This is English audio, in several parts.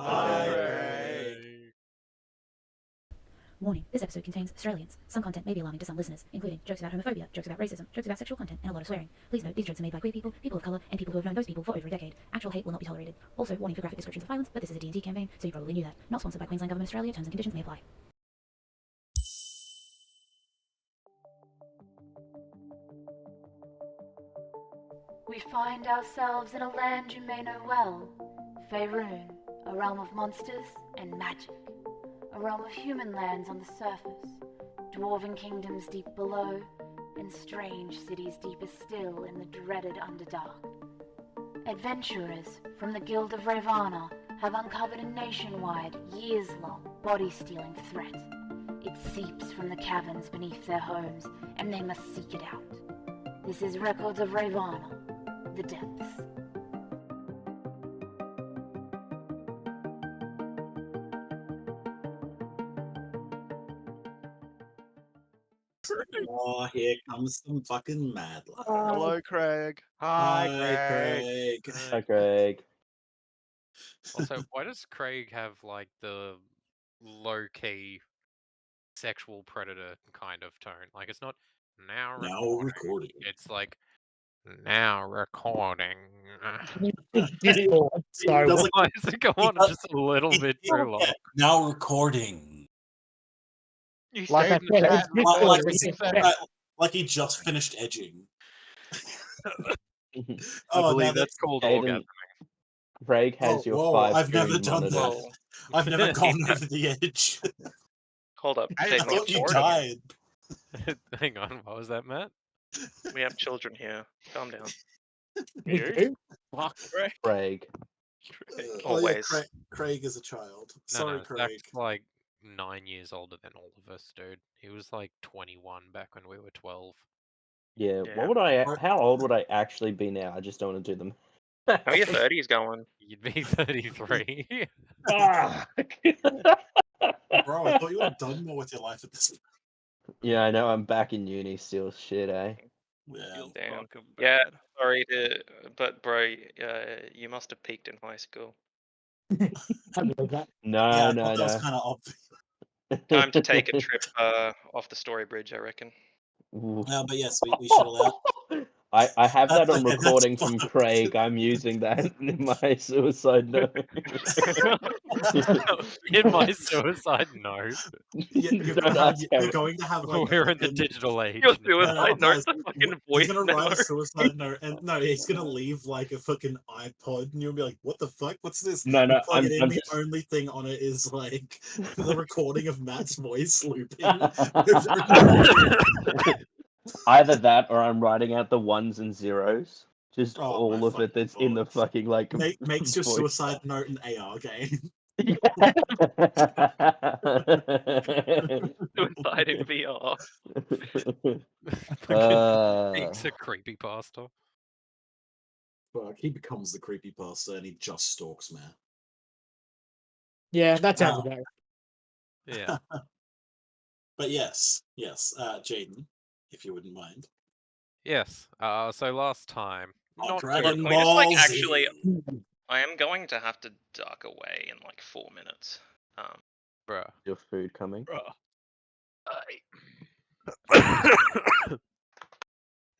Hi, Craig. Craig. Warning, this episode contains Australians. Some content may be alarming to some listeners, including jokes about homophobia, jokes about racism, jokes about sexual content, and a lot of swearing. Please note, these jokes are made by queer people, people of colour, and people who have known those people for over a decade. Actual hate will not be tolerated. Also, warning for graphic descriptions of violence, but this is a D&D campaign, so you probably knew that. Not sponsored by Queensland Government Australia, terms and conditions may apply. We find ourselves in a land you may know well, Faerun, a realm of monsters and magic, a realm of human lands on the surface, dwarven kingdoms deep below, and strange cities deeper still in the dreaded Underdark. Adventurers from the Guild of Ravana have uncovered a nationwide, years-long, body-stealing threat. It seeps from the caverns beneath their homes, and they must seek it out. This is Records of Ravana, The Depths. Oh, here comes some fucking mad lad. Hello, Craig. Hi, Craig. Hi, Craig. Also, why does Craig have like the low-key sexual predator kind of tone? Like it's not now recording. It's like now recording. Sorry, Why does it go on just a little bit too long? Now recording. You Like say I said, that, Like he just finished edging. I believe now that's called Aiden- orgasm. Craig has your whoa, 5 I've never screen done monitor. that. I've never gone over the edge. Hold up. I Jaden, we have thought you children. died. Hang on, what was that, Matt? We have children here. Calm down. You? Fuck. Craig. Always. Craig is a child. No, Sorry, no, Craig. Zach's like 9 years older than all of us, dude. He was like 21 back when we were 12. Yeah, Yeah. what would I? How old would I actually be now? I just don't want to do them. How are your 30s going? You'd be 33. Bro, I thought you would have done more with your life at this point. Yeah, I know. I'm back in uni still. Shit, eh? Yeah. Damn. Yeah, sorry to, but bro, you must have peaked in high school. No, Yeah, I no, thought that was no. kind of obvious. Time to take a trip off the Story Bridge, I reckon. Ooh. But yes, we should allow. I have that on Okay, that's recording from fine. Craig. I'm using that in my suicide note. In my suicide note. You're Don't going ask to how- have like We're in the digital age. Your now. suicide note's a fucking voice He's gonna write a note. suicide note, and no, he's gonna leave like a fucking iPod, and you'll be like, "What the fuck? What's this?" No, You plug I'm it in. The just... only thing on it is like the recording of Matt's voice looping. Either that, or I'm writing out the ones and zeros. Just Oh, all my of it that's in the fucking like. Makes your voice. suicide note an AR game. Suicide in VR. It's a creepypasta. Fuck, he becomes the creepypasta, and he just stalks Matt. Yeah, that sounds about right. Yeah. But yes, Jaden, if you wouldn't mind. Yes. So last time. Not Dragon too- Can we just like Ball Z. actually? I am going to have to duck away in like 4 minutes. Bruh. Your food coming.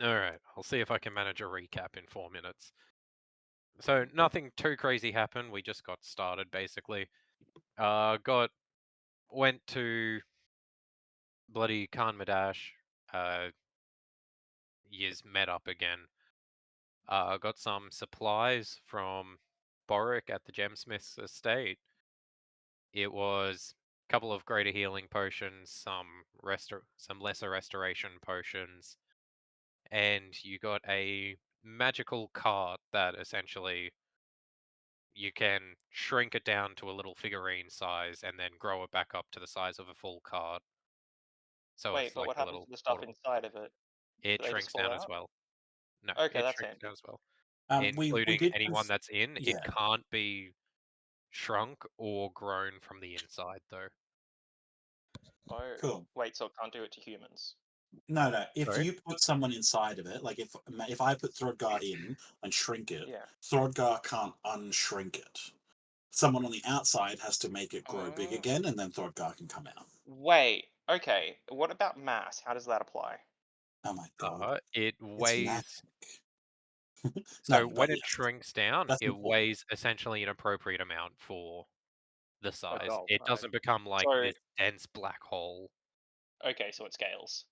Alright, I'll see if I can manage a recap in 4 minutes. So nothing too crazy happened, we just got started basically. Went to bloody Khan Madash, years met up again. Got some supplies from Boric at the Gemsmith's estate. It was a couple of greater healing potions, some lesser restoration potions, and you got a magical cart that essentially you can shrink it down to a little figurine size and then grow it back up to the size of a full cart. So Wait, it's but like what a happens little to the stuff portable. inside of it? It Do they just shrinks fall down as out? well. No, Okay, it that's shrinks handy. down as well. We Including did anyone that's in. yeah. It can't be shrunk or grown from the inside, though. Oh, Cool. wait, so it can't do it to humans? No. If Sorry? you put someone inside of it, like if I put Throdgar in and shrink it, Yeah. Throdgar can't unshrink it. someone on the outside has to make it grow big Oh. again, and then Throdgar can come out. Wait. Okay. What about mass? How does that apply? Oh my god. It It's weighs. magic. So No, when but it yes, shrinks down, that's it important. weighs essentially an appropriate amount for the size. Oh, It right. doesn't become like So- this dense black hole. Okay, so it scales.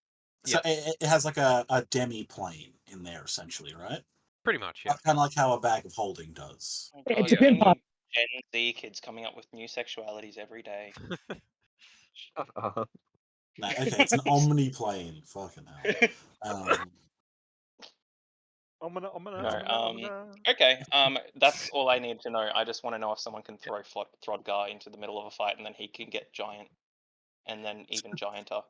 So Yes. it has like a demi-plane in there, essentially, right? Pretty much, yeah. Kind of like how a bag of holding does. Oh, It's God, a bit only hard. Gen Z kids coming up with new sexualities every day. Shut up. No, okay, it's an omniplane. Fucking hell. Okay, that's all I need to know. I just want to know if someone can throw Throdgar into the middle of a fight and then he can get giant. And then even gianter.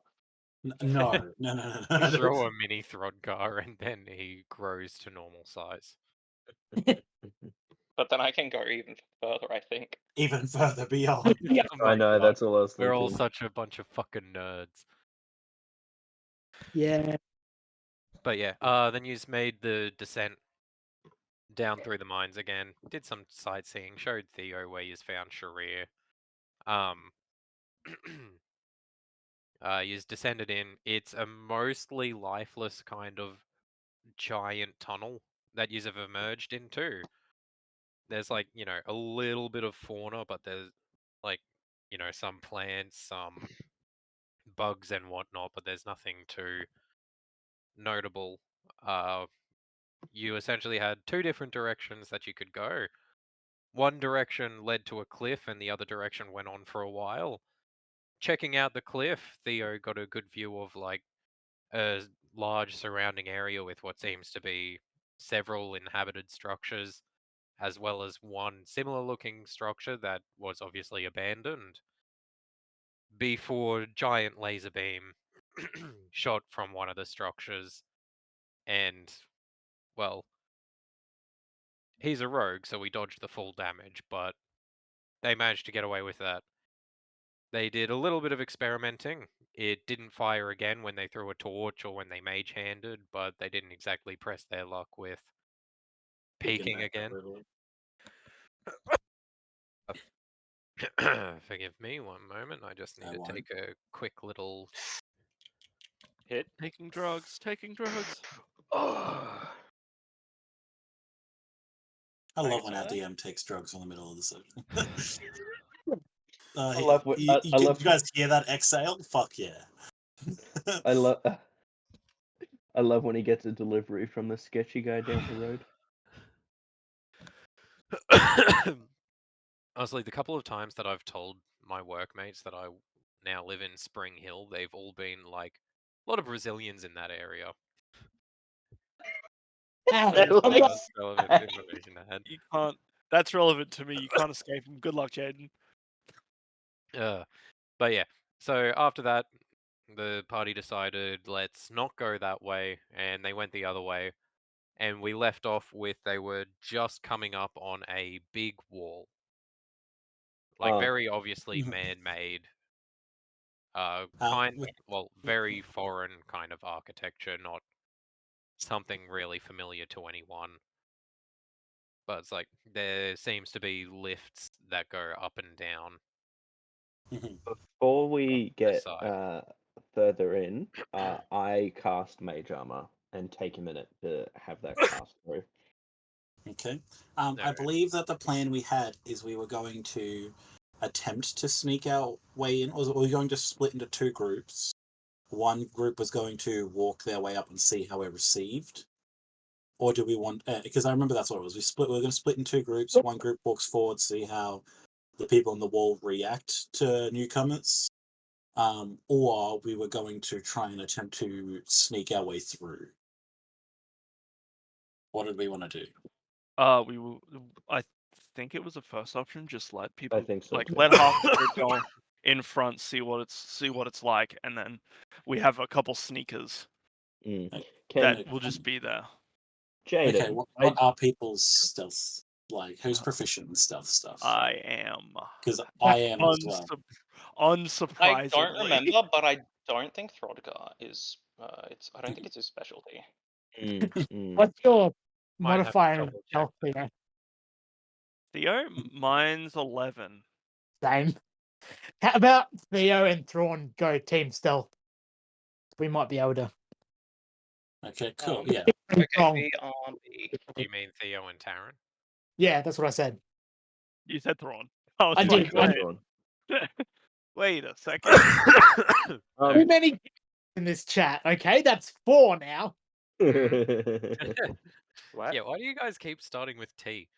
No. You throw a mini Throdgar and then he grows to normal size. But then I can go even further, I think. Even further beyond. Yeah. Oh my I know, God, that's all I was we're all thinking. such a bunch of fucking nerds. Yeah. But yeah, then you made the descent down through the mines again. Did some sightseeing. Showed Theo where you found Sharir. You descended in. It's a mostly lifeless kind of giant tunnel that you have emerged into. There's like, a little bit of fauna, but there's like, some plants, some bugs and whatnot, but there's nothing too notable. You essentially had two different directions that you could go. One direction led to a cliff, and the other direction went on for a while. Checking out the cliff, Theo got a good view of like a large surrounding area with what seems to be several inhabited structures, as well as one similar looking structure that was obviously abandoned before giant laser beam shot from one of the structures. And, well, he's a rogue, so he dodged the full damage, but they managed to get away with that. They did a little bit of experimenting. It didn't fire again when they threw a torch or when they mage handed, but they didn't exactly press their luck with peeking again. Forgive me one moment. I just need to take a quick little hit. Taking drugs. Oh. I love Thanks when for our that. DM takes drugs in the middle of the session. I love what- you, I love- you guys hear that exhale? Fuck yeah. I love when he gets a delivery from the sketchy guy down the road. Honestly, the couple of times that I've told my workmates that I now live in Spring Hill, they've all been like, a lot of Brazilians in that area. That's relevant information I had. You can't. That's relevant to me. You can't escape him. Good luck, Jaden. But yeah, so after that, the party decided let's not go that way, and they went the other way. And we left off with they were just coming up on a big wall. Like, very obviously man-made. Very foreign kind of architecture, not something really familiar to anyone. But it's like, there seems to be lifts that go up and down. Before we get side. further in, I cast Mage Armor and take a minute to have that cast through. Okay. I Alright. believe that the plan we had is we were going to attempt to sneak our way in, or we were going to split into two groups. One group was going to walk their way up and see how we're received. Or do we want, because I remember that's what it was. We were going to split in two groups. One group walks forward, see how the people on the wall react to newcomers. Or we were going to try and attempt to sneak our way through. What did we want to do? We will. I think it was the first option. Just let people. I think so, Like too. let half the group go in front, see what it's like, and then we have a couple sneakers that will just be there. Jaden, Okay, what are people's stealth like? Who's proficient in stealth stuff? I am. Because I am as well. Unsurprisingly. I don't remember, but I don't think Throdgar is. I don't think it's his specialty. What's your Might have to modifier in double check stealth here? Theo, mine's 11. Same. How about Theo and Thrawn go team stealth? We might be able to. Okay, cool. Yeah. Okay, Wrong. BRB. Do you mean Theo and Taryn? Yeah, that's what I said. You said Thrawn. I was I like, did. wait, Thrawn. wait a second. Too many in this chat. Okay, that's 4 now. What? Yeah, why do you guys keep starting with T?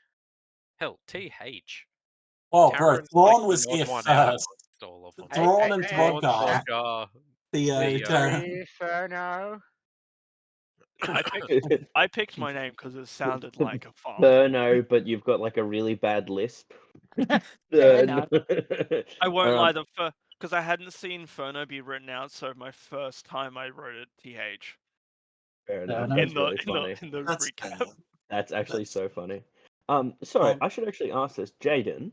Hell, TH. Oh, bro, Taryn's Thrawn like was the here odd one out first. amongst all of them. Thrawn and hey, Trodgar. Trodgar, Theo, Theo. Darren. Inferno. I picked my name because it sounded like a farm. Furno, but you've got like a really bad lisp. Yeah, no. I won't lie, Um, because I hadn't seen Furno be written out, so my first time I wrote it TH Fair Fair enough. enough. That's really funny. in the That's recap. fair. That's actually That's- so funny. Sorry, Um, I should actually ask this, Jaden.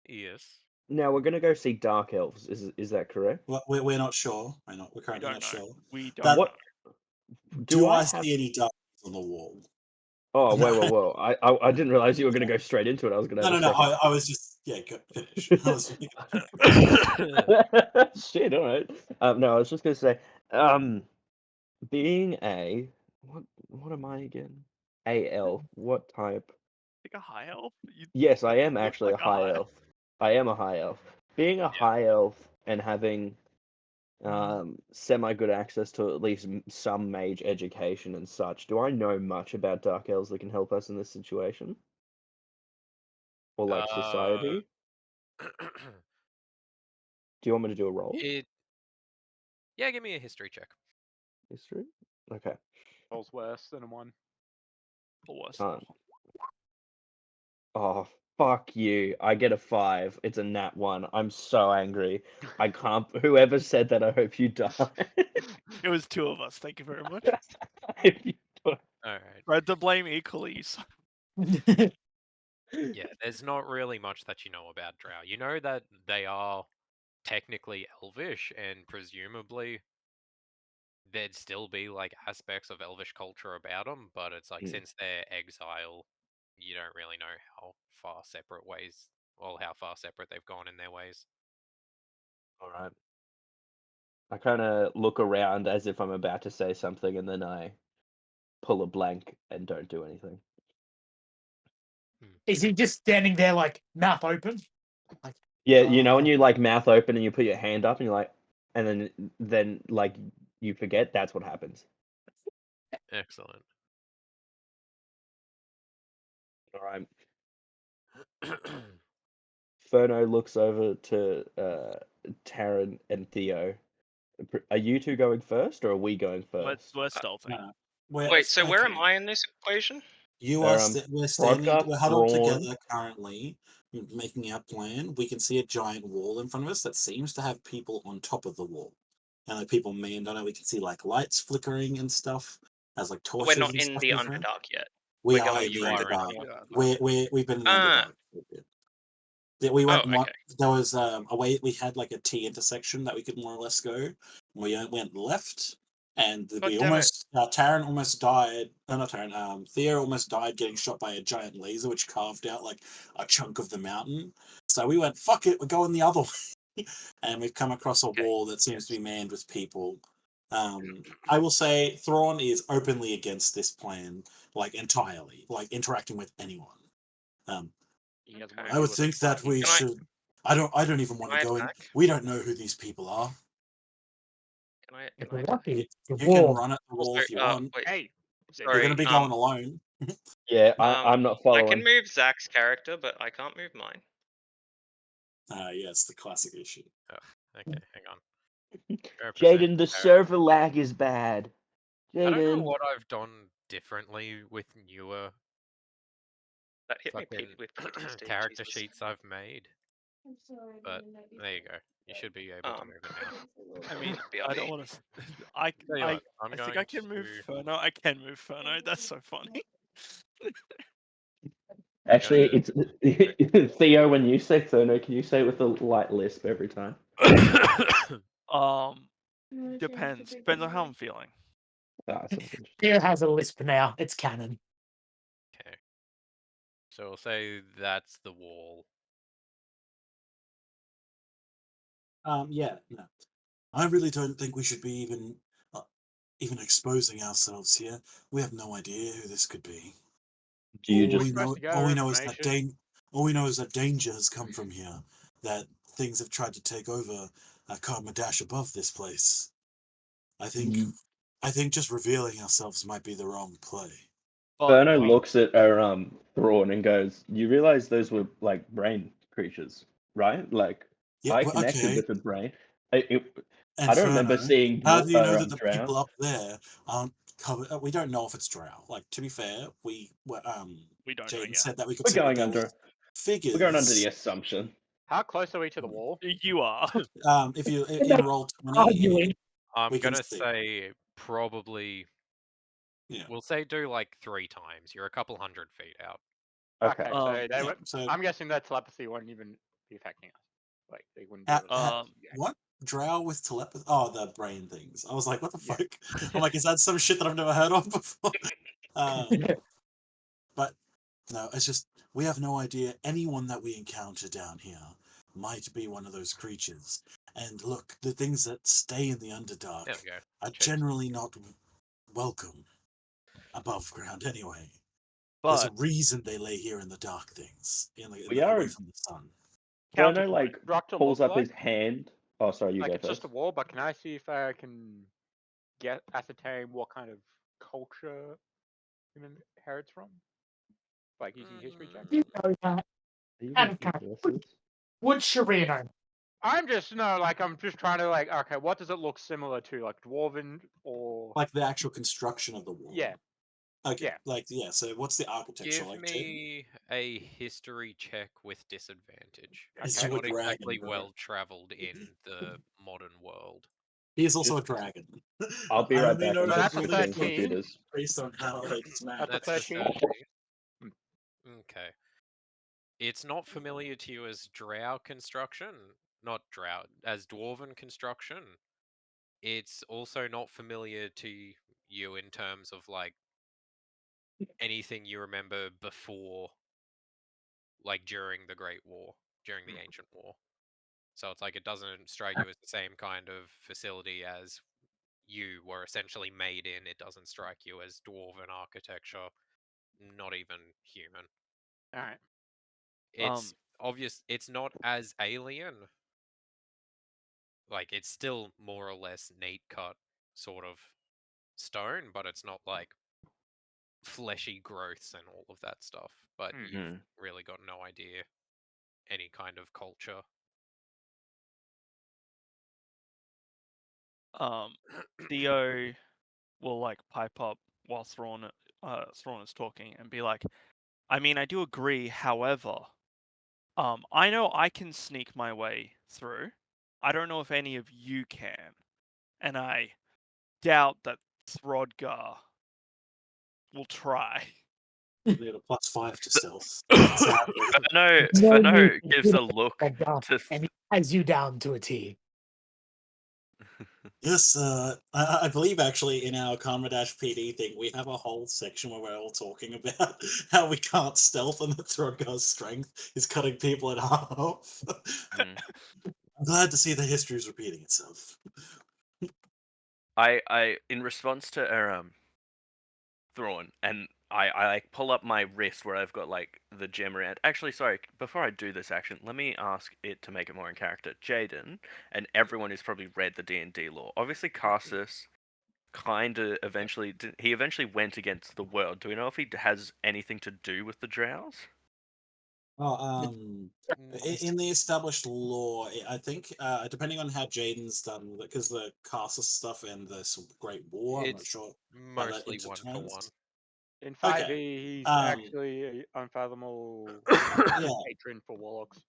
Yes. Now we're gonna go see Dark Elves. Is that correct? we're not sure. We're We currently don't not know. sure. We don't That- know. What Do I have- see any dark on the wall? Oh, No. whoa! I didn't realize you were gonna go straight into it. I was gonna. No, have no, a no. second. I was just finish. I was Shit, all right. No, I was just gonna say, being a what am I again? A elf. What type? Like a high elf? Yes, I am look actually like a a high high- elf. I am a high elf. Being a high elf and having semi good access to at least some mage education and such, do I know much about dark elves that can help us in this situation? Or like society? Do you want me to do a roll? Yeah, give me a history check. History? Okay. Rolls worse than a 1. Or worse. Can't. Oh, fuck you. I get a 5. It's a nat 1. I'm so angry. I can't. Whoever said that, I hope you die. It was 2 of us. Thank you very much. If you die. Alright. Spread the blame equally. So. Yeah, there's not really much that you know about Drow. You know that they are technically elvish, and presumably there'd still be like aspects of elvish culture about them, but it's like since they're exile, you don't really know how far separate they've gone in their ways. All right. I kind of look around as if I'm about to say something, and then I pull a blank and don't do anything. Is he just standing there like mouth open? Like, Yeah, you know when you like mouth open and you put your hand up and you're like, and then like you forget. That's what happens. Excellent. All right. Furno looks over to Taryn and Theo. Are you two going first, or are we going first? We're stealthing. No. We're- Wait, so where am okay. I in this equation? You are. Um, We're standing. Trodgar, We're huddled Thrawn. together currently, making our plan. We can see a giant wall in front of us that seems to have people on top of the wall, and like people manned on it. We can see like lights flickering and stuff as like torches. We're not and in stuff the moving around. Underdark yet. We We're are going in the through Underdark. Underdark. We've been in the Ah. Underdark for a bit. Yeah, we went. Oh, okay. There was a way. We had like a T intersection that we could more or less go. We went left, and God we damn it. almost. Taryn almost died. Not Taryn. Theo almost died getting shot by a giant laser, which carved out like a chunk of the mountain. So we went, "Fuck it, we're going the other way," and we've come across a wall that seems to be manned with people. I will say, Thrawn is openly against this plan, like entirely, like interacting with anyone. He doesn't Okay. wanna I would deal with think it. that we Can I- should. I don't even want to I go in. attack? We don't know who these people are. Can I if attack? we're lucky, You the can wall. run at the wall Also, if you want. wait, Hey, You're sorry, going to be going alone. Yeah, I'm not I following. can move Zach's character, but I can't move mine. Yeah, it's the classic issue. Okay, hang on. Jaden, the Represent- server lag is bad. I don't know Jaden. what I've done differently with newer That hit me fucking with PTSD. character Jesus. sheets I've made. But there you go. You should be able to move it now. I mean, I BRB. don't want to. I Tell you what, I'm think going I can move to- Furno. I can move Furno. That's so funny. Actually, it's Theo. When you say Furno, can you say it with a light lisp every time? Depends. Depends on how I'm feeling. Ah, sounds interesting. Theo has a lisp now. It's canon. Okay. So we'll say that's the wall. Yeah, no. I really don't think we should be even exposing ourselves here. We have no idea who this could be. Do you all just we know, Investigate all we know is that information. all we know is that danger has come from here. That things have tried to take over Karmadash above this place. I think Mm. just revealing ourselves might be the wrong play. But Berno looks at Thrawn and goes, "You realize those were like brain creatures, right? Like Yeah, I well, connected okay. with the brain. I And don't remember Furno, seeing how do you know that the Drow. people up there aren't covered? We don't know if it's Drow. Like, to be fair, we don't know Jaden yet. said that we could We're see that going there under. were figures. We're going under the assumption. How close are we to the wall? You are. If you in roll 20, Arguing. I'm we can gonna see. say probably. Yeah. We'll say do like 3 times. You're a couple 100 feet out. Okay. Okay, so they Yeah, were, so I'm guessing that telepathy wouldn't even be affecting us. Like they wouldn't be able to. what Drow with telepathy? Oh, the brain things. I was like, what the Yeah. fuck? I'm like, is that some shit that I've never heard of before? But no, it's just we have no idea. Anyone that we encounter down here might be one of those creatures. And look, the things that stay in the Underdark There we go. are Cheers. generally not welcome above ground anyway. There's a But reason they lay here in the dark things, We are- away from the sun. Berno counterpoint. like Structure pulls look up his like? hand. Oh, sorry, you Like go it's first. just a wall, but can I see if I can ascertain what kind of culture it inherits from? Like using history checks? You know that. Are you Out going of for character. horses? Would Sharino? I'm just I'm just trying to like, okay, what does it look similar to, like dwarven or Like the actual construction of the wall. yeah? Okay. Yeah. Like so what's the architecture Give like? me a history check with disadvantage. Is Okay. you You're not a dragon, exactly bro? well traveled in the modern world. He is also Just- a dragon. I'll be I right only back. know I'm So that just that's a buildings fixing 13. computers. based on how it's mapped. That's a That's 13. disadvantage. Okay. It's not familiar to you as drow construction, not drow, as dwarven construction. It's also not familiar to you in terms of like anything you remember before, like during the Great War, during the Ancient War. So it's like it doesn't strike you as the same kind of facility as you were essentially made in. It doesn't strike you as dwarven architecture, not even human. All right. It's obvious. It's not as alien. Like it's still more or less neat cut sort of stone, but it's not like fleshy growths and all of that stuff. But you've really got no idea any kind of culture. Theo will like pipe up while Thrawn is talking and be like, I mean, I do agree, however, I know I can sneak my way through. I don't know if any of you can. And I doubt that Throdgar will try. You get a +5 to stealth. Fano gives a look to. And he ties you down to a T. Yes, I believe actually in our Karmadash PD thing, we have a whole section where we're all talking about how we can't stealth and that Throdgar's strength is cutting people in half. I'm glad to see the history is repeating itself. I in response to Thrawn, and I like pull up my wrist where I've got like the gem around. Actually, sorry, before I do this action, let me ask it to make it more in character. Jaden and everyone who's probably read the D&D lore. Obviously, Carsus he eventually went against the world. Do we know if he has anything to do with the Drows? Well, in the established lore, I think, depending on how Jaden's done, because the Carsus stuff and the Great War, I'm not It's sure. mostly 1-for-1. In 5e, Okay. he's actually an unfathomable patron for warlocks.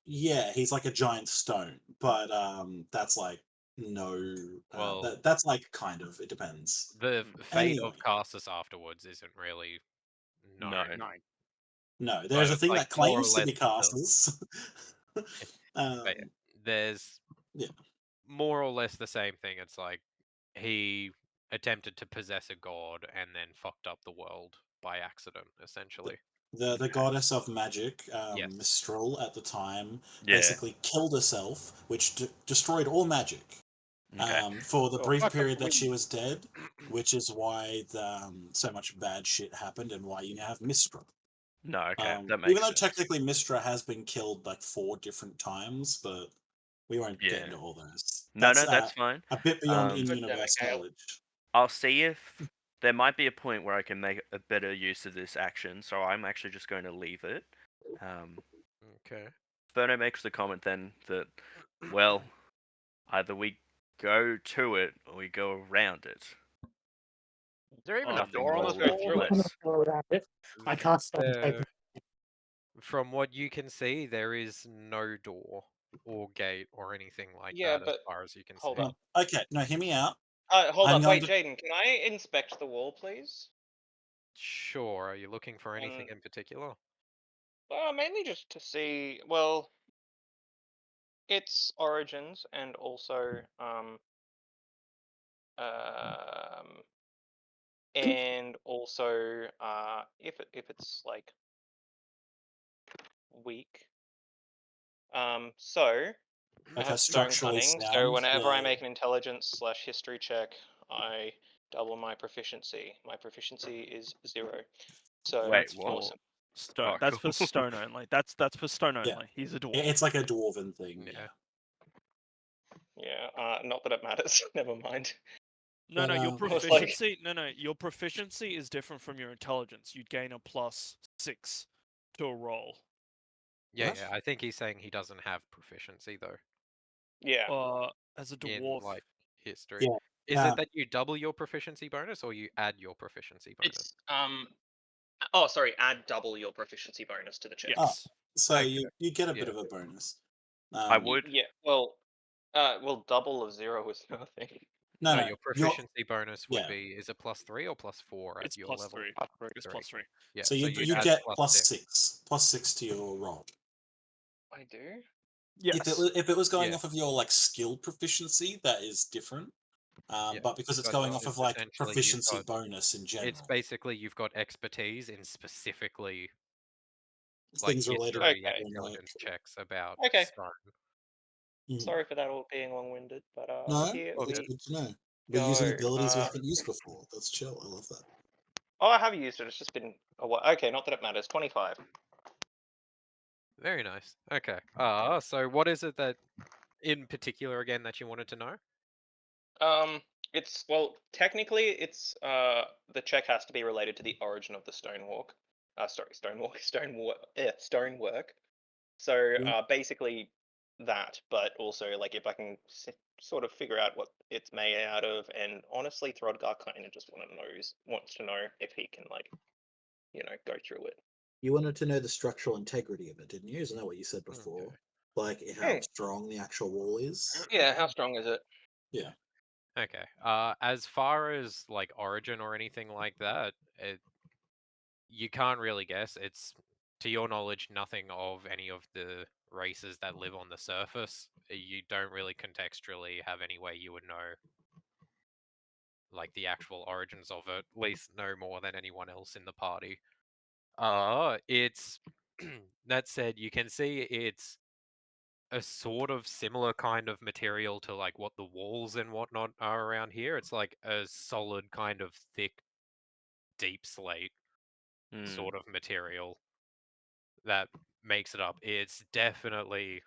Yeah, he's like a giant stone, but that's like Well, that's like kind of, it depends. The fate Anyway. of Carsus afterwards isn't really known. No, there's a But, thing like, that more or claims to be less Carsus. There's more or less the same thing. It's like he attempted to possess a god and then fucked up the world by accident, essentially. The goddess of magic, Yes. Mistral, at the time, Yeah. basically killed herself, which destroyed all magic. Okay. For the Oh, brief fuck up period the that she wind. was dead, which is why so much bad shit happened and why you now have Mistra. No, okay, that makes Even though sense. technically Mistra has been killed like 4 different times, but we won't get Yeah. into all those. No, That's that's fine. a bit beyond Um, in-universe Mikhail. knowledge. I'll see if there might be a point where I can make a better use of this action, so I'm actually just going to leave it. Okay. Ferno makes the comment then that, well, either we go to it or we go around it. Is there even a Nothing door on more, this way nothing through it? less. I can't stop and take There- From what you can see, there is no door or gate or anything like Yeah, that as but far as you can hold see. up. Okay, no, hear me out. Hold I'm up, going wait, to- Jaden, can I inspect the wall, please? Sure. Are you looking for anything in particular? Mainly just to see, well, its origins and also, and also, if it's like weak. So I Okay, have stone structurally cunning. So sound. whenever I Yeah. make an intelligence/history check, I double my proficiency. My proficiency is 0. So Wait, that's what? awesome. Stone. Oh, That's cool. for stone only. That's for stone Yeah. only. He's a dwarf. It's like a dwarven thing. Yeah. Yeah. Yeah. Not that it matters. Never mind. No, But, your I was like- proficiency. No, your proficiency is different from your intelligence. You'd gain a +6 to a roll. Yeah, What? yeah. I think he's saying he doesn't have proficiency though Yeah. As a in dwarf. like history. Yeah. Is it that you double your proficiency bonus or you add your proficiency bonus? It's Oh, sorry. Add double your proficiency bonus to the check. Yes. So Okay. you get a bit Yeah. of a bonus. I would. Yeah. Well, double of 0 is nothing. No, your proficiency bonus would yeah. be, is it +3 or +4 at It's your +3. level? It's Three. +3. Yeah. So you you'd add get +6. +6 to your roll. I do. Yes. If it was going Yeah. off of your like skill proficiency, that is different. Yeah, But because it's but going off it's of like essentially you've proficiency got- bonus in general, It's basically you've got expertise in specifically things like related. history Okay. and intelligence checks about Okay. stone. Mhm. Sorry for that all being long-winded, but No, here all it's we good to know. We're using go. abilities we haven't used before. That's chill. I love that. Oh, I have used it. It's just been a while. Okay, not that it matters. 25. Very nice. Okay. So what is it that in particular again that you wanted to know? It's, well, technically it's the check has to be related to the origin of the stonework. Stonework. So basically that, but also like if I can sort of figure out what it's made out of, and honestly, Throdgar kind of just wants to know if he can like, go through it. You wanted to know the structural integrity of it, didn't you? Isn't that what you said before? Okay. Like how strong the actual wall is? Yeah, how strong is it? Yeah. Okay. As far as like origin or anything like that, you can't really guess. It's, to your knowledge, nothing of any of the races that live on the surface. You don't really contextually have any way you would know like the actual origins of it, at least no more than anyone else in the party. It's that said, you can see it's a sort of similar kind of material to like what the walls and whatnot are around here. It's like a solid kind of thick, deep slate sort of material that makes it up. It's definitely,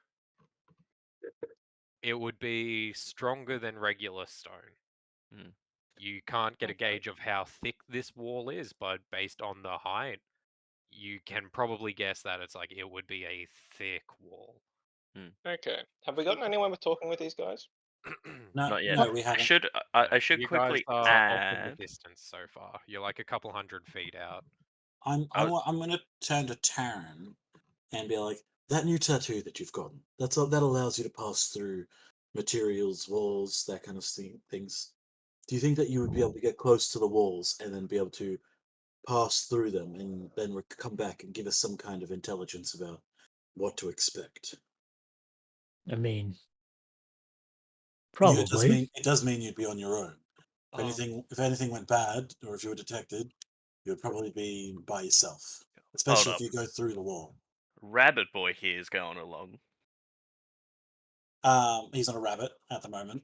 it would be stronger than regular stone. You can't get a gauge of how thick this wall is, but based on the height, you can probably guess that it's like it would be a thick wall. Okay. Have we gotten anywhere with talking with these guys? No, Not yet. no, we haven't. I should You quickly guys are off in add. the distance so far. You're like a couple 100 feet out. I'm gonna turn to Taryn and be like, that new tattoo that you've gotten, that allows you to pass through materials, walls, that kind of things. Do you think that you would be able to get close to the walls and then be able to pass through them and then come back and give us some kind of intelligence about what to expect? I mean, It does mean you'd be on your own. If anything went bad, or if you were detected, you would probably be by yourself. especially if up. you go through the wall. Rabbit Boy here is going along. He's on a rabbit at the moment.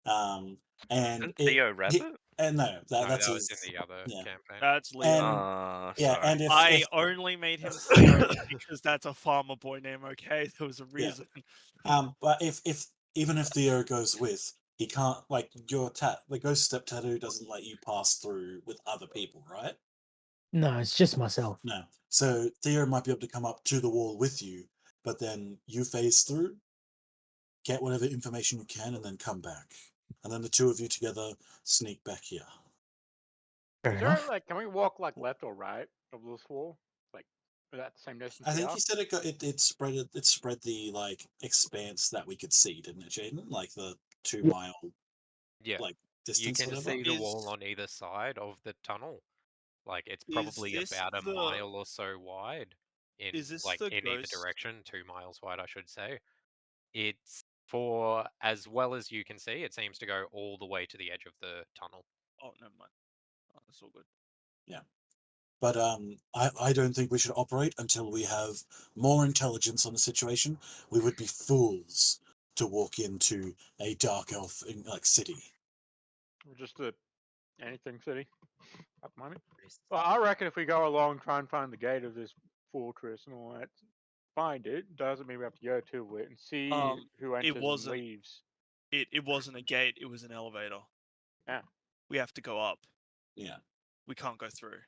And Isn't Theo Rabbit? and no, No, that's that his. was in the other yeah. campaign. That's Leo. And yeah, Sorry. and if, I only made him Theo because that's a farmer boy name. Okay, there was a reason. but if even if Theo goes with, he can't, like, the ghost step tattoo doesn't let you pass through with other people, right? No, it's just myself. No. So Theo might be able to come up to the wall with you, but then you phase through, get whatever information you can, and then come back. And then the two of you together sneak back here. Fair Is there enough. like, can we walk like left or right of this wall? Like, is that the same distance? I we think are? you said it spread the, like, expanse that we could see, didn't it, Jaden? Like the 2 mile Yeah, like you distance, can whatever. see the wall Is- on either side of the tunnel. Like it's Is probably this about a the- mile or so wide in Is this like the in either ghost- direction, 2 miles wide, I should say. It's for as well as you can see, it seems to go all the way to the edge of the tunnel. Oh, never mind. Oh, that's all good. But I don't think we should operate until we have more intelligence on the situation. We would be fools to walk into a dark elf city. Or just a anything city at the moment? Well, I reckon if we go along, try and find the gate of this fortress and all that, find it, doesn't mean we have to go to it and see who enters and wasn't- leaves. It wasn't a gate. It was an elevator. Yeah. We have to go up. Yeah. We can't go through.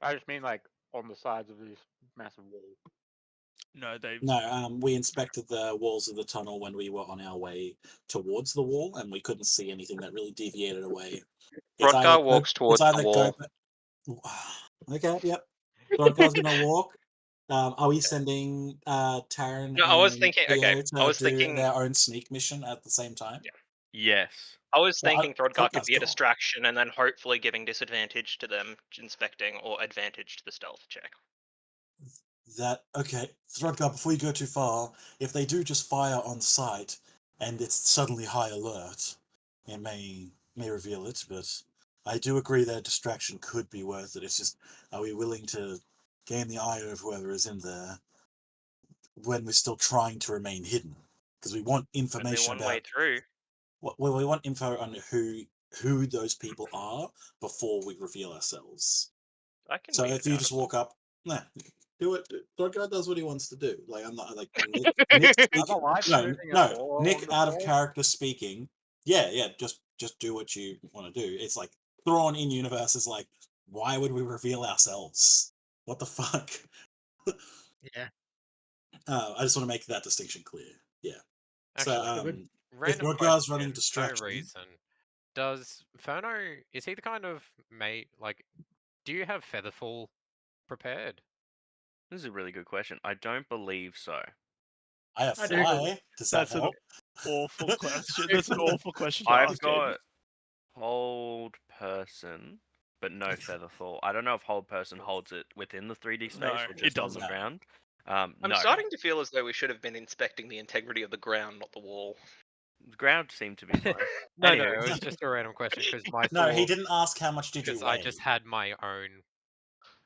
I just mean like on the sides of this massive wall. No, they've. No, we inspected the walls of the tunnel when we were on our way towards the wall, and we couldn't see anything that really deviated away. Rodgar walks towards the wall. Okay, yep. Rodgar's gonna walk. Are we sending Taryn No, I was and thinking. Theo Okay, to I was do thinking. their own sneak mission at the same time? Yeah. Yes. I was Well, thinking Throdgar could Throdgar's be a gone. distraction and then hopefully giving disadvantage to them inspecting or advantage to the stealth check. Okay, Throdgar, before you go too far, if they do just fire on sight and it's suddenly high alert, it may reveal it, but I do agree that a distraction could be worth it. It's just, are we willing to gain the ire of whoever is in there when we're still trying to remain hidden? Because we want Only information one about way through. we want info on who those people are before we reveal ourselves. I can. So beat if it you out just of walk them. up, nah, do it. Throdgar does what he wants to do. Like, I'm not like Nick speaking. Otherwise, No, moving no. us all Nick on the out of wall. character speaking. Yeah. Just do what you want to do. It's like Thrawn in universe is like, why would we reveal ourselves? What the fuck? Yeah. I just want to make that distinction clear. Yeah. Actually, So if random Rodgar's running question, distraction, no reason. Does Ferno, is he the kind of mate, like, do you have Featherfall prepared? This is a really good question. I don't believe so. I have I do. fly. Does that That's an help? awful question. That's an awful question to I've ask. Jaden. got hold person, but no featherfall. I don't know if hold person holds it within the 3D space No, or it just on doesn't. the ground. I'm No, starting to feel as though we should have been inspecting the integrity of the ground, not the wall. the ground seemed to be fine. No, Anywho. it was just a random question because my No, thought, he didn't ask how much did you because weigh. I just had my own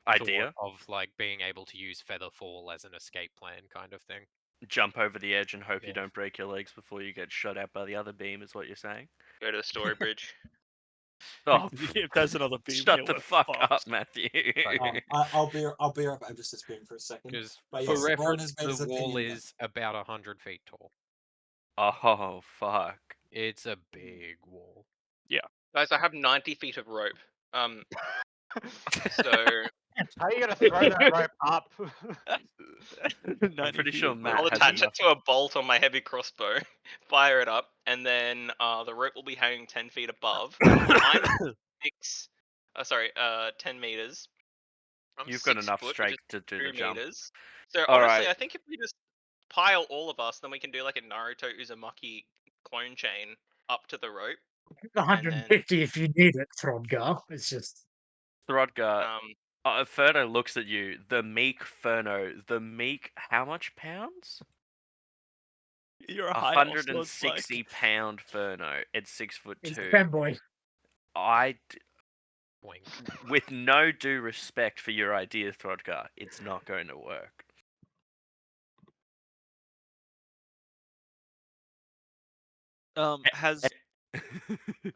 Idea? thought of like being able to use Featherfall as an escape plan kind of thing. Jump over the edge and hope Yeah. you don't break your legs before you get shot at by the other beam, is what you're saying? Go to the story bridge. Oh, If there's another beam, shut here, the we're fuck fucked. up, Matthew. I'll be right back. I'm just disappearing for a second. Because But for yes, Warren reference, has made his the wall opinion known. is about 100 feet tall. Oh, fuck. It's a big wall. Guys, I have 90 feet of rope. So How are you gonna throw that rope up? I'm pretty sure Matt I'll has attach it enough. to a bolt on my heavy crossbow, fire it up, and then the rope will be hanging 10 feet above. I'm 10 meters. I'm You've got 6 enough foot, which strength is to do 2 the jump. meters. So All honestly, right. I think if we just pile all of us, then we can do like a Naruto Uzumaki clone chain up to the rope. 150 if you need it, Throdgar. It's just Throdgar, Um, Ferno looks at you. The meek Ferno. The meek, how much pounds? You're a high elf, so it's 160 pound Ferno. It's 6'2". it's fanboy. Blink. With no due respect for your idea, Throdgar, it's not going to work. Has So,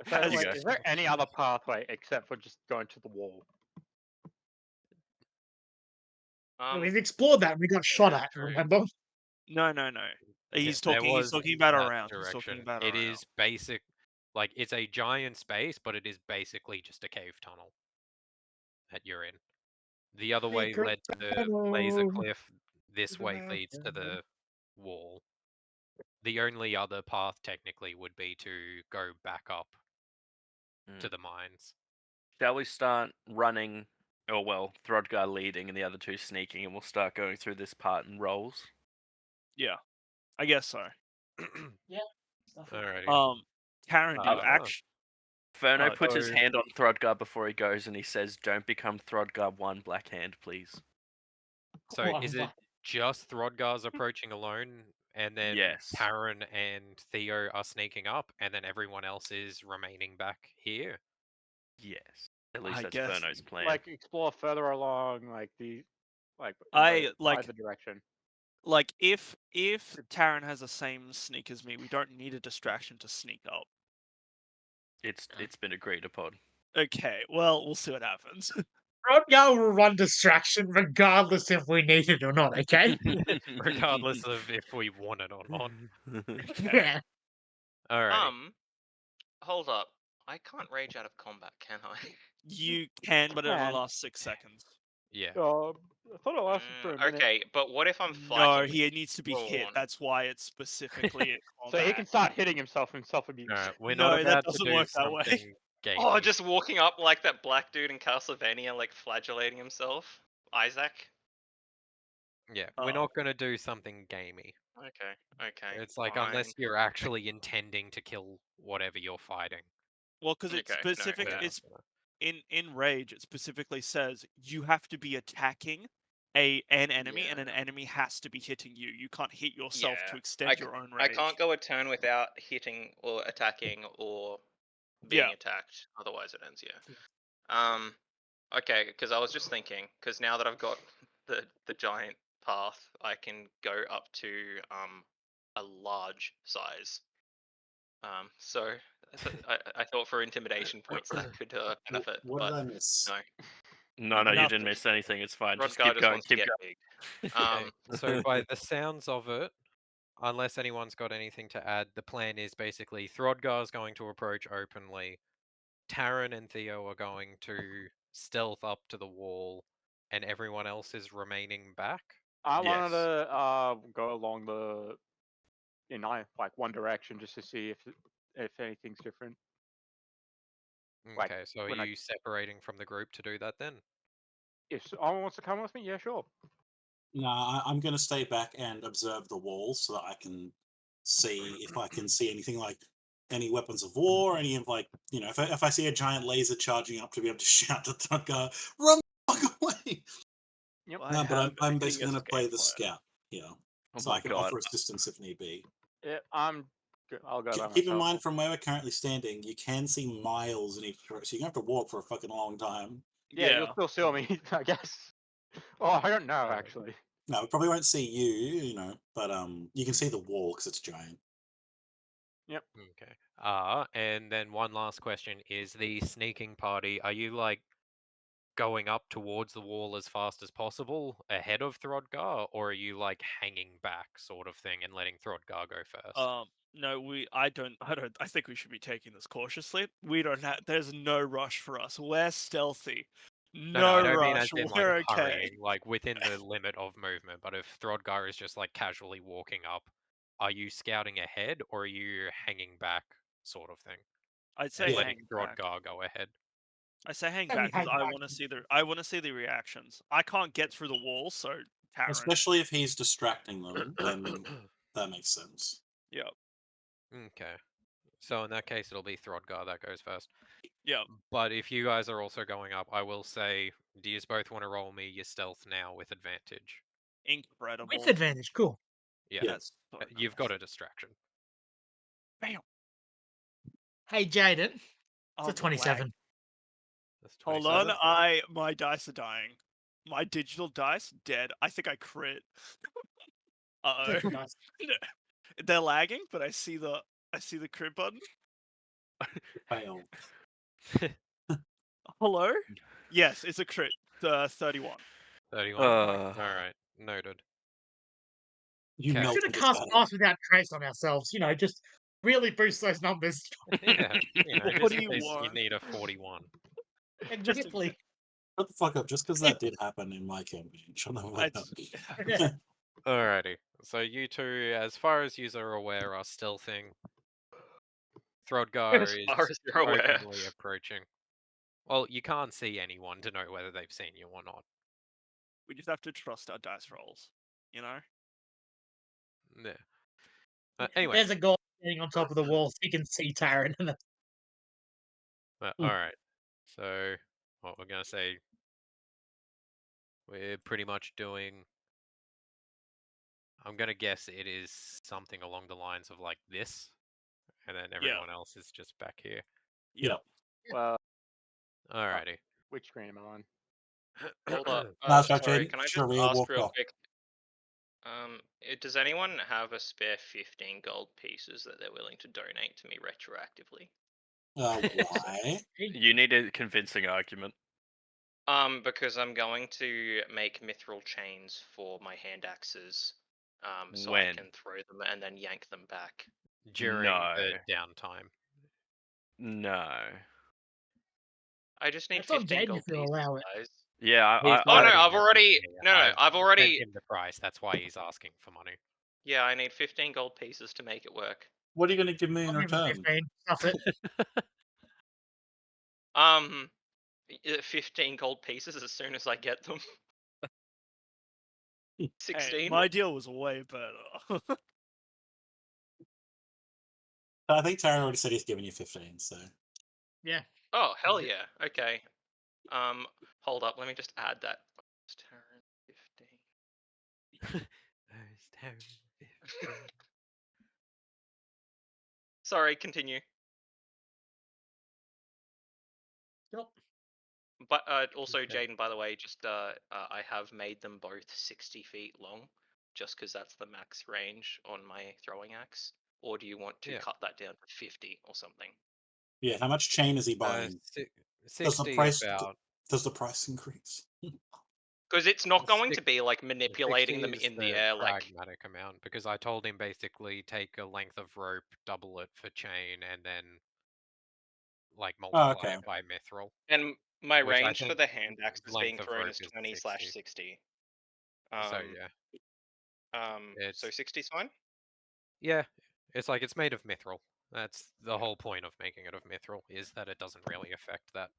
Has- You like, go. is there any other pathway except for just going to the wall? We've explored that and we got shot yeah, at, true. remember? no. He's There talking. He's was talking about that around. He's direction. talking about It around. is basic, like it's a giant space, but it is basically just a cave tunnel that you're in. The other way Secret led to the laser tunnel. cliff. This way leads to the wall. The only other path technically would be to go back up to Mm. the mines. Shall we start running? Oh well, Throdgar leading and the other two sneaking, and we'll start going through this part in rolls. Yeah, I guess so. Alrighty. Karen, do you Uh, actually? Ferno puts his so- hand on Throdgar before he goes, and he says, "Don't become Throdgar 1 Black Hand, please." So is it just Throdgar's approaching alone, and then Yes. Taran and Theo are sneaking up, and then everyone else is remaining back here? Yes. At least I that's guess, Ferno's plan. Like explore further along, like in like- either direction. Like if Taran has the same sneak as me, we don't need a distraction to sneak up. It's been agreed upon. Okay, well we'll see what happens. Rodgal will run distraction regardless if we need it or not, okay? Regardless of if we want it or not. Yeah. Alright. Hold up. I can't rage out of combat, can I? You can, but it only Can. lasts 6 seconds. Yeah. I thought it lasted for a minute. Okay, but what if I'm No, fighting? he needs to be hit. Thrawn? That's why it's specifically a So he combat. can start hitting himself in self-abuse. Alright, we're No, not that about to doesn't do work that way. something gamey. Oh, just walking up like that black dude in Castlevania, like flagellating himself, Isaac. Yeah, we're not gonna do something gamey. Okay. It's like fine. unless you're actually intending to kill whatever you're fighting. Well, because it's Okay, no, specific. fair. It's in Rage. It specifically says you have to be attacking an enemy, and an enemy has to be hitting you. You can't hit yourself to Yeah, extend your own I rage. can't go a turn without hitting or attacking or being attacked. Otherwise, it ends. Yeah. Okay, because I was just thinking, because now that I've got the giant path, I can go up to a large size. So I thought for intimidation points that could benefit. What but did I miss? no. No, you Nothing. didn't miss anything. It's fine. Just Rodgar keep just going. wants to Keep get going. big. Okay, so by the sounds of it, unless anyone's got anything to add, the plan is basically Throdgar's going to approach openly, Taran and Theo are going to stealth up to the wall, and everyone else is remaining back. I wanted Yes. to go along like one direction just to see if anything's different. Like, Okay, so are when I- you separating from the group to do that then? If someone wants to come with me, yeah, sure. No, I'm going to stay back and observe the wall so that I can see if I can see anything like any weapons of war, any of like, if I see a giant laser charging up to be able to shout to Thudgar, run the fuck away. Yep. No, but have I'm a basically going to escape play the plan. scout, Oh so my I can God. offer assistance if need be. Yeah, I'll go by Keep in myself. mind, from where we're currently standing, you can see miles in each direction, so you're going to have to walk for a fucking long time. Yeah, you'll still see me, I guess. Oh, I don't know, actually. No, we probably won't see you, but you can see the wall because it's giant. Okay. And then one last question is the sneaking party, are you like going up towards the wall as fast as possible ahead of Throdgar, or are you like hanging back sort of thing and letting Throdgar go first? No, I think we should be taking this cautiously. We don't have. There's no rush for us. We're stealthy. No, I don't mean rush. as in like We're okay. hurrying, like within the limit of movement. But if Throdgar is just like casually walking up, are you scouting ahead or are you hanging back, sort of thing? I'd And say Yeah. letting hang back. Throdgar go ahead. I say hang Maybe back because hang I back. want to see the reactions. I can't get through the wall, so Taran. Especially if he's distracting them, then that makes sense. Yeah. Okay. So in that case, it'll be Throdgar that goes first. Yeah. But if you guys are also going up, I will say, do you both want to roll me your stealth now with advantage? Incredible. With advantage, cool. Yeah. That's so You've got a distraction. Bam. Hey, Jaden. It's Oh, a 27. That's Hold on, 27. my dice are dying. My digital dice dead. I think I crit. Uh oh. Nice. They're lagging, but I see the crit button. Fail. Hello? Yes, it's a crit. 31. 31. Uh, Alright, noted. You Okay. We melted should have the cast spell. Pass Without Trace on ourselves. Just really boost those numbers. Yeah, What just do in you case you want? need a 41. Exactly. Shut the fuck up. Just because that did happen in my campaign. Shut the fuck It's- up. Alrighty. So you two, as far as you are aware, are stealthing. Throdgar As is far as you're aware. openly approaching. Well, you can't see anyone to know whether they've seen you or not. We just have to trust our dice rolls, you know? Yeah. Anyway, There's a guy standing on top of the wall so you can see Taran. alright. So, what we're going to say, we're pretty much doing... I'm going to guess it is something along the lines of like this. And then everyone else is just back here. Yep. Well, Alrighty. which screen am I on? Hold up. Last back, Sorry, Jaden. can I just Sharia ask walked real up. quick? Does anyone have a spare 15 gold pieces that they're willing to donate to me retroactively? Why? you need a convincing argument. Because I'm going to make mithril chains for my hand axes. So I When? can throw them and then yank them back. During the No. downtime. No. I just need That's on 15 Jaden gold if you'll pieces, allow it. guys. Yeah, He's Oh no, already I've already messaged me. no, I've sent already. him the price. That's why he's asking for money. Yeah, I need 15 gold pieces to make it work. What are you going to give me in I'll give him return? 15. Stuff it. 15 gold pieces as soon as I get them. 16. Hey, my deal was way better. I think Tara already said he's giving you 15, so. Yeah. Oh hell yeah. Okay. Hold up. Let me just add that. Terran 15. Sorry. Continue. Yep. But also, Okay. Jaden, by the way, just I have made them both 60 feet long, just because that's the max range on my throwing axe. Or do you want to Yeah. cut that down to 50 or something? Yeah, how much chain is he buying? Does the 60 price about. does the price increase? Because it's not going to Six- be like manipulating 60 them is in the air, like. pragmatic amount, because I told him basically take a length of rope, double it for chain, and then like multiply okay. it by mithril. And my Which I range for think the hand axes length being of thrown rope is is 20/60. So yeah. So 60 is fine. Yeah, it's like it's made of mithril. That's the whole point of making it of mithril, is that it doesn't really affect that.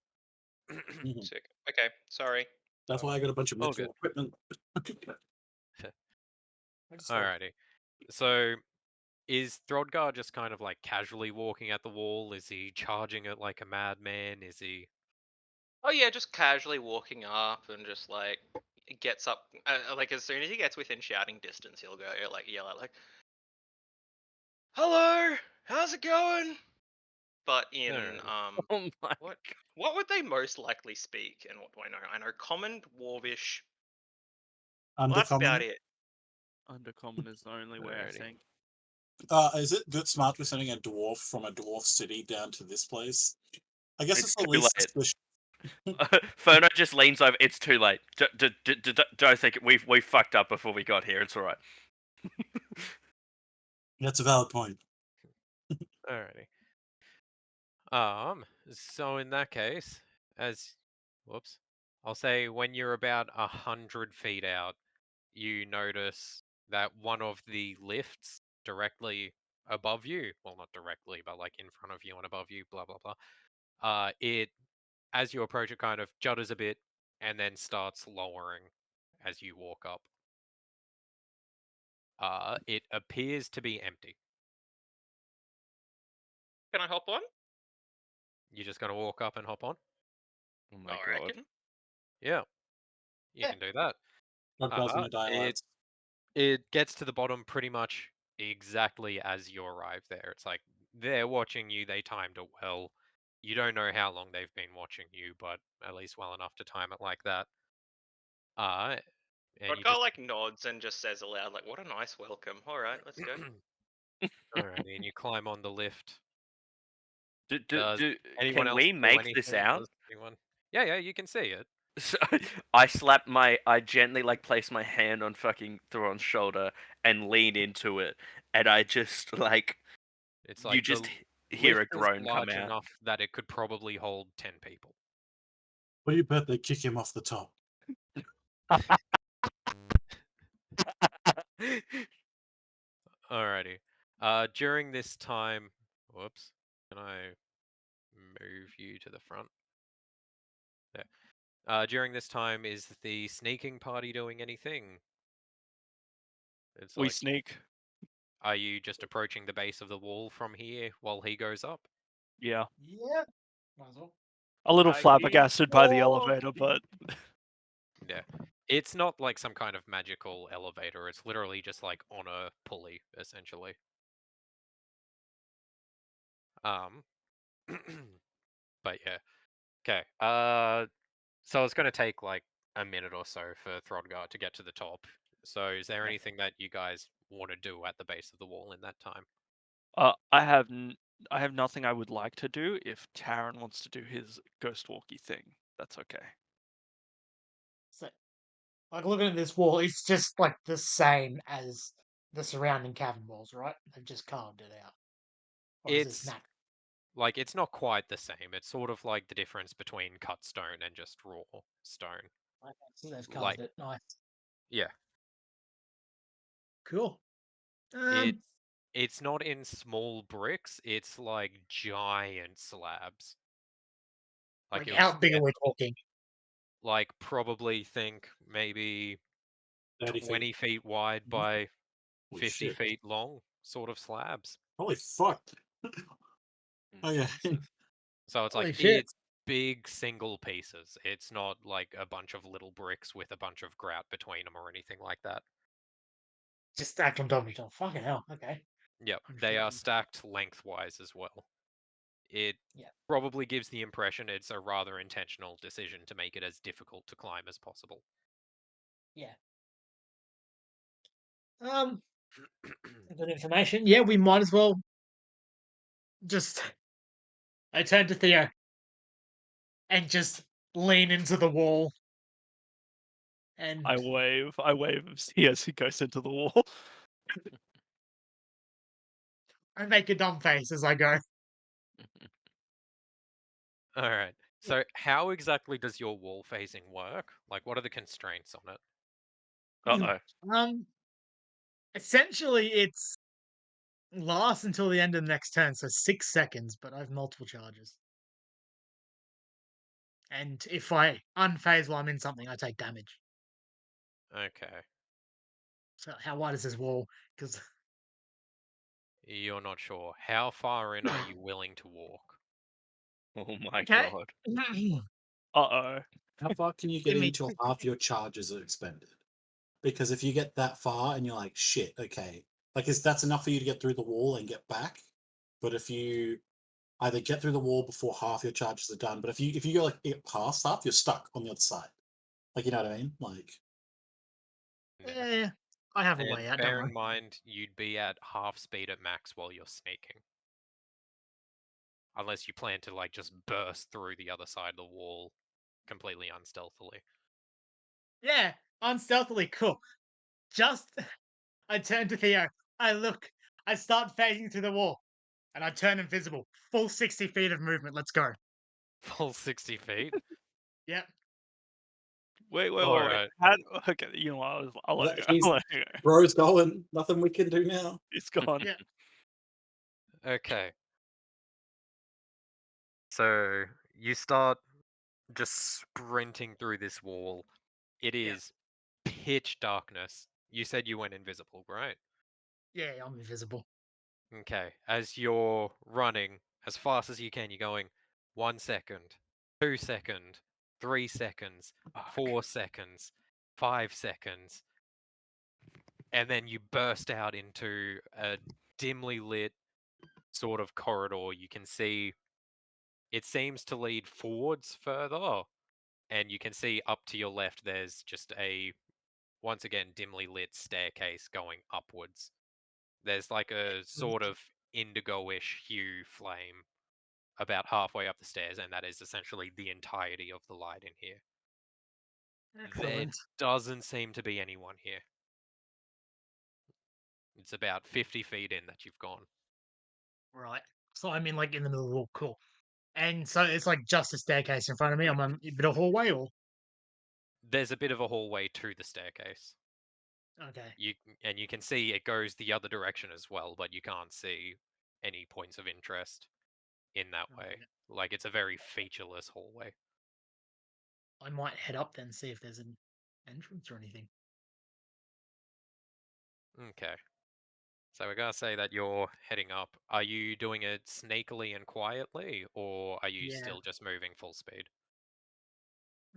Mhm. Sick. Okay, sorry. That's why I got a bunch of All mithril equipment. Alrighty. So is Throdgar just kind of like casually walking at the wall? Is he charging it like a madman? Is he... Oh yeah, just casually walking up and just like gets up. Like as soon as he gets within shouting distance, he'll go like yell out like, "Hello, how's it going?" But in Oh my what would they most likely speak? And what do I know? I know Common, Dwarvish. Well, that's about Undercommon. it. Undercommon is the only way, I Alrighty. think. Is it good smart we're sending a dwarf from a dwarf city down to this place? I guess It's it's the too least late. suspicious. Ferno just leans over. It's too late. Don't think it. We fucked up before we got here. It's all right. That's a valid point. Alrighty. So in that case, whoops, I'll say when you're about 100 feet out, you notice that one of the lifts directly above you, well, not directly, but like in front of you and above you, blah blah blah. It, as you approach it, kind of judders a bit and then starts lowering as you walk up. It appears to be empty. Can I hop on? You're just gonna walk up and hop on? Oh my I god. reckon. Yeah, you can do that. Throdgar's gonna die, lads. It gets to the bottom pretty much exactly as you arrive there. It's like they're watching you, they timed it well. You don't know how long they've been watching you, but at least well enough to time it like that. And you Rodgar just like nods and just says aloud, like, "What a nice welcome. All right, let's go." alrighty, and you climb on the lift. Do, Anyone can else we do make this anything? out? Does anyone? Yeah, you can see it. So I gently like place my hand on fucking Thrawn's shoulder and lean into it, and I just like It's you like just the hear a lift is groan come large out. enough that it could probably hold 10 people. What do you bet they kick him off the top? Alrighty. During this time, whoops, can I move you to the front? There. During this time, is the sneaking party doing anything? It's We like, sneak. are you just approaching the base of the wall from here while he goes up? Yeah. Yeah. Might as well. A little I flabbergasted by the Oh, elevator, but Yeah. It's not like some kind of magical elevator. It's literally just like on a pulley, essentially. But yeah. Okay. So it's going to take like a minute or so for Throdgar to get to the top. So is there anything that you guys want to do at the base of the wall in that time? I have nothing I would like to do. If Taran wants to do his ghost walkie thing, that's okay. So, like looking at this wall, it's just like the same as the surrounding cavern walls, right? They've just carved it out. Or is this It's natural? like it's not quite the same. It's sort of like the difference between cut stone and just raw stone. Okay, so they've carved Like it. Nice. yeah, Cool. it's it's not in small bricks. It's like giant slabs. like it how was big are we talking? like probably think maybe 30 feet. 20 feet wide by Holy 50 shit. feet long sort of slabs. Holy fuck. Oh yeah. So it's Holy like shit. it's big single pieces. It's not like a bunch of little bricks with a bunch of grout between them or anything like that. Just stacked on top of each other. Fucking hell. Okay. Yep, I'm they are feeling- stacked lengthwise as well. It Yeah. probably gives the impression it's a rather intentional decision to make it as difficult to climb as possible. Yeah. Good information. Yeah, we might as well just. I turn to Theo and just lean into the wall. And I wave as he goes into the wall. I make a dumb face as I go. All right. So, how exactly does your wall phasing work? Like, what are the constraints on it? Essentially, it's lasts until the end of the next turn, so 6 seconds. But I have multiple charges, and if I unphase while I'm in something, I take damage. Okay. So how wide is this wall? Because You're not sure. How far in are you willing to walk? Oh my okay, god. Uh-oh. How far can you Give get me until half your charges are expended? Because if you get that far and you're like, shit, okay, like that's enough for you to get through the wall and get back. But if you either get through the wall before half your charges are done, but if you go like get past half, you're stuck on the other side. Like you know what I mean? Like eh, I have a And way out. bear Don't in worry. mind, you'd be at half speed at max while you're sneaking. Unless you plan to, like, just burst through the other side of the wall completely unstealthily. Yeah, unstealthily. Cool. Just I turn to Theo. I look. I start phasing through the wall, and I turn invisible. Full 60 feet of movement. Let's go. Full 60 feet? Yep. Wait. Alright. Okay, you know what? I'll let it go. he's I'll let it go. bro's going, nothing we can do now. It's gone. Yeah. Okay. So, you start just sprinting through this wall. It Yeah. is pitch darkness. You said you went invisible, right? Yeah, I'm invisible. Okay. As you're running as fast as you can, you're going 1 second, 2 second, 3 seconds, 4 seconds, 5 seconds, and then you burst out into a dimly lit sort of corridor. You can see it seems to lead forwards further, and you can see up to your left there's just a, once again, dimly lit staircase going upwards. There's like a sort of indigo-ish hue flame about halfway up the stairs, and that is essentially the entirety of the light in here. Excellent. There doesn't seem to be anyone here. It's about 50 feet in that you've gone. Right. So I'm in like in the middle of the wall. Cool. And so it's like just a staircase in front of me. I'm on a bit of hallway or There's a bit of a hallway to the staircase. okay. You can see it goes the other direction as well, but you can't see any points of interest in that way. Okay. Like, it's a very featureless hallway. I might head up then see if there's an entrance or anything. Okay. So we're gonna say that you're heading up. Are you doing it sneakily and quietly, or are you Yeah. still just moving full speed?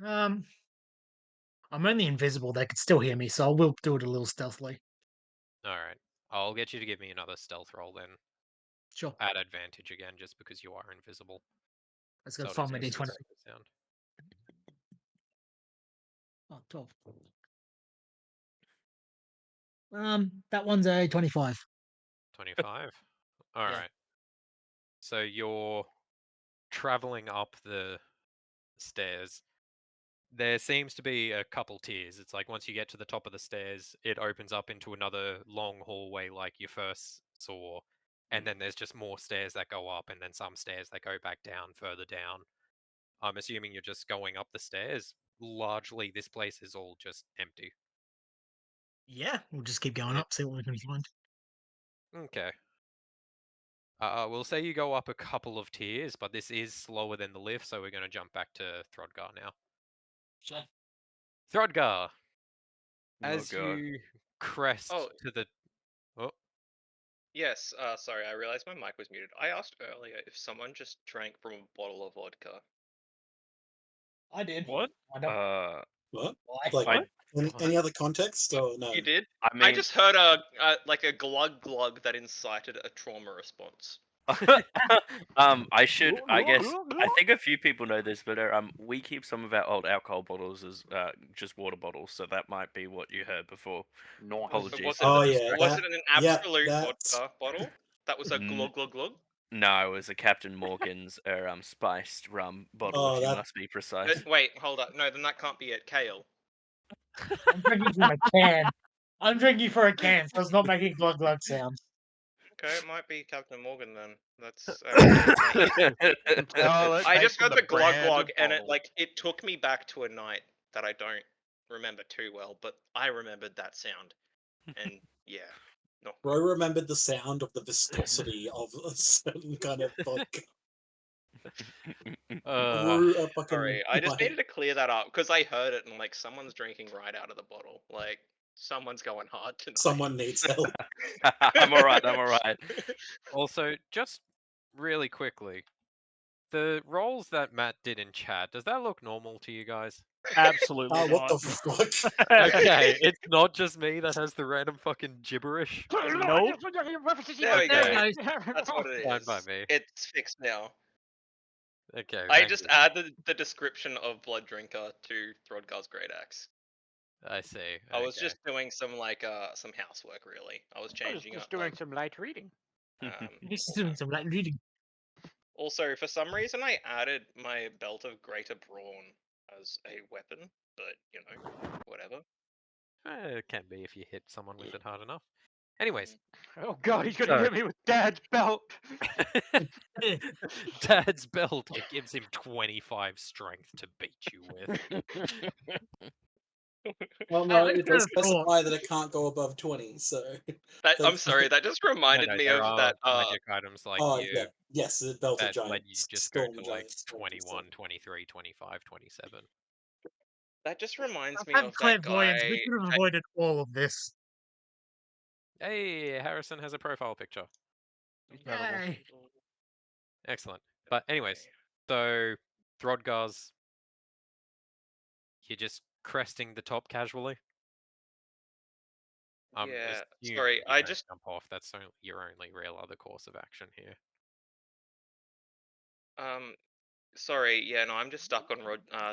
I'm only invisible. They could still hear me, so I will do it a little stealthily. Alright. I'll get you to give me another stealth roll then. Sure. At advantage again, just because you are invisible. Let's go So it find my doesn't D20. suppress the sound. Oh, 12. That one's a 25. 25? Alright. So you're traveling up the stairs. There seems to be a couple tiers. It's like once you get to the top of the stairs, it opens up into another long hallway like you first saw. And then there's just more stairs that go up, and then some stairs that go back down further down. I'm assuming you're just going up the stairs. Largely, this place is all just empty. Yeah, we'll just keep going Yeah. up, see what we can find. Okay. We'll say you go up a couple of tiers, but this is slower than the lift, so we're going to jump back to Throdgar now. Sure. Throdgar, Oh as god. you crest Oh. to the... Oh, Yes, sorry, I realized my mic was muted. I asked earlier if someone just drank from a bottle of vodka. I did. What? I don't. What? Why? Like, What? any other context or no? You did? I I mean, just heard a like a glug glug that incited a trauma response. I should, I guess, I think a few people know this, but we keep some of our old alcohol bottles as just water bottles, so that might be what you heard before. Nice. Apologies. Was Oh, it, yeah, was that- it an yeah, absolute that's- vodka bottle? That was a Mm. glug glug glug? No, it was a Captain Morgan's spiced rum bottle, Oh, if you that- must be precise. Wait, hold up. No, then that can't be it. Kale. I'm drinking from a can. I'm drinking for a can, so it's not making glug glug sounds. Okay, it might be Captain Morgan then. That's. Tell it I based just on heard the glug brand glug, of and it bottle. it took me back to a night that I don't remember too well, but I remembered that sound, and yeah, no. Bro remembered the sound of the viscosity of a certain kind of vodka. Through a fucking, Sorry, I just like- needed to clear that up because I heard it and like someone's drinking right out of the bottle. Like someone's going hard tonight. Someone needs help. I'm alright, I'm alright. also, just really quickly, the rolls that Matt did in chat, does that look normal to you guys? Absolutely What not. the fuck? Okay, it's not just me that has the random fucking gibberish. Nope. There we There go. it goes. That's what it Fine is. by me. It's fixed now. Okay, I thank just you. added the description of Blood Drinker to Throdgar's Great Axe. I see. I was okay. just doing some some housework really. I was I was changing just up. doing Like, some light reading. Just doing some light reading. Also, for some reason, I added my Belt of Greater Brawn as a weapon, but you know, whatever. It can be if you hit someone with it hard enough. Anyways, Oh god, he's gonna So- hit me with Dad's belt. Dad's belt, it gives him 25 strength to beat you with. Well, no, I it does could've thought- specify that it can't go above 20, so... I'm that's- sorry, that just reminded me there of are that. magic items like Oh, you yeah. Yes, the Belt of that let Giants. you just go Storm to like Giants, Storm 21, Giants. 23, 25, 27. That just reminds me I've of had that clairvoyance. guy. We could have avoided all of this. Hey, Harrison has a profile picture. Yay. Excellent. But anyways, so Throdgar's, you're just cresting the top casually. Yeah, assuming sorry, you I don't just jump off. That's your only real other course of action here. Sorry, yeah, no, I'm just stuck on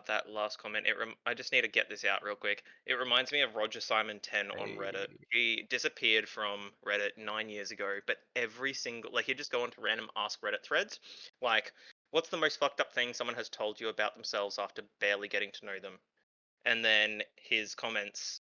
that last comment. I just need to get this out real quick. It reminds me of Roger Simon 10 on Reddit. He disappeared from Reddit 9 years ago, but every single he'd just go onto random Ask Reddit threads, like, what's the most fucked up thing someone has told you about themselves after barely getting to know them? And then his comments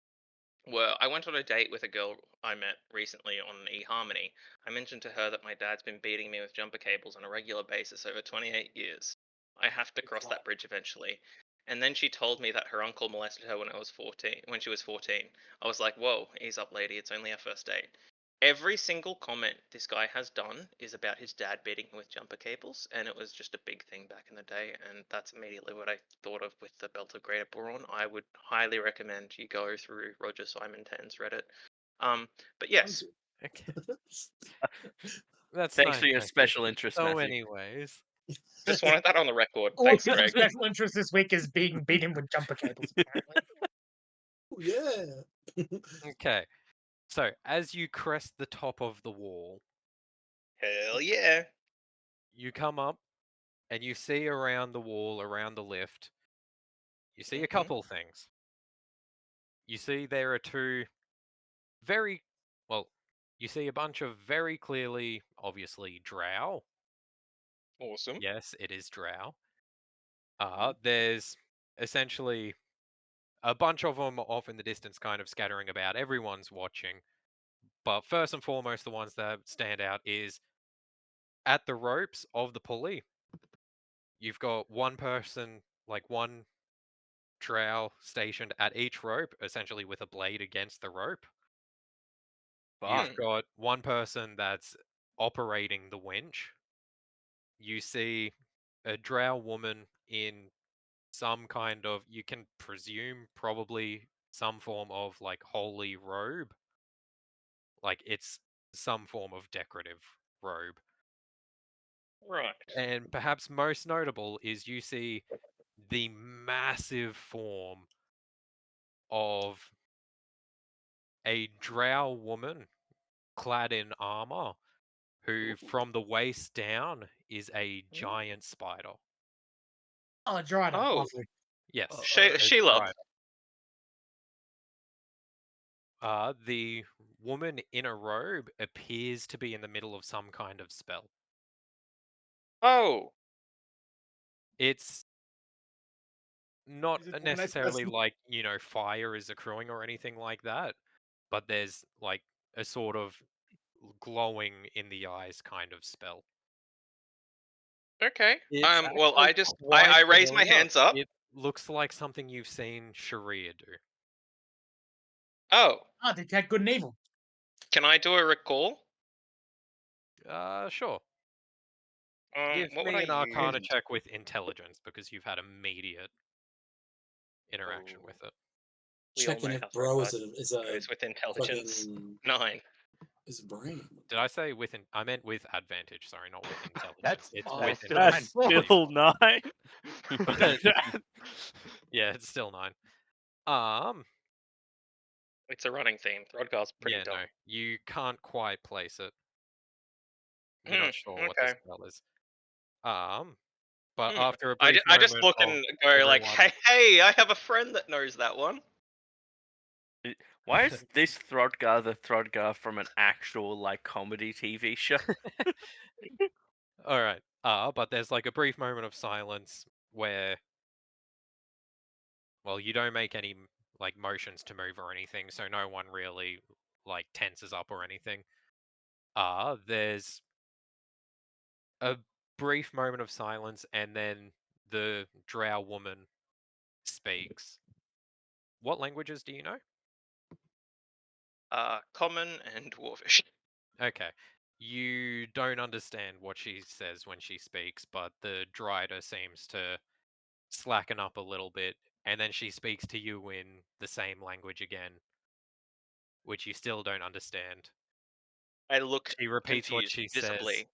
were, I went on a date with a girl I met recently on eHarmony. I mentioned to her that my dad's been beating me with jumper cables on a regular basis over 28 years. I have to cross that bridge eventually. And then she told me that her uncle molested her when she was 14. I was like, whoa, ease up, lady. It's only our first date. Every single comment this guy has done is about his dad beating him with jumper cables, and it was just a big thing back in the day, and that's immediately what I thought of with the Belt of Greater Boron. I would highly recommend you go through Roger Simon 10's Reddit. But yes, Okay. That's Thanks nice, for your thank you. special interest, So Matthew. anyways, just wanted that on the record. Thanks, Also, Greg. special interest this week is being beaten with jumper cables, apparently. Yeah. okay. So as you crest the top of the wall, Hell yeah. you come up and you see around the wall, around the lift, you see a couple things. You see there are two you see a bunch of very clearly, obviously, drow. Awesome. Yes, it is drow. There's essentially a bunch of them off in the distance, kind of scattering about. Everyone's watching. But first and foremost, the ones that stand out is at the ropes of the pulley. You've got one person, like one drow stationed at each rope, essentially with a blade against the rope. You've got one person that's operating the winch. You see a drow woman in some kind of, you can presume, probably some form of like holy robe. Like it's some form of decorative robe. Right. And perhaps most notable is you see the massive form of a drow woman clad in armor who from the waist down is a giant spider. Oh, dried up, Oh. lovely. Yes. Sheila. The woman in a robe appears to be in the middle of some kind of spell. Oh. It's not Is it the next necessarily person? like, fire is accruing or anything like that, but there's like a sort of glowing in the eyes kind of spell. Okay. It's Well, I actually just quite I raise my familiar. hands up. It looks like something you've seen Sharia do. Oh. Ah, detect good and evil. Can I do a recall? Sure. Give What would me I an Arcana use? check with intelligence because you've had immediate interaction with it. We all Checking know if how bro Threadbud is a goes with intelligence. fucking 9. is a brain. Did I say with? I meant with advantage. Sorry, not with intelligence. That's it's that's with still intelligence. That's still 9. Yeah, it's still 9. It's a running theme. Throdgar's pretty Yeah, dumb. no, you can't quite place it. You're not sure what the Okay. spell is. But after a I brief just moment look of and go like, everyone- hey, I have a friend that knows that one. Why is this Throdgar the Throdgar from an actual like comedy TV show? All right. But there's like a brief moment of silence where, well, you don't make any like motions to move or anything, so no one really like tenses up or anything. There's a brief moment of silence, and then the drow woman speaks. What languages do you know? Common and Dwarvish. Okay. You don't understand what she says when she speaks, but the Dryder seems to slacken up a little bit, and then she speaks to you in the same language again, which you still don't understand. I look She repeats what confused, she visibly. says,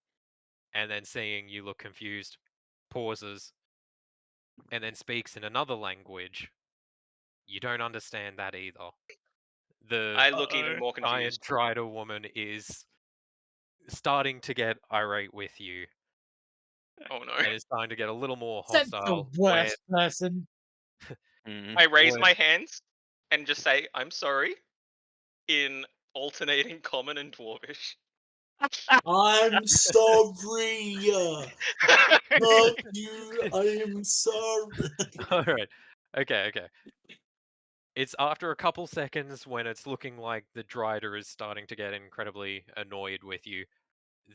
and then seeing you look confused, pauses, and then speaks in another language. You don't understand that either. The I look even more giant confused. Dryder woman is starting to get irate with you. Oh no. and it's starting to get a little more That's the hostile. worst person. Mhm. I raise when- my hands and just say, I'm sorry, in alternating common and dwarvish. I'm sorry. Fuck you. I am sorry. All right. Okay. It's after a couple seconds when it's looking like the Drider is starting to get incredibly annoyed with you.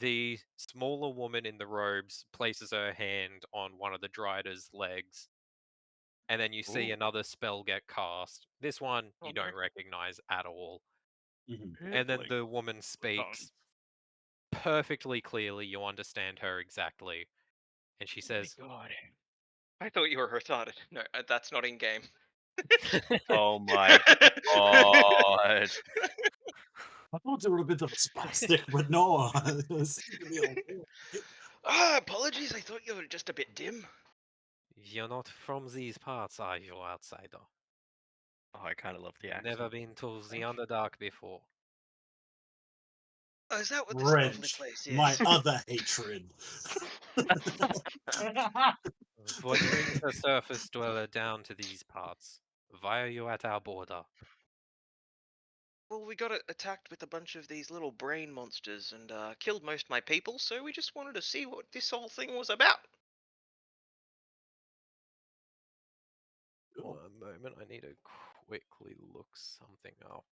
The smaller woman in the robes places her hand on one of the Drider's legs, and then you see Ooh. another spell get cast. This one Oh, you no. don't recognize at all. Mhm. And then Like, the woman speaks perfectly clearly. You understand her exactly. And she says, God. I thought you were retarded. No, that's not in game. Oh my god. I thought they were a bit of a spastic, but no. It seemed to be all- Apologies. I thought you were just a bit dim. "You're not from these parts, are you, outsider? Oh, I kind of love the accent. Never been to the Underdark before." Oh, is that what this lovely Wrench, place is? my other hatred. What brings a surface dweller down to these parts? Why are you at our border? Well, we got attacked with a bunch of these little brain monsters and killed most of my people, so we just wanted to see what this whole thing was about. One moment, I need to quickly look something up.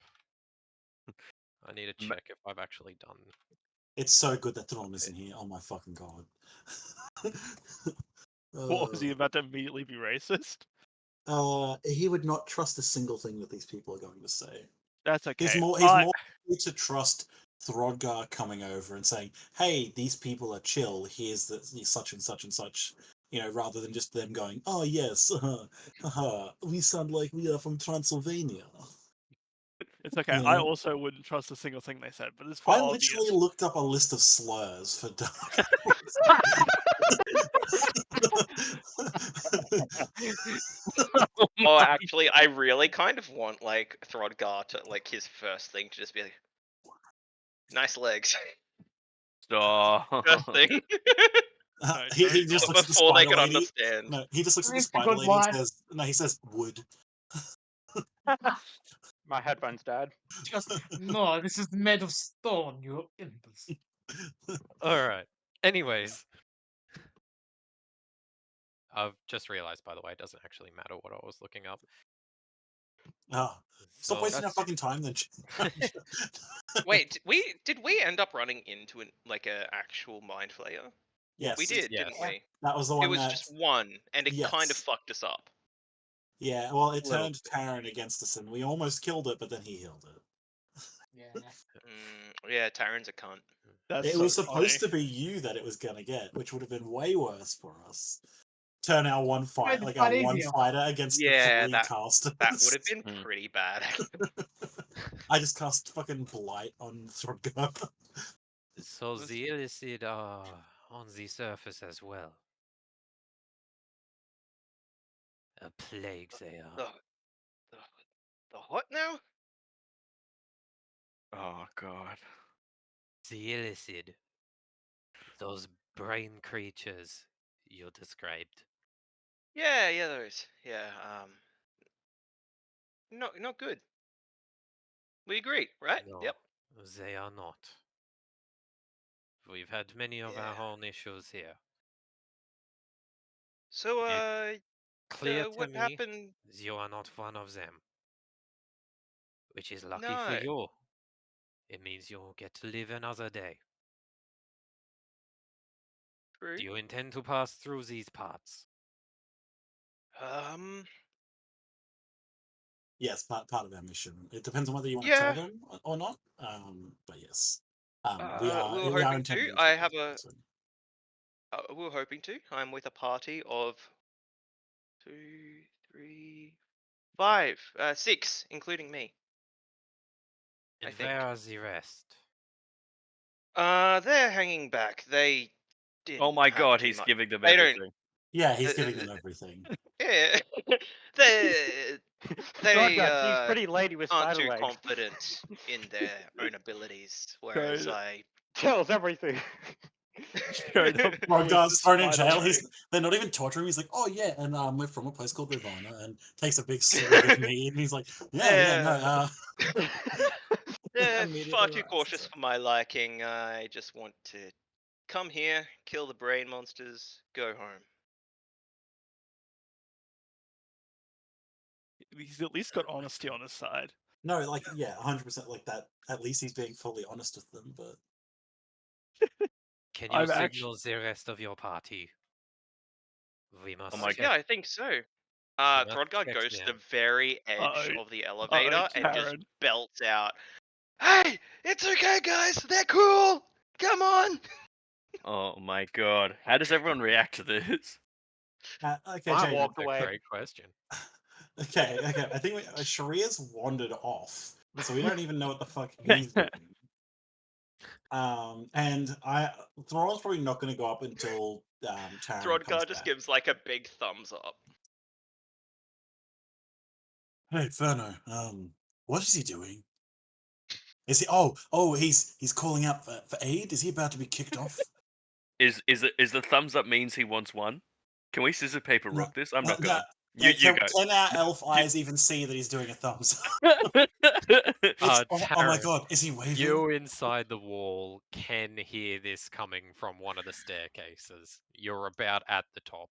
I need to check if I've actually done. It's so good that Thrawn isn't here. Oh my fucking god. what was he about to immediately be racist? He would not trust a single thing that these people are going to say. That's okay. He's more likely to trust Throdgar coming over and saying, "Hey, these people are chill. Here's the such and such and such." You know, rather than just them going, "Oh yes, we sound like we are from Transylvania." It's okay. Yeah. I also wouldn't trust a single thing they said, but it's for I obvious. literally looked up a list of slurs for Dark. Oh, actually, I really kind of want like Throdgar to like his first thing to just be like, "Nice legs." Stop. First thing. he just looks at the Before they spider could lady. understand. No, he just looks at the That's a spider good lady and one. says, "No." He says, "Wood." My headphones died. Just no, this is made of stone, you imbecile. Alright. Anyways. I've just realized, by the way, it doesn't actually matter what I was looking up. Oh, stop So wasting our that's- fucking time then. Wait, did we end up running into like a actual mind flayer? Yes, We did, Yes. didn't we? that was the It one was that. just one, and it kind of Yes. fucked us up. Yeah, well, it Little turned Taran against us, and we almost killed it, but then he healed it. Yeah, Taran's a cunt. That's It so was supposed funny. to be you that it was gonna get, which would have been way worse for us. Turn our one fight, the like fight our one easier. fighter against Yeah, the 3 casters. that would have been pretty bad. I just cast fucking Blight on Throdgar. So the Illicid are on the surface as well. A plague they are. The what now? Oh god. The Illicid. Those brain creatures you described. Yeah, those. Yeah, not good. We agree, right? No, Yep. they are not. We've had many of our own issues here. So, Clear to what me, happened? you are not one of them. Which is lucky No. for you. It means you'll get to live another day. True. Do you intend to pass through these parts? Yes, part of our mission. It depends on whether you want to Yeah. tell them or not. But yes, we We were are hoping intending to. to. I have a. We were hoping to. I'm with a party of 2, 3, 5, 6, including me. And I think. where are the rest? They're hanging back. They didn't. Oh my have god, too he's much. giving them They don't- everything. Yeah, he's giving them everything. Yeah. they Throdgar, he's pretty lady with aren't spider too legs. confident in their own abilities, whereas So- I Tells everything. Showed up with Rodgar's the thrown in spider jail. leg. They're not even torturing him. He's like, oh yeah, and we're from a place called Nirvana, and takes a big swig of meat, and he's like, yeah, no, They're immediately far too arrests cautious him. for my liking. I just want to come here, kill the brain monsters, go home. He's at least got honesty on his side. No, like yeah, 100% like that. At least he's being fully honest with them, but Can you I'm signal the rest of your party? We must. my Yeah, I think so. must Throdgar check goes to them. the very edge Uh-oh. of the elevator and just Karen. belts out, "Hey, it's okay, guys. They're cool. Come on." Oh my god. How does everyone react to this? okay, I Jay, walked That's a away. great question. okay. I think Sharia's wandered off, so we don't even know what the fuck he's doing. And Thor's probably not going to go up until Taran comes Throdgar just back. gives like a big thumbs up. Hey, Ferno, what is he doing? Is he? He's calling out for aid. Is he about to be kicked off? Is the thumbs up means he wants one? Can we scissor paper No, rock this? I'm not no, gonna. You go. Can our elf eyes even see that he's doing a thumbs up? Oh my Taran, god, is he waving? You inside the wall can hear this coming from one of the staircases. You're about at the top.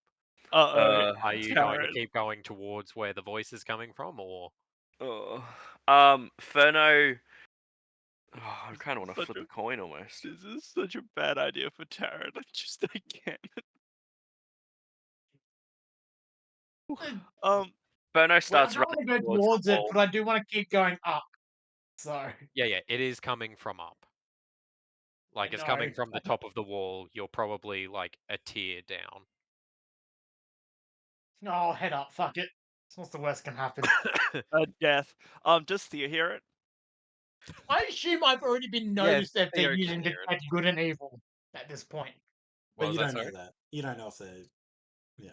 Are you going to Taran. keep going towards where the voice is coming from, or? Ferno. Oh, I kind of want to Such flip a- a coin almost. This is such a bad idea for Taran. I can't. Ferno Well, I starts don't want to running go towards the it, wall. but I do want to keep going up. So Yeah, it is coming from up. Like, it's know. coming from the top of the wall. You're probably, like, a tier down. No, I'll head up. Fuck it. What's the worst can happen? Death. Does Thea hear it? I assume I've already been Yeah, noticed if they're Theo can using hear it. detect good and evil at this point. What But was you that, don't know sorry? that. You don't know if they're. Yeah.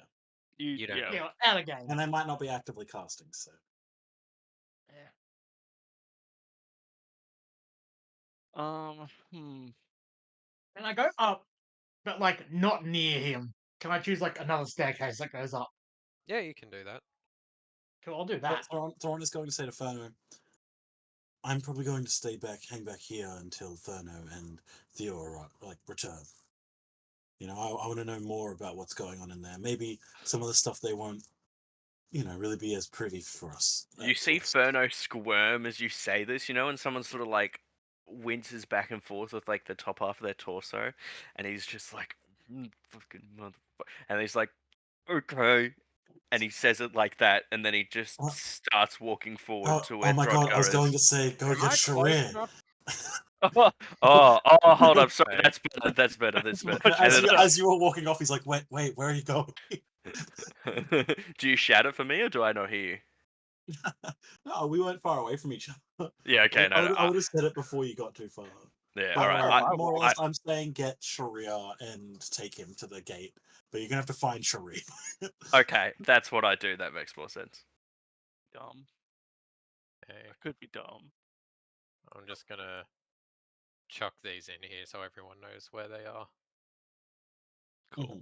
You don't know. Yeah, out of game. And they might not be actively casting, so. Yeah. And I go up, but like not near him. Can I choose like another staircase that goes up? Yeah, you can do that. Cool, I'll do that. Thoron is going to say to Ferno, I'm probably going to hang back here until Ferno and Theo return. You know, I want to know more about what's going on in there. Maybe some of the stuff they won't, really be as privy for us. You see Ferno squirm as you say this, and someone sort of like winces back and forth with like the top half of their torso, and he's just like, fucking motherfucker. And he's like, okay. And he says it like that, and then he just starts walking forward to where Oh my god, I was Throdgar going is. to say, go get Sharir. Oh, hold up, sorry, that's better, that's better, that's better. As you were walking off, he's like, wait, where are you going? Do you shout it for me, or do I not hear you? No, we weren't far away from each other. Yeah, okay, I would have said it before you got too far. Yeah, But, alright. more or less, I'm saying get Sharia and take him to the gate, but you're gonna have to find Sharia. Okay, that's what I do. That makes more sense. Dumb. Hey, I could be dumb. I'm just gonna chuck these in here so everyone knows where they are. Cool.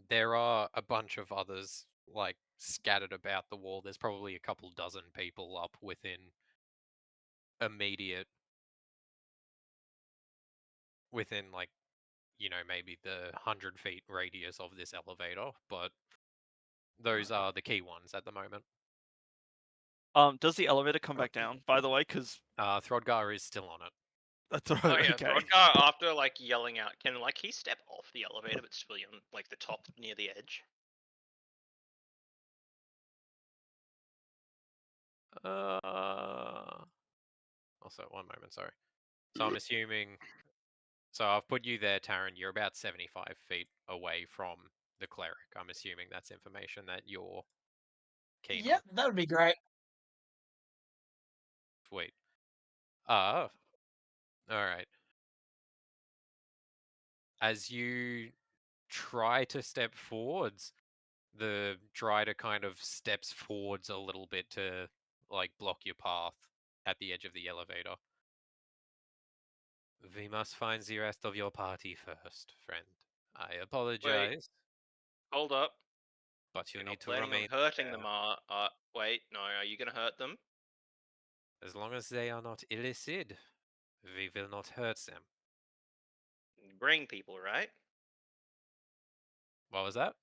There are a bunch of others like scattered about the wall. There's probably a couple dozen people up within like, maybe the 100 feet radius of this elevator, but those are the key ones at the moment. Does the elevator come back down, by the way? Because Throdgar is still on it. That's Oh yeah, okay. Throdgar, after like yelling out, can like he step off the elevator but still on like the top near the edge? Also, one moment, sorry. So I'm assuming. So I've put you there, Taran. You're about 75 feet away from the cleric. I'm assuming that's information that you're keen Yep, that would be great. Sweet. All right. As you try to step forwards, the Drider kind of steps forwards a little bit to like block your path at the edge of the elevator. We must find the rest of your party first, friend. I apologize, Hold up. but you You're need not to planning on remain hurting them, there. wait, no, are you gonna hurt them? As long as they are not illicit, we will not hurt them. Brain people, right? What was that?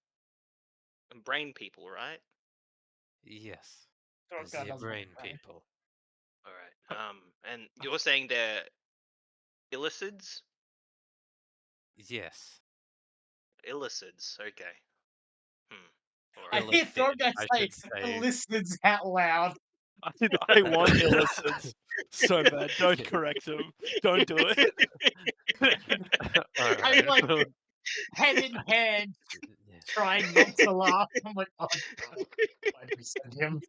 Brain people, right? Yes, Throat the guard doesn't brain like it, people. Alright. And you're saying they're illicids? Yes. Illicids, okay. I Alright. hear throat Illicit, guard I say should say. listens out loud. I want illicits so bad. Don't correct him. Don't do it. All I'm right. like well, head in hand, yeah. trying not to laugh. I'm like, oh god, why did we send him?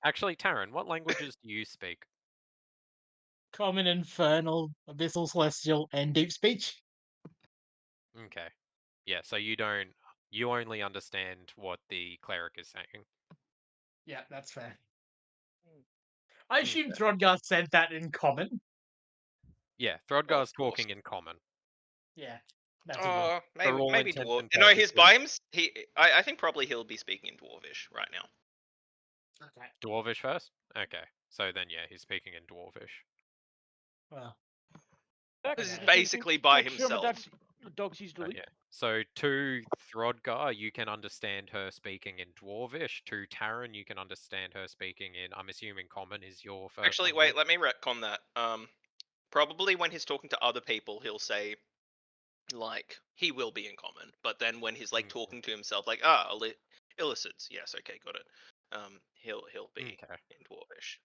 Actually, Taryn, what languages do you speak? Common, infernal, abyssal, celestial, and deep speech. Okay. Yeah, so you only understand what the cleric is saying. Yeah, that's fair. I assume Okay. Throdgar said that in common. Yeah, Well, Throdgar's of course. talking in common. Yeah, that's a good. Oh, maybe all maybe intents dwarf. and No, his purposes- bimes. I think probably he'll be speaking in dwarvish right now. Okay, Dwarvish first? Okay. So then, yeah, he's speaking in Dwarvish. well, This is Okay. basically by Make sure my himself. dog's used to Oh, leak. yeah. So to Throdgar, you can understand her speaking in Dwarvish. To Taryn, you can understand her speaking in, I'm assuming Common is your first Actually, language. wait, let me retcon that. Probably when he's talking to other people, he'll say, like, he will be in common. But then when he's like Okay. talking to himself, like, illicids. Yes, okay, got it. He'll be Okay. in dwarvish.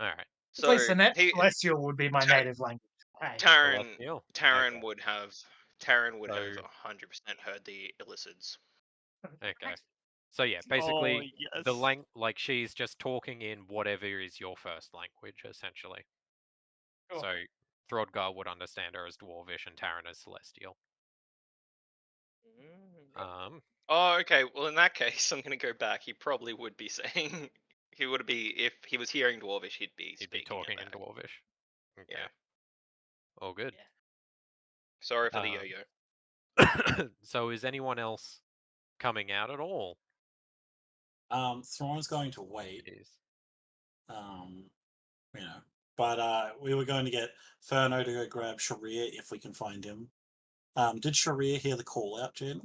All right. So Placenet, he celestial would be my native language. Hey. Taryn Celestial? Taryn Okay. would have 100% So- heard the illicids. Okay. So yeah, Oh, basically, the yes. like she's just talking in whatever is your first language, essentially. Cool. So Throdgar would understand her as Dwarvish and Taryn as Celestial. Oh, okay. Well, in that case, I'm gonna go back. He probably would be saying he would be if he was hearing dwarvish, he'd be He'd be speaking talking it in back. Dwarvish. Okay. Yeah. All good. Sorry for the Um, yo-yo. So is anyone else coming out at all? Thrawn's going to wait. It is. You know, but we were going to get Ferno to go grab Sharia if we can find him. Did Sharia hear the call out, Jen?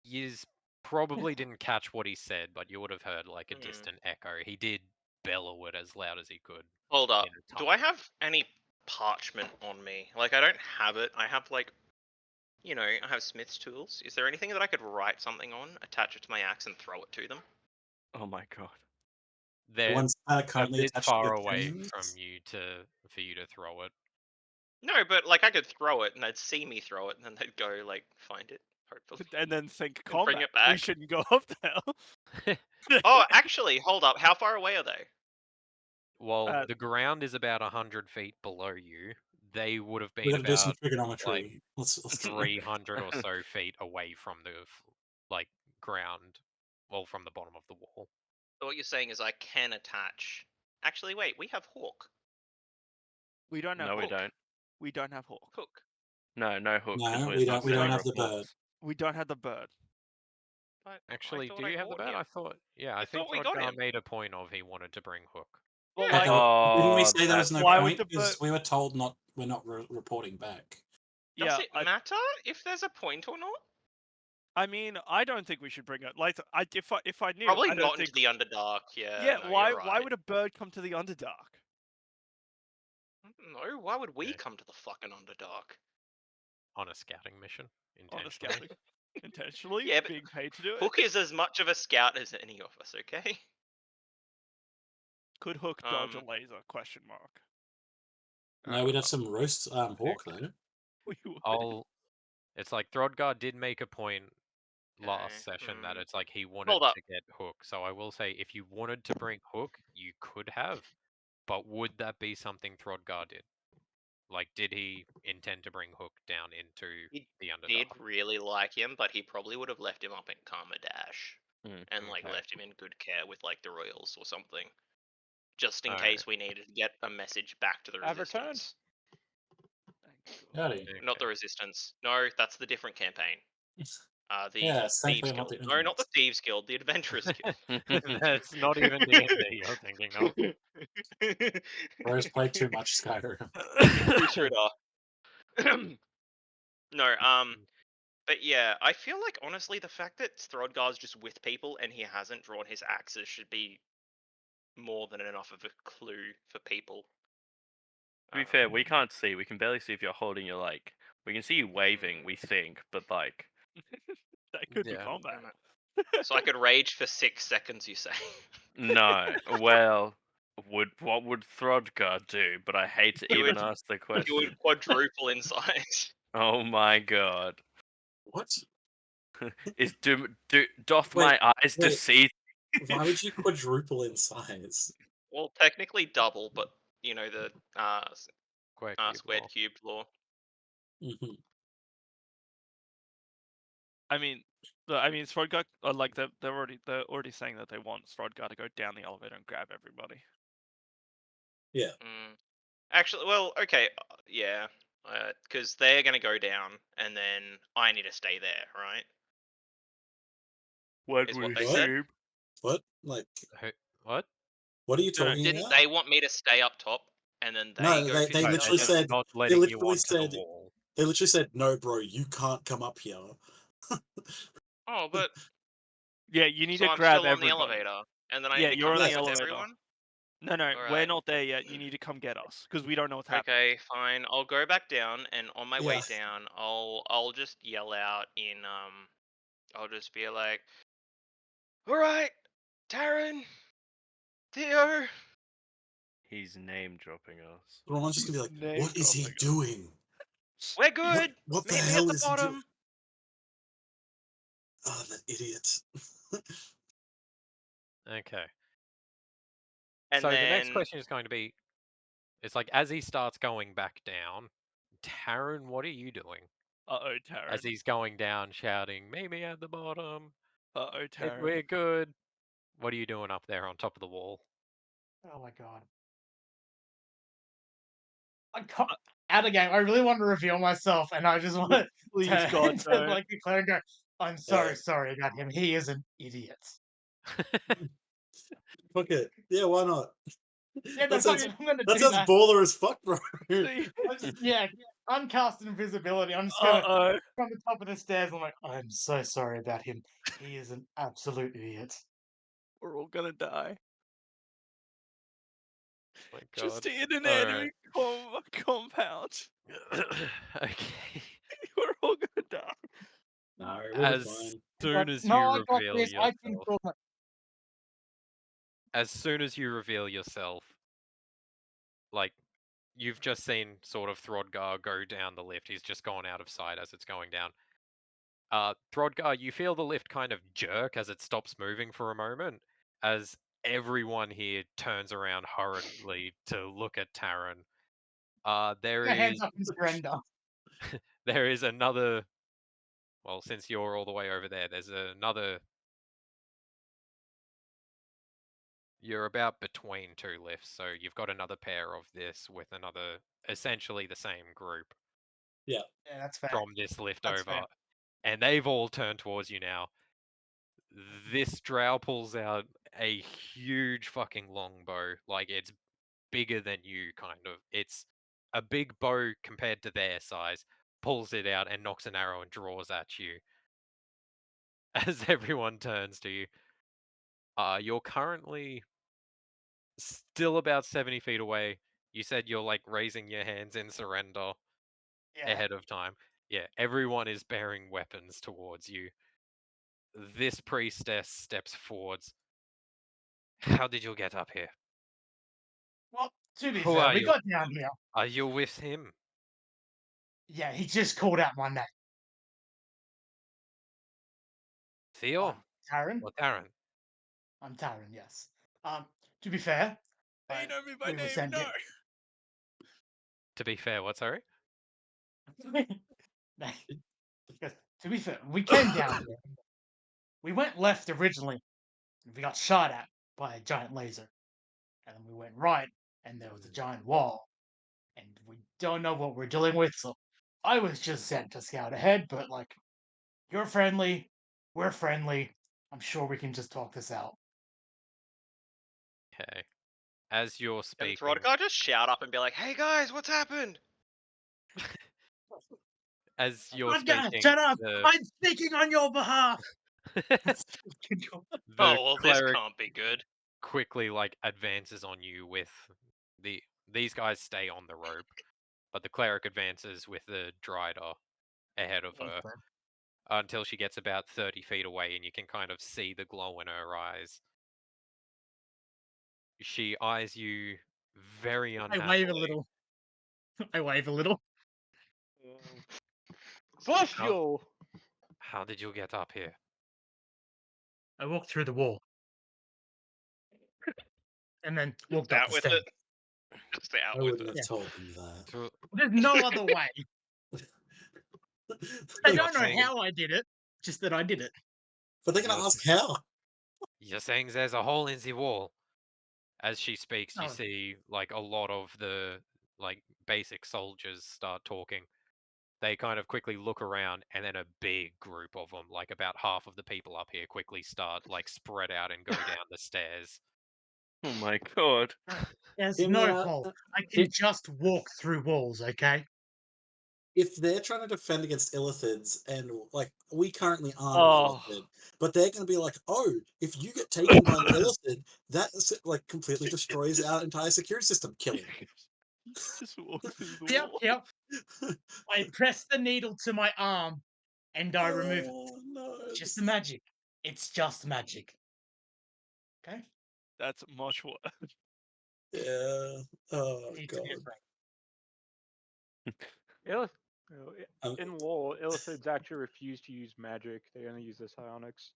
Yous probably didn't catch what he said, but you would have heard like a Hmm. distant echo. He did bellow it as loud as he could. Hold up. in a Do tongue. I have any parchment on me? Like, I don't have it. I have like, I have smith's tools. Is there anything that I could write something on, attach it to my axe, and throw it to them? Oh my god. The They're ones a currently bit attached to far your away chains? from you for you to throw it. No, but like I could throw it, and they'd see me throw it, and then they'd go like find it. Hopefully. And then think And bring combat. it back. We shouldn't go up there. Oh, actually, hold up. How far away are they? Well, the ground is about 100 feet below you. They would have We're been going to do some about trigonometry. Let's 300 or so feet away from the ground, well, from the bottom of the wall. So what you're saying is I can attach. Actually, wait. We have Hawk. We don't have No, we Hawk. don't. We don't have Hawk. Hook. No, no hook. No, because we we're don't. We don't center have of the bird. hawks. We don't have the bird. But Actually, I do thought you I have the bought bird? him. I thought, yeah, I I think thought we got Throdgar him. made a point of he wanted to bring Hook. Well, Yeah. like, Didn't we Oh, say there was no why would point? the Because bird- we were told we're not reporting back. Does yeah, it matter if there's a point or not? I mean, I don't think we should bring it. Like, if I knew, Probably I don't not think. into the Underdark. Yeah. Yeah, No, why you're right. would a bird come to the Underdark? No, why would we Yeah. come to the fucking Underdark? On a scouting mission, On a intentionally. scouting, intentionally Yeah, but being paid to do it. Hook is as much of a scout as any of us. Okay. Could Hook dodge a Um, laser? Question mark. No, we'd have some roast hawk though. We would. It's like Throdgar did make a point last Okay, session that it's like he wanted Hold up. to get Hook. So I will say, if you wanted to bring Hook, you could have, but would that be something Throdgar did? Like, did he intend to bring Hook down into He the Underdark? did really like him, but he probably would have left him up in Karmadash Mm, and like okay. left him in good care with like the royals or something. just in Alright. case we needed to get a message back to the I've returned. resistance. Howdy. Not the resistance. No, that's the different campaign. The Yeah, same Thieves thing, not Guild. the No, not the Underlings. Thieves Guild. The Adventurers Guild. That's not even D&D you're thinking of. Bro's played too much Skyrim. True shooter. No, but yeah, I feel like honestly the fact that Throdgar's just with people and he hasn't drawn his axes should be more than enough of a clue for people. To be fair, we can't see. We can barely see if you're holding your like. We can see you waving. We think, but like. That could be Yeah. combat. So I could rage for 6 seconds, you say? No. Well, what would Throdgar do? But I hate to He even would- ask the He question. would quadruple in size. Oh my god. What? Doth Wait, my eyes wait. deceive? Why would you quadruple in size? Well, technically double, but you know the Square cube squared law. cube law. Mhm. I mean, Throdgar, like they're already saying that they want Throdgar to go down the elevator and grab everybody. Mm. Actually, well, okay, yeah, because they're gonna go down, and then I need to stay there, right? What Is we what they said. assume? What? Like, What? what are you No, talking Didn't about? they want me to stay up top, and then they No, go? they 50 No, they're literally just said. not They letting you literally onto said. the wall. They literally said, "No, bro, you can't come up here." Oh, but yeah, you need so to I'm grab still on the everybody. elevator, and then I Yeah, need to you're come on the back with elevator. everyone. No, we're Alright. not there yet. You need to come get us because we don't know what's happening. Okay, fine. I'll go back down, and on my way Yeah. down, I'll just yell out in I'll just be like, "All right, Taryn, Theo." He's name dropping us. Ron's just gonna be like, Name "What is he dropping. doing? We're good. What the Meet me hell at the is he doing?" bottom. Oh, that idiot. Okay. And So then the next question is going to be, it's like as he starts going back down, Taryn, what are you doing? Uh-oh, Taryn. As he's going down, shouting, "Meet me at the bottom. Uh-oh, Taryn. We're good." What are you doing up there on top of the wall? Oh my god. I can't. Out of game, I really want to reveal myself, and I just want to Please, turn God, to don't. like declare and go, "I'm so Yeah. sorry about him. He is an idiot." Fuck it. Yeah, why not? Yeah, no, That sounds, I'm gonna that do sounds that. baller as fuck, bro. Yeah, I'm casting invisibility. I'm just gonna Uh-oh. from the top of the stairs. I'm like, "I'm so sorry about him. He is an absolute idiot." We're all gonna die. My Just God. in an Alright. enemy compound. Okay. We're all gonna die. No, we'll be As fine. soon as No, you I got reveal this. I can yourself, sort my. as soon as you reveal yourself, like you've just seen sort of Throdgar go down the lift. He's just gone out of sight as it's going down. Throdgar, you feel the lift kind of jerk as it stops moving for a moment, as everyone here turns around hurriedly to look at Taryn. There My hands is up in surrender. there is another. Well, since you're all the way over there, there's another. You're about between two lifts, so you've got another pair of this with another, essentially the same group Yeah, that's fair. from this lift That's over, fair. and they've all turned towards you now. This drow pulls out a huge fucking longbow, like it's bigger than you, kind of. It's a big bow compared to their size. Pulls it out and knocks an arrow and draws at you. As everyone turns to you, you're currently still about 70 feet away. You said you're like raising your hands in surrender Yeah. ahead of time. Yeah, everyone is bearing weapons towards you. This priestess steps forwards. How did you get up here? Well, to be Who fair, are we you? got down here. Are you with him? Yeah, he just called out my name. Theo? Taryn. Or Taryn? I'm Taryn. Yes. To be fair, They know me by we were name. sent No. To be fair, what, sorry? Because, to be fair, we came down here. We went left originally. We got shot at by a giant laser. And then we went right, and there was a giant wall. And we don't know what we're dealing with, so I was just sent to scout ahead, but like, you're friendly, we're friendly. I'm sure we can just talk this out. Okay. As you're And speaking, Throdgar just shout up and be like, "Hey guys, what's happened?" as you're Rodgar, speaking, shut up! the I'm speaking on your behalf. the Oh well, this cleric can't be good. quickly like advances on you with these guys stay on the rope, but the cleric advances with the Dryder ahead of her until she gets about 30 feet away, and you can kind of see the glow in her eyes. She eyes you very I unhappily. wave a little. I wave a little. Bless How- you! How did you get up here? I walked through the wall. And then walked up Out the with stairs. it. Just out I with wouldn't it. have told them that. So, There's no other way. I You're don't know saying- how I did it, just that I did it. But they're gonna Yes. ask how. You're saying there's a hole in the wall. As she speaks, you Oh. see like a lot of the like basic soldiers start talking. They kind of quickly look around, and then a big group of them, like about half of the people up here, quickly start like spread out and go down the stairs. Oh my god. There's Hear me no out. hole. I can just walk through walls, okay? If they're trying to defend against illithids, and like we currently aren't Oh. an illithid, but they're going to be like, oh, if you get taken by an illithid, that like completely destroys our entire security system. Kill him. Just walk through the Yep, wall. yep. I press the needle to my arm, and I remove it. Oh, no. Just the magic. It's just magic. Okay? That's much worse. Yeah. Oh Need to be god. afraid. Um, In lore, illithids actually refuse to use magic. They only use the psionics.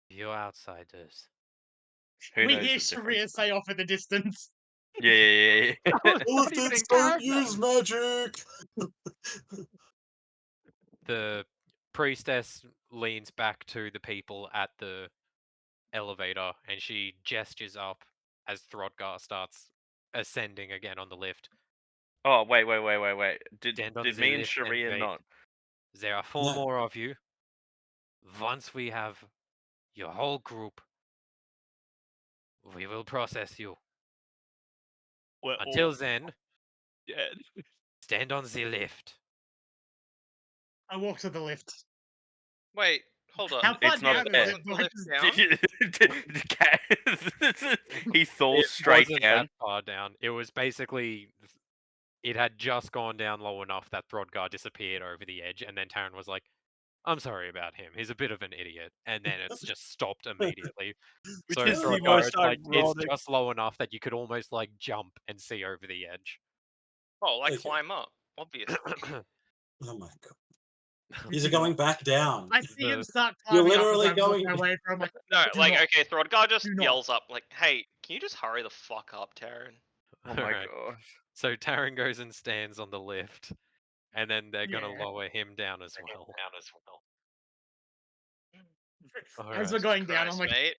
You outsiders. Who We knows hear the Sharia difference? say off in the distance. Yeah. Illithids don't use magic. The priestess leans back to the people at the elevator, and she gestures up as Throdgar starts ascending again on the lift. Oh, wait. Did Stand on did the me and lift and Sharia wait. not? There are 4 No. more of you. Once we have your whole group, we will process you. We're Until all then, dead. stand on the lift. I walk to the lift. Wait, hold on. How far It's not down there. is it? The Do I lift just- down? He falls straight wasn't down. that far down. It was basically, it had just gone down low enough that Throdgar disappeared over the edge, and then Taryn was like, I'm sorry about him. He's a bit of an idiot. And then it's just stopped immediately. Which So is the Throdgar, most it's like, it's ironic. just low enough that you could almost like jump and see over the edge. Oh, like Okay. climb up, obviously. Oh my god. These are going back down. I see him The- start You're climbing literally up as I walk going- my way from like, No, Do like not. okay, Throdgar just Do not. yells up like, "Hey, can you just hurry the fuck up, Taryn?" Oh my Alright. gosh. So Taryn goes and stands on the lift, and then they're gonna Yeah. lower him down as well. as we're Alright. going down, I'm Christ, like, mate.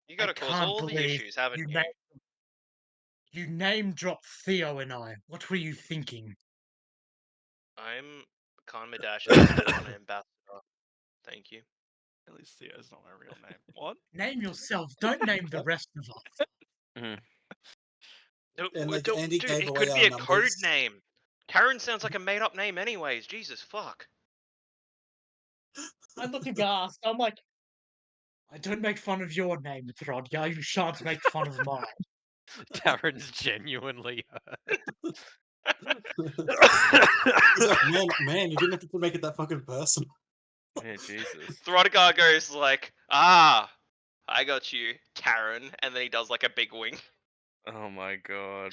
You gotta cause can't all the believe issues, haven't you you? you name dropped Theo and I. What were you thinking? I'm Khan Madash's Madonna ambassador. Thank you. At least Theo's not my real name. What? Name yourself. Don't name the rest of us. And, like, Dude, Andy gave it away could be our a code numbers. name. Taryn sounds like a made up name anyways. Jesus fuck. I look aghast. I'm like, I don't make fun of your name, Throdgar. You shan't make fun of mine. Taryn's genuinely hurt. He's like, man, you didn't have to make it that fucking personal. Yeah, Jesus. Throdgar goes like, I got you, Taryn, and then he does like a big wink. Oh my god.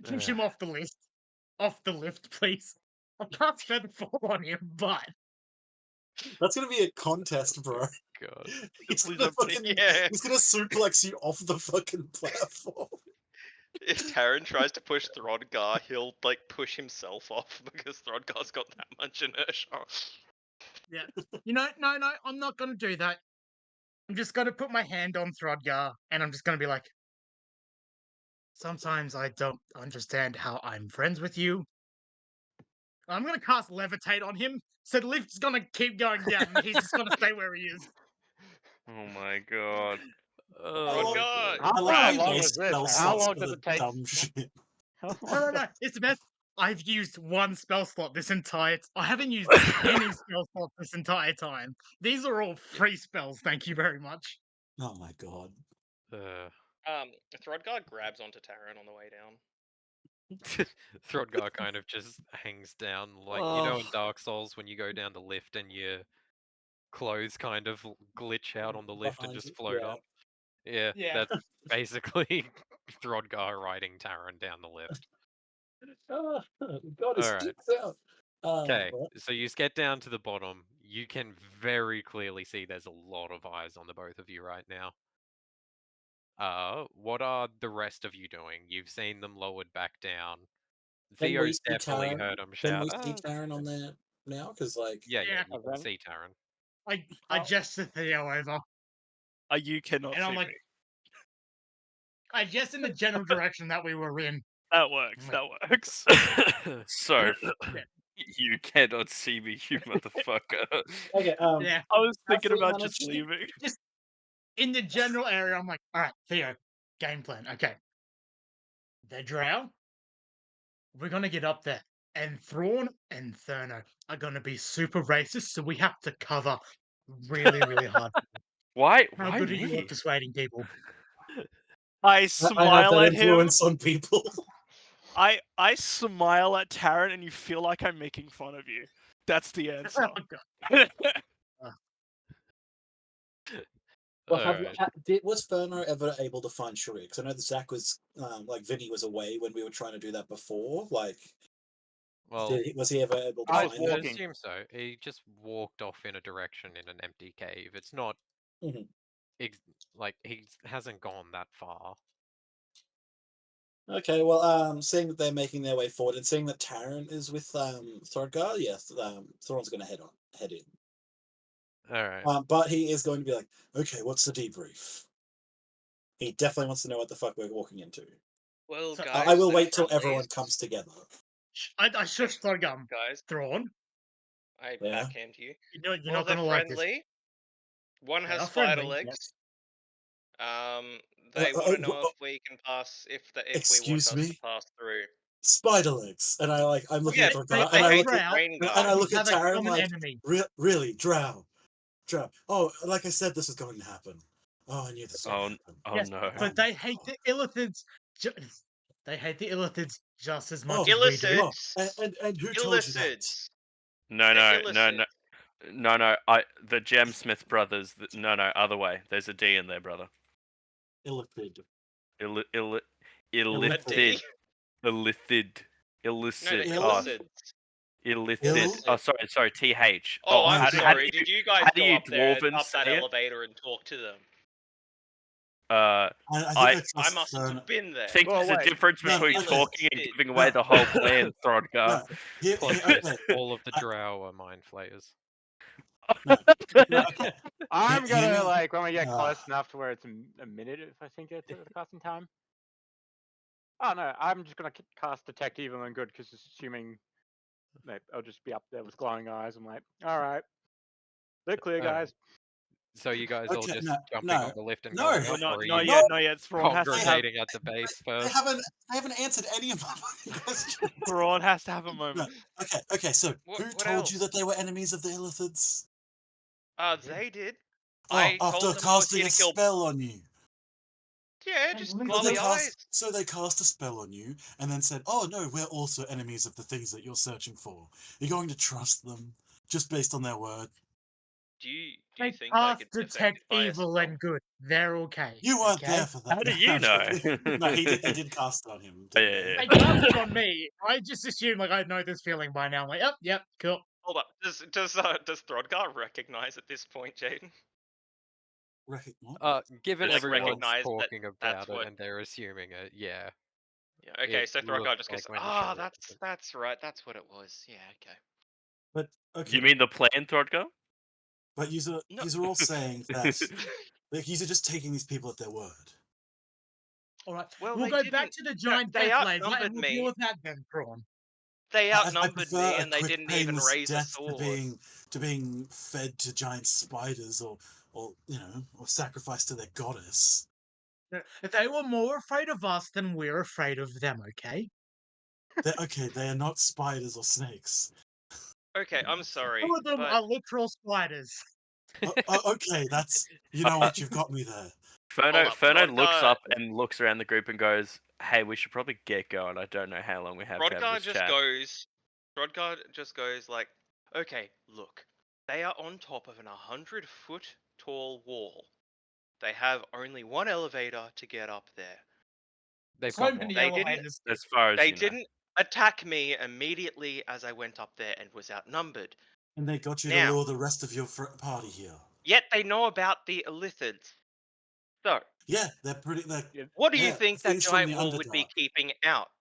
Push him off the lift. Off the lift, please. I can't spend 4 on him, but That's gonna be a contest, bro. God. He's Please gonna, don't put fucking, Yeah. he's gonna suplex you off the fucking platform. If Taryn tries to push Throdgar, he'll like push himself off because Throdgar's got that much inertia. yeah. You know, no, I'm not gonna do that. I'm just gonna put my hand on Throdgar, and I'm just gonna be like, sometimes I don't understand how I'm friends with you. I'm gonna cast Levitate on him, so the lift's gonna keep going down, and he's just gonna stay where he is. Oh my god. Oh, Throdgar, How I like far how you long waste is this? spell How slots long for does the it take? dumb shit. How No, long no, does- no. It's the best. I've used one spell slot this entire. I haven't used any spell slot this entire time. These are all free spells. Thank you very much. Oh my god. Throdgar grabs onto Taran on the way down. Throdgar kind of just hangs down, like you know in Dark Souls when you go down the lift and your clothes kind of glitch out on the lift and Behind just you, float yeah. up. Yeah, Yeah. that's basically Throdgar riding Taran down the lift. God, his Alright. sticks out. Okay, Right. so you get down to the bottom. You can very clearly see there's a lot of eyes on the both of you right now. What are the rest of you doing? You've seen them lowered back down. Can we Theo's see definitely Taran? heard them Can shout. we see "Ah!" Taran on there now? Because like, Yeah, Yeah. you can see Taran. I How- gesture Theo over, You cannot and see I'm like, me. I gest in the general direction that we were in. That works. That works. So, Yeah. you cannot see me, you motherfucker. okay, Yeah. I was How thinking free about mana just check? leaving. Just in the general area, I'm like, all right, Theo, game plan. Okay. The drow, we're gonna get up there. And Thrawn and Thurno are gonna be super racist, so we have to cover really, really hard. Why? How Why good are you me? at persuading people? I I have smile that at him. influence on people. I smile at Taran, and you feel like I'm making fun of you. That's the answer. Oh, God. Well, Alright. was Ferno ever able to find Shuri? Because I know that Zach was, like, Vinny was away when we were trying to do that before. Like, Well, was he ever able to I I was find them? walking. assume so. He just walked off in a direction in an empty cave. It's not Mhm. like he hasn't gone that far. Okay, well, seeing that they're making their way forward and seeing that Taran is with Throdgar, yes, Thrawn's going to head in. Alright. But he is going to be like, okay, what's the debrief? He definitely wants to know what the fuck we're walking into. Well, So, guys, I will they're wait till everyone friendlies. comes together. I shush Thorgum. Guys, Thrawn, I Yeah. backhand you. you're Well, not they're gonna like this. friendly. One They has are spider friendly, legs. yes. They want to know oh, if we can pass, if we want excuse us me? to pass through. Spider legs, and I'm looking Yeah, at They Throdgar, they and I hate look the Drow, brain and guy. I we look at have a Taran common like, enemy. really, Drow. Oh, like I said, this was going to happen. Oh, I knew this was going to happen. Oh Yes, no. but they hate the Illithids. They hate the Illithids just as much Oh, as we do. Illicits. And who told you that? Illicits. No, They're no, no, no. illicit. No, the Gemsmith brothers. No, other way. There's a D in there, brother. Illithid. Illithid. A D? Illithid. No, Illicit. they're Oh, illicit. illicit. Oh, sorry. TH. Oh, I'm how do sorry. you- Did you guys how do go you up there, dwarven up that say it? elevator and talk to them? I I must have been there. I think there's a wait. difference No, between no, talking and did. giving away the whole plan, Throdgar. Plot twist, all of the drow are mind flayers. okay. I'm Hear gonna me? like when we get Ah. close enough to where it's a minute, if I think it's the casting time. Oh no, I'm just gonna cast Detect Evil and Good because assuming that I'll just be up there with glowing eyes. I'm like, all right, they're clear, Alright. guys. So you guys all Okay, just no, jumping no, on the lift and no. going Well, up, Not, or are not you yet. Not yet. Thrawn has to have. congregating at the base I first? haven't answered any of my questions. Thrawn has to have a moment. No. Okay. So What- who what told you else? that they were enemies of the Illithids? They did. Oh, I after told them I was casting here a to kill. spell on you. Yeah, just So globby eyes. So they cast a spell on you and then said, "Oh no, we're also enemies of the things that you're searching for." You're going to trust them just based on their word? Do you They think I cast could defend Detect it by Evil yourself? and Good. They're okay. You weren't okay? there for that. How do No, you I'm know? joking. No, he did cast it on him. Oh, didn't yeah, he? yeah. They cast it on me. I just assumed like I know this feeling by now. I'm like, yep, cool. Hold up. Does Throdgar recognize at this point, Jaden? What? Given Like, everyone's recognize that talking that's about it what- and they're assuming it, yeah. Yeah. Okay, It so Throdgar looks just goes, like when you "Ah, show it, that's right. That's what it was. Yeah, okay." But okay. You mean the plan, Throdgar? But No. you're all saying that Like, he's just taking these people at their word. All right. Well, we'll they go back didn't. to the giant They death laser, outnumbered and we'll deal me. with that then, Prawn. They I outnumbered prefer me, a and they quick, didn't even painless raise a death sword. to being fed to giant spiders or or sacrificed to their goddess. They were more afraid of us than we're afraid of them. Okay. They are not spiders or snakes. Okay, I'm sorry, Some of them but are literal spiders. Okay, that's you know what, you've got me there. Ferno up, looks Rodgar- up and looks around the group and goes, "Hey, we should probably get going. I don't know how long we have to have Rodgar this just chat." goes. Rodgar just goes like, okay, look, they are on top of an 100-foot tall wall. They have only one elevator to get up there. They've So got more. many They didn't. elevators. As far as They you know. didn't attack me immediately as I went up there and was outnumbered. And they got you Now- to lure the rest of your party here. Yet they know about the Illithids. So, Yeah, they're pretty. what do you yeah, think that things from giant the wall would be Underdark. keeping out?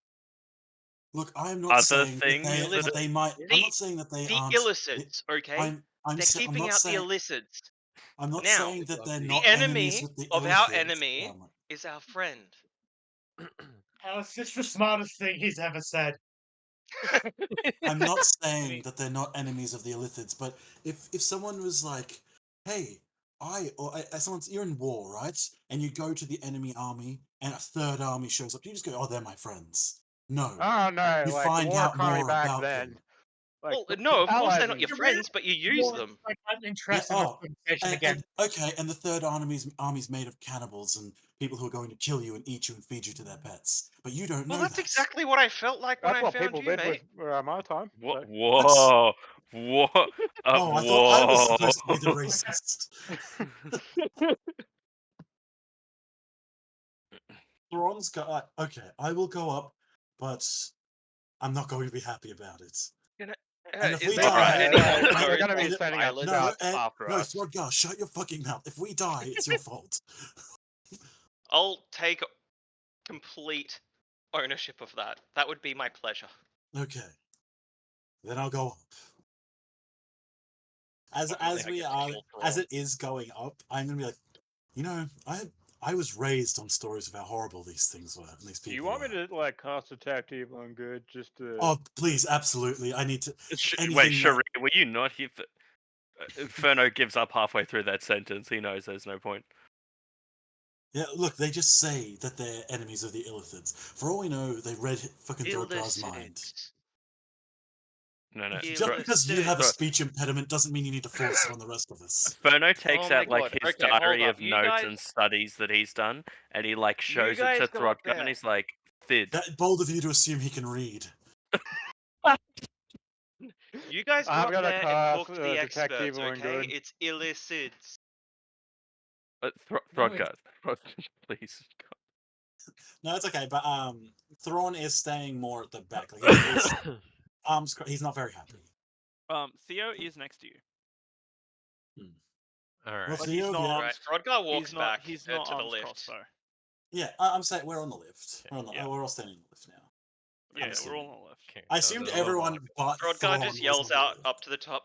Look, I'm not Other saying things that they might. The- I'm not saying that they The aren't. Illicids, okay? I'm They're keeping not out saying. the Illicids. I'm not Now, saying that they're the not The enemies enemy with the of our Illithids. enemy is our friend. That's just the smartest thing he's ever said. I'm not saying that they're not enemies of the Illithids, but if someone was like, "Hey, you're in war, right?" And you go to the enemy army, and a third army shows up, you just go, "Oh, they're my friends." No, Oh no! you Like find the war out economy more back about then. them. Like, Well, the no, of course allies they're not your You friends, but you use them. Like, I'm interested in oh, this conversation again. And the third army's made of cannibals and people who are going to kill you and eat you and feed you to their pets. But you don't know Well, that's that. exactly what I felt like when That's I what found people you, did mate. with my time. What? so. Whoa! What? Oh, I thought I was whoa. supposed to be the racist. Thrawn's got. Okay, I will go up, but I'm not going to be happy about it. And if Is we there die, anyone they're that knows gonna be what sending up violence- scouts after no, us. Throdgar, shut your fucking mouth. If we die, it's your fault. I'll take complete ownership of that. That would be my pleasure. Okay, then I'll go up. As What do you as think I we get to are, kill as Thrawn? it is going up, I'm gonna be like, I was raised on stories of how horrible these things were and these people. Do you want me were. to like cast Detect Evil on Good just to? Oh, please, absolutely. I need to. Wait, anything Cherie, that- were you not here for... Ferno gives up halfway through that sentence. He knows there's no point. Yeah, look, they just say that they're enemies of the Illithids. For all we know, they read fucking Throdgar's mind. Illicids. No. Just because you have a Illicids. speech impediment doesn't mean you need to force it on the rest of us. Ferno takes Oh my out like God. his Okay, hold diary up. of You notes guys- and studies that he's done, and he like shows it guys to go up Throdgar, and there. he's like, "Thid." That bold of you to assume he can read. You guys go I'm up gonna there and cast, talk to the Detect experts, Evil and okay? Good. It's Illicids. Throdgar, please. No, it's okay, but Thrawn is staying more at the back. Like, his arms, he's not very happy. Theo is next to you. All right. Well, But Theo, he's not yeah. arms. Right, Rodgar walks He's not. back He's not to the arms lift. crossed though. Yeah, I'm saying we're on the lift. We're, Yeah. we're all standing on the lift now. Yeah, I'm we're all assuming. on the left. Okay, I so assumed they're all everyone alive. but Rodgar Thrawn just was yells on the out lift. up to the top.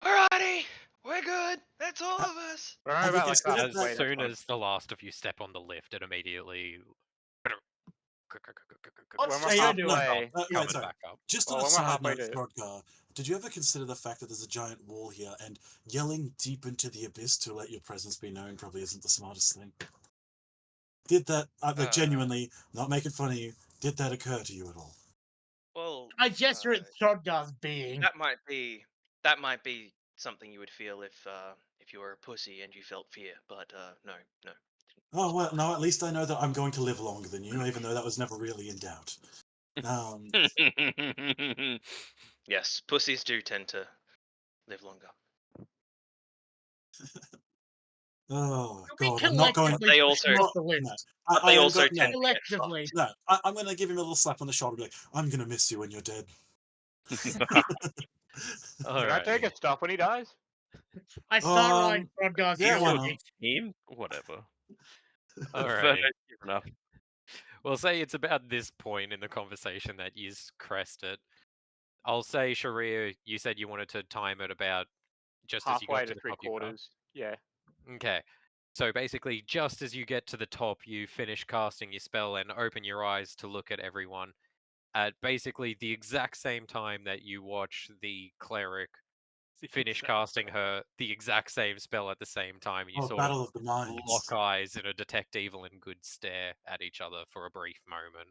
Alrighty, we're good. That's all of us. Remember Have you about, like, considered that As that- way soon that's as the last of you step on the lift, it immediately What's When we're Theo halfway- doing? wait, coming sorry. back up. Just Well, on a when we're side halfway note, to- Throdgar, did you ever consider the fact that there's a giant wall here and yelling deep into the abyss to let your presence be known probably isn't the smartest thing? Did that, genuinely, not making fun of you, did that occur to you at all? Well, I gesture at Throdgar's being. that might be something you would feel if you were a pussy and you felt fear, but no. Oh, well, no, at least I know that I'm going to live longer than you, even though that was never really in doubt. Yes, pussies do tend to live longer. Oh, We God, I'm not going... collectively They push also- him off the lift. No, But they am also no, tend to get Collectively. No, I'm going to give him a little slap on the shoulder and be like, I'm going to miss you when you're dead. All Can I right. take his stuff when he dies? I start riding Throdgar's yeah, why shoulder. not? Team, whatever. All Ferno's right. given up. Well, say it's about this point in the conversation that you crested. I'll say, Sharia, you said you wanted to time it about just as you Halfway got to to the three top of your car. quarters. Yeah. Okay. So basically, just as you get to the top, you finish casting your spell and open your eyes to look at everyone. At basically the exact same time that you watch the cleric finish casting the exact same spell at the same time, and you Oh, sort Battle of of the Minds. lock eyes in a detect evil and good stare at each other for a brief moment.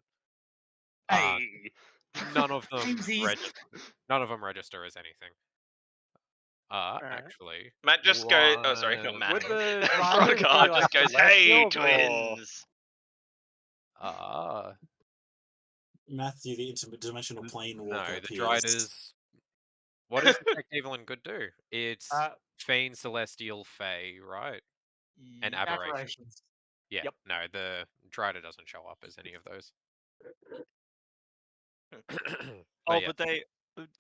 Hey. None of them Twinsies. none of them register as anything. Alright. Actually, Matt just goes. Oh, sorry, not one- Matt. Would the Driders be, Throgar like, just goes, celestial "Hey, or- twins." Matthew, the interdimensional plane No, walker the appears. Driders. What does detect evil and good do? It's Uh, feign celestial fey, right? And aberration. Aberrations. Yeah. Yep. No, the Drider doesn't show up as any of those. Oh, yeah. but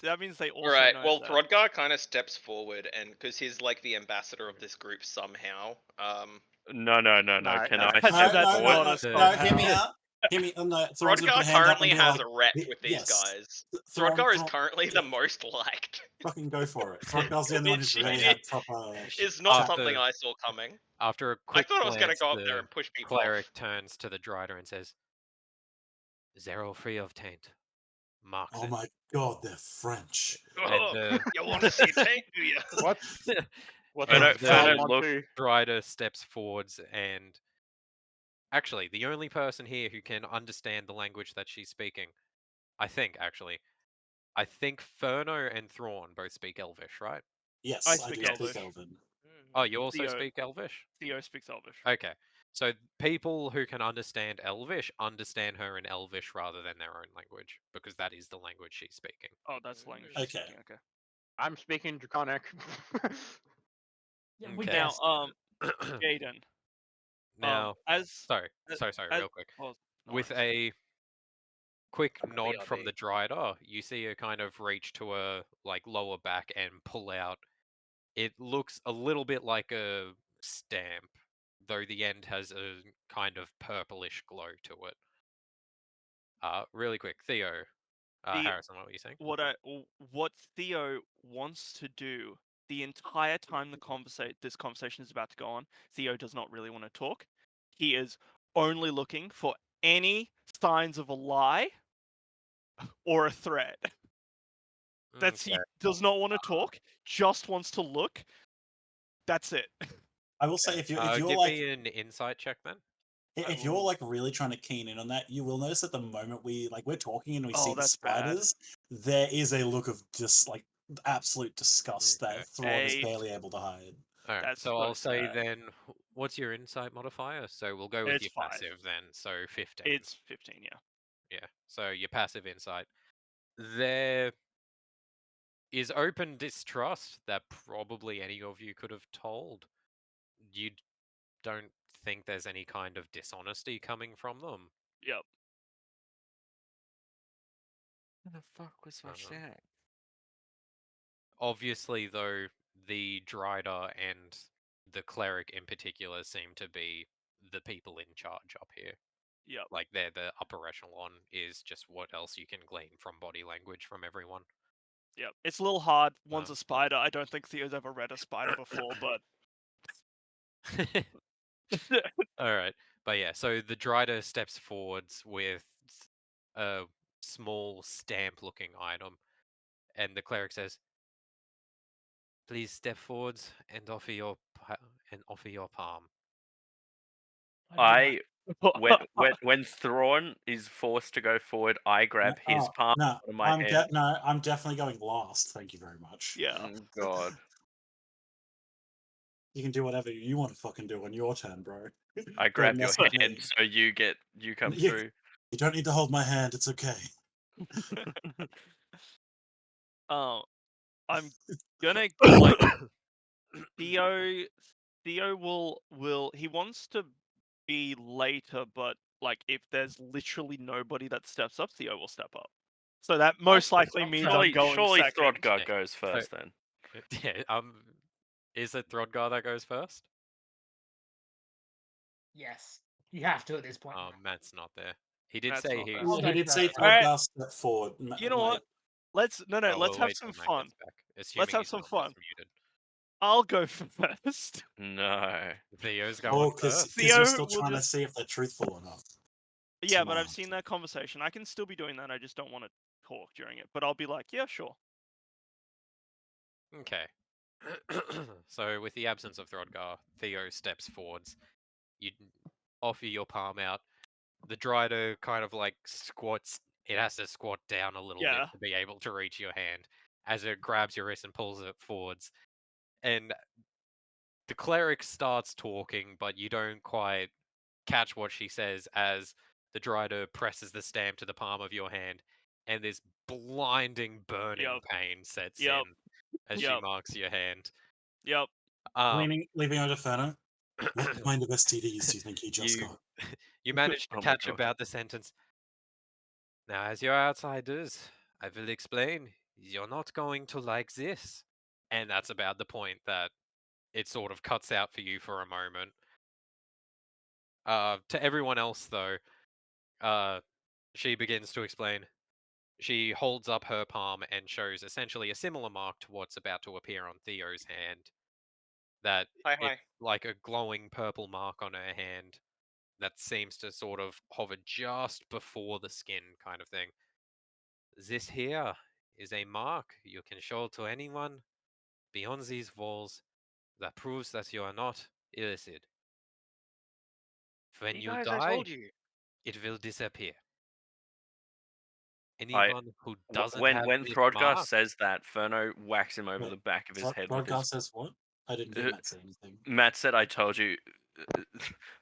that means they also Alright, know well, that. Throdgar kind of steps forward, and because he's like the ambassador of this group somehow. No. No, Can I that's step not forward? a No, hear somehow. me out. Hear me. No, Thor's gonna Throdgar put a hand up currently and be has like, a rep "Y- with these yes, guys. Thron- Throdgar is Thron- currently the most liked. Fucking go for it. Throdgar's the only one who's really had proper. It's not After- something I saw coming. After a I quick thought I was gonna glance, go up the there and push people cleric off. turns to the Drider and says, "Zero free of taint." Marks Oh it. my god, they're French. And You want to see tank, do you? What's I don't- the I don't want look- to- Drider steps forwards and actually the only person here who can understand the language that she's speaking, I think Ferno and Thrawn both speak Elvish, right? Yes, I I speak do Elvish. speak Elven. Oh, you also Theo. speak Elvish? Theo speaks Elvish. Okay. So people who can understand Elvish understand her in Elvish rather than their own language, because that is the language she's speaking. Oh, that's the language. she's Okay. speaking, Okay. I'm speaking Draconic. Yeah, we Okay. Now, guessed. Jaden. Now, as sorry, as- real quick. oh, no With worries. a quick nod BRB. from the Drider, you see her kind of reach to her like lower back and pull out. It looks a little bit like a stamp, though the end has a kind of purplish glow to it. Really quick, Theo, Harrison, what were you saying? What Theo wants to do the entire time this conversation is about to go on, Theo does not really want to talk. He is only looking for any signs of a lie or a threat. He does not want to talk, just wants to look. That's it. I will say if you're give like me an insight check then. if you're like really trying to keen in on that, you will notice that the moment we're talking and we Oh, see the that's bad. spiders, there is a look of just like absolute disgust Okay. that Thrawn is Eight. barely able to hide. All right, That's so I'll so say sad. then, what's your insight modifier? So we'll go with It's your 5. passive then. So 15. It's 15, yeah. Yeah. So your passive insight. There is open distrust that probably any of you could have told. You don't think there's any kind of dishonesty coming from them. Yep. What the fuck was my Uh-huh. chat? Obviously, though, the Drider and the cleric in particular seem to be the people in charge up here. Yep. Like they're the upper echelon. Is just what else you can glean from body language from everyone. Yep. It's a little hard. One's a spider. I don't think Theo's ever read a spider before, but All right, but yeah. So the Drider steps forwards with a small stamp-looking item, and the cleric says, "Please step forwards and offer your palm." When Thrawn is forced to go forward, I grab his palm No, out of my hand. I'm definitely going last. Thank you very much. yeah. Oh, God. You can do whatever you want to fucking do on your turn, bro. I grab your mess with hand me. so you come Yeah. through. You don't need to hold my hand. It's okay. I'm gonna like Theo will he wants to be later, but like if there's literally nobody that steps up, Theo will step up. So that most likely means I'm going Surely second. Throdgar goes first then. Yeah. Is it Throdgar that goes first? Yes. You have to at this point. Matt's not there. He did Matt's say not he. there. I'll He go did say first. Throdgar step forward. You know what? Let's Oh, let's we'll have wait some till Matt fun. gets back, assuming Let's have he's some not fun. muted. I'll go first. No. Theo's going Oh, because first. Theo you're still will trying to just- see if they're truthful or not. Yeah, but I've Smart. seen that conversation. I can still be doing that. I just don't want to talk during it. But I'll be like, yeah, sure. Okay. So, with the absence of Throdgar, Theo steps forwards. You offer your palm out. The Drider kind of like squats. It has to squat down a little Yeah. bit to be able to reach your hand as it grabs your wrist and pulls it forwards. And the cleric starts talking, but you don't quite catch what she says as the Drider presses the stamp to the palm of your hand, and this blinding, burning Yep. pain sets Yep. in as she Yep. marks your hand. Yep. Leaving out Inferno. What kind of STDs do you think he just you got? you manage to Oh my catch God. about the sentence. Now, as you're outsiders, I will explain. You're not going to like this. And that's about the point that it sort of cuts out for you for a moment. To everyone else, though, she begins to explain. She holds up her palm and shows essentially a similar mark to what's about to appear on Theo's hand. That Hi, it's hi. like a glowing purple mark on her hand that seems to sort of hover just before the skin, kind of thing. This here is a mark you can show to anyone beyond these walls that proves that you are not illicit. When you Guys, I die, told you. it will disappear. I Anyone who doesn't when have when this Throdgar mark, says that, Ferno whacks him over Wait, the back of his head with Rodgar his. says what? I didn't hear Uh, Matt say anything. Matt said, "I told you."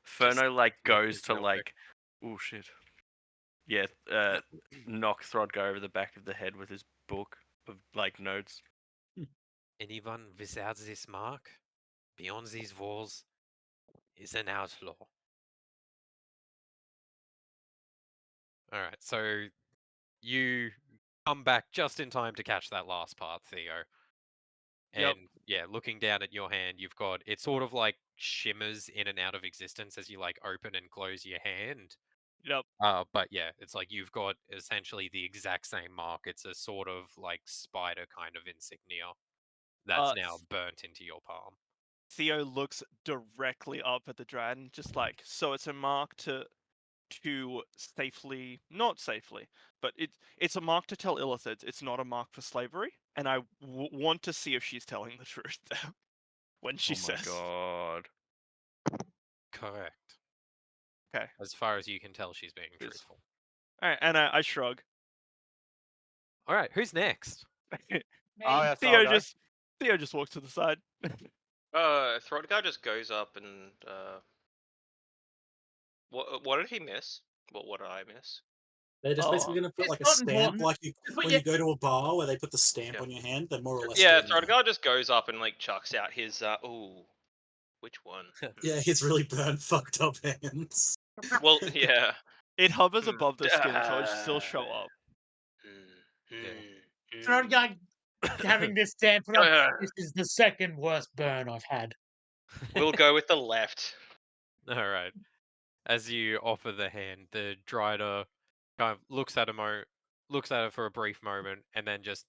Ferno like look goes this to real like, oh shit. Yeah, knock Throdgar over the back of the head with his book of like notes. anyone without this mark beyond these walls is an outlaw. Alright, so you come back just in time to catch that last part, Theo. Yep. And yeah, looking down at your hand, you've got it sort of like shimmers in and out of existence as you like open and close your hand. Yep. But yeah, it's like you've got essentially the exact same mark. It's a sort of like spider kind of insignia that's now burnt into your palm. Theo looks directly up at the dragon, just like, so it's a mark to safely, not safely, but it's a mark to tell illithids. It's not a mark for slavery, and I want to see if she's telling the truth there when she Oh my says. God. Correct. Okay. As far as you can tell, she's being truthful. All right, and I shrug. All right, who's next? yeah, so I'll Theo go. just walks to the side. Throdgar just goes up and what did he miss? What did I miss? They're just Oh, basically going to put it's like a not stamp, important. like But when yeah. you go to a bar where they put the stamp Yeah. on your hand. They're more or less. Yeah, doing that. Throdgar just goes up and like chucks out his ooh, which one? Yeah, his really burnt, fucked up hands. Well, yeah. It hovers above the skin, so it still show up. Throdgar having this stamp put on. This is the second worst burn I've had. We'll go with the left. All right. As you offer the hand, the Drider kind of looks at it for a brief moment, and then just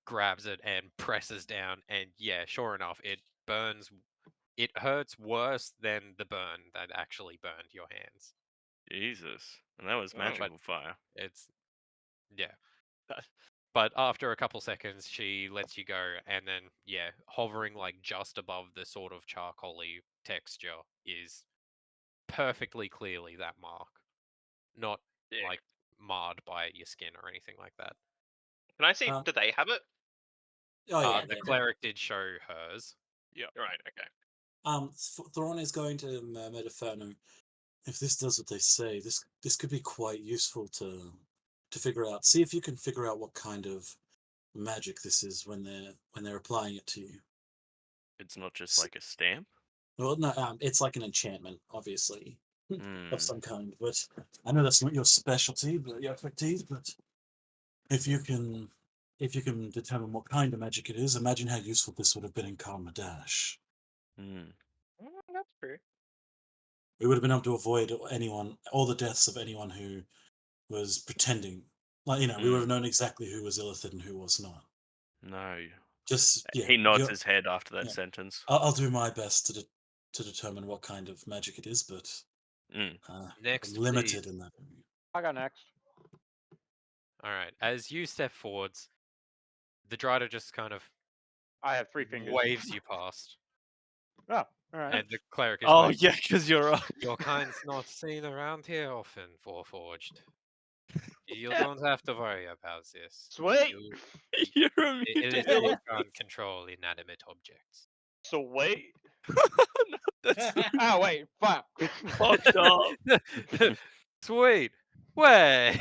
grabs it and presses down. And yeah, sure enough, it burns. It hurts worse than the burn that actually burned your hands. Jesus, and that was Oh. magical fire. It's yeah. But after a couple seconds, she lets you go, and then yeah, hovering like just above the sort of charcoaly texture is perfectly clearly that mark, not Yeah. like marred by your skin or anything like that. Can I see? Do they have it? Oh yeah, The they- cleric did show hers. Yeah. Right. Okay. Thrawn is going to murmur to Ferno. If this does what they say, this could be quite useful to figure out. See if you can figure out what kind of magic this is when they're applying it to you. It's not just like a stamp. Well, no, it's like an enchantment, obviously, Hmm. of some kind. But I know that's not your specialty, but your expertise. But if you can determine what kind of magic it is, imagine how useful this would have been in Karmadash. Hmm. That's true. We would have been able to avoid all the deaths of anyone who was pretending. Like, we would have known exactly who was illithid and who was not. No, Just yeah. He nods you're- his head after that yeah. sentence. I'll do my best to determine what kind of magic it is, but Mm. Next, limited please. in that. I got next. All right. As you step forwards, the Drider just kind of I have 3 fingers. waves you past, Oh, all right. and the cleric is Oh like, yeah, because you're "Your kind's not seen around here often, Warforged. You don't have to worry about this. Sweet. You- you're a It is mutant. you can't control inanimate objects." Sweet. No, that's Oh wait, fuck. fucked up. Sweet. Way.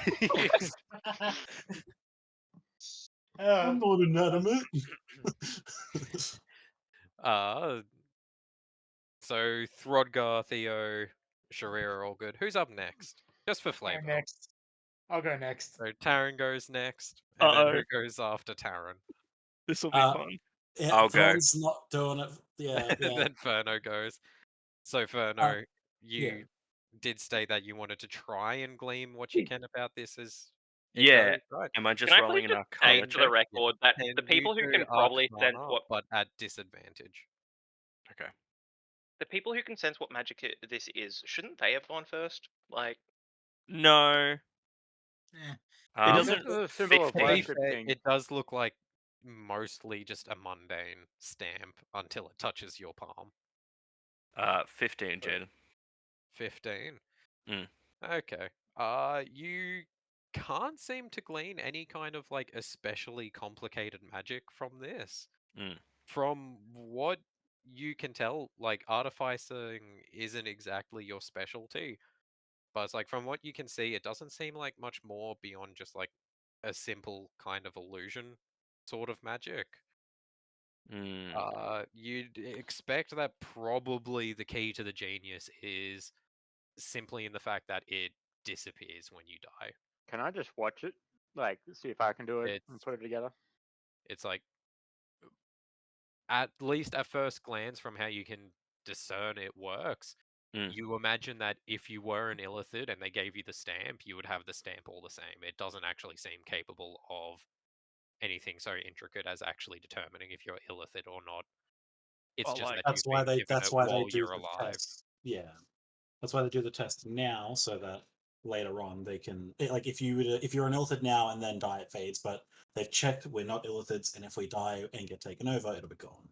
I'm not inanimate. So Throdgar, Theo, Sharir are all good. Who's up next? Just for I'll go flavor. next. I'll go next. So Taran goes next, and then Uh-oh. who goes after Taran? This will be Uh, fun. Yeah, I'll go. Thorn's not doing it. Yeah, And yeah. then Ferno goes. So Ferno, you yeah. did state that you wanted to try and glean what you can about this as it Yeah. goes, right? Am I just Can I rolling please an just say Arcana for the check? record that Can the people you who do can probably sense Arcana, what but at disadvantage. Okay. the people who can sense what magic this is, shouldn't they have gone first? Like, No. Eh. It Um, doesn't. This is a symbol of To be worship fair, thing. it does look like mostly just a mundane stamp until it touches your palm. 15, Jaden. 15. Mm. Okay. You can't seem to glean any kind of like especially complicated magic from this. Mm. From what you can tell, like artificing isn't exactly your specialty. But it's like from what you can see, it doesn't seem like much more beyond just like a simple kind of illusion sort of magic. Mm. You'd expect that probably the key to the genius is simply in the fact that it disappears when you die. Can I just watch it? Like, see if I can do it and It's put it together? it's like at least at first glance from how you can discern it works, Mm. you imagine that if you were an illithid and they gave you the stamp, you would have the stamp all the same. It doesn't actually seem capable of anything so intricate as actually determining if you're illithid or not. It's Well, just like- that That's you've why been they. given That's it why they while do you're the alive. test. Yeah, that's why they do the test now, so that later on they can. Like, if you're an illithid now and then die, it fades. But they've checked we're not illithids, and if we die and get taken over, it'll be gone.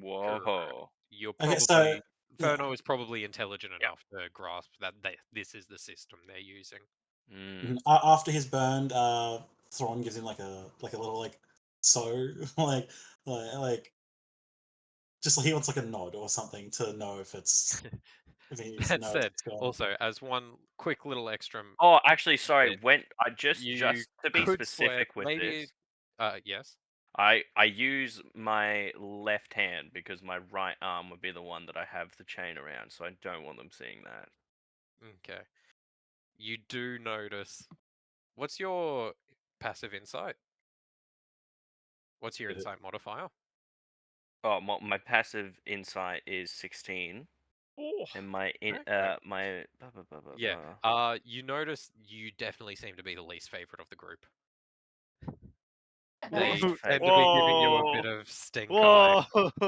Whoa. You're Okay, probably so Ferno is probably intelligent enough to grasp that this is the system they're using. After he's burned, Thrawn gives him like a little like like just like he wants like a nod or something to know if it's if he needs to That know if said, it's gone. also as one quick little extra, Oh, actually, sorry. bit, When I just you to be could swear specific with maybe. this, Yes. I use my left hand because my right arm would be the one that I have the chain around, so I don't want them seeing that. Okay. You do notice. What's your passive insight? What's your insight modifier? Oh, my passive insight is 16, Oh. and my Okay. my Yeah. You notice you definitely seem to be the least favorite of the group. They Least tend to favorite. be giving you a Whoa. bit of stink eye,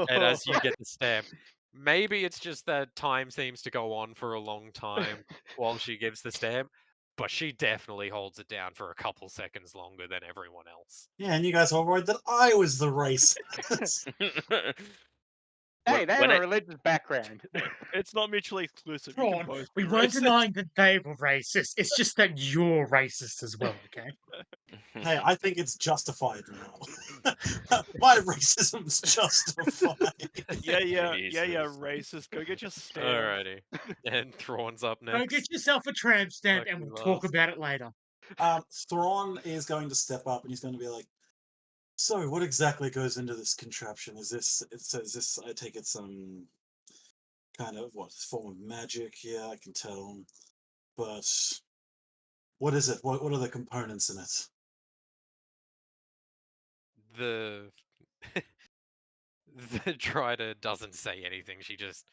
and as you Whoa. get the stamp, maybe it's just that time seems to go on for a long time while she gives the stamp, but she definitely holds it down for a couple seconds longer than everyone else. Yeah, and you guys all worried that I was the racist. Hey, they have when a it- religious background. It's not mutually exclusive. You can Thrawn, both we be weren't racist. denying that they were racist. It's just that you're racist as well, okay? Hey, I think it's justified now. My racism's justified. Yeah, Jesus. racist. Go get your stamp. Alrighty. And Thrawn's up Go next. get yourself a tramp stamp Lucky and we'll talk last. about it later. Thrawn is going to step up and he's going to be like, so what exactly goes into this contraption? Is this, I take it, some kind of form of magic? Yeah, I can tell. But what is it? What are the components in it? The the Drider doesn't say anything. She just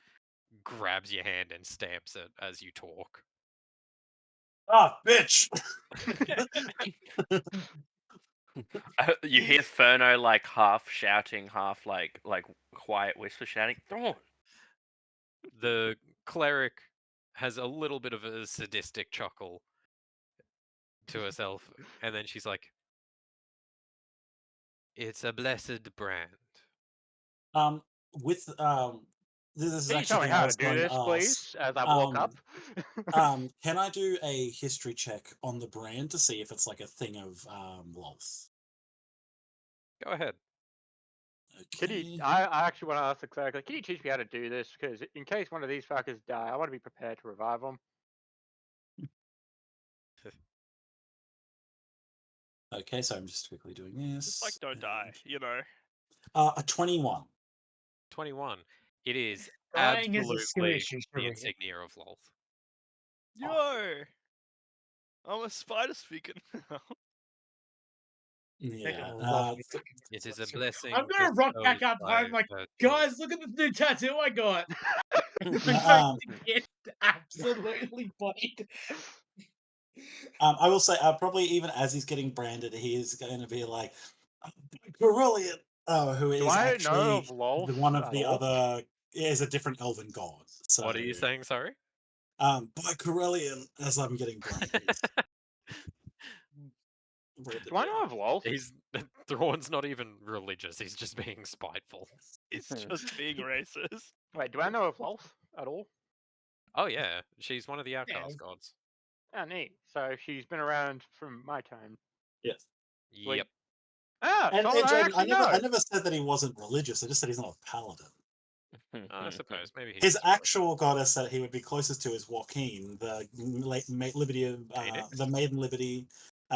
grabs your hand and stamps it as you talk. Ah, bitch! You hear Ferno like half shouting, half like quiet whisper shouting. Thrawn. The cleric has a little bit of a sadistic chuckle to herself, and then she's like, "It's a blessed brand." With this is Can you tell actually me I how to was do going to this, ask. please, as I walk up? Can I do a history check on the brand to see if it's like a thing of Lolth? Go ahead. Can you? Okay. I actually want to ask the cleric. Like, can you teach me how to do this? Because in case one of these fuckers die, I want to be prepared to revive them. Okay, so I'm just quickly doing this. Just like don't die, you know. A 21. 21. It is Dying is a skill absolutely issue, the Sharif. insignia of Lolth. Yo, I'm a spider speaking. Yeah. It is a blessing. I'm gonna rock back bestowed up by home like, her guys, look at this new tattoo I got. I'm going to get absolutely bodied. I will say, probably even as he's getting branded, he is going to be like, Brilliant. Who is Do I know actually of Lolth one of at the all? other is a different elven god. So, What are you saying? Sorry. By Corellian, as I'm getting branded. Do I know of Lolth? He's Thrawn's not even religious. He's just being spiteful. He's just being racist. Wait, do I know of Lolth at all? Oh yeah, she's one of the outcast gods. Oh, neat. So she's been around from my time. Yes. Sweet. Yep. Ah, And someone I Jaden, actually I know. never said that he wasn't religious. I just said he's not a paladin. I suppose maybe he's His actual goddess that he would be closest to is Joaquin, the Liberty of the Maiden Liberty.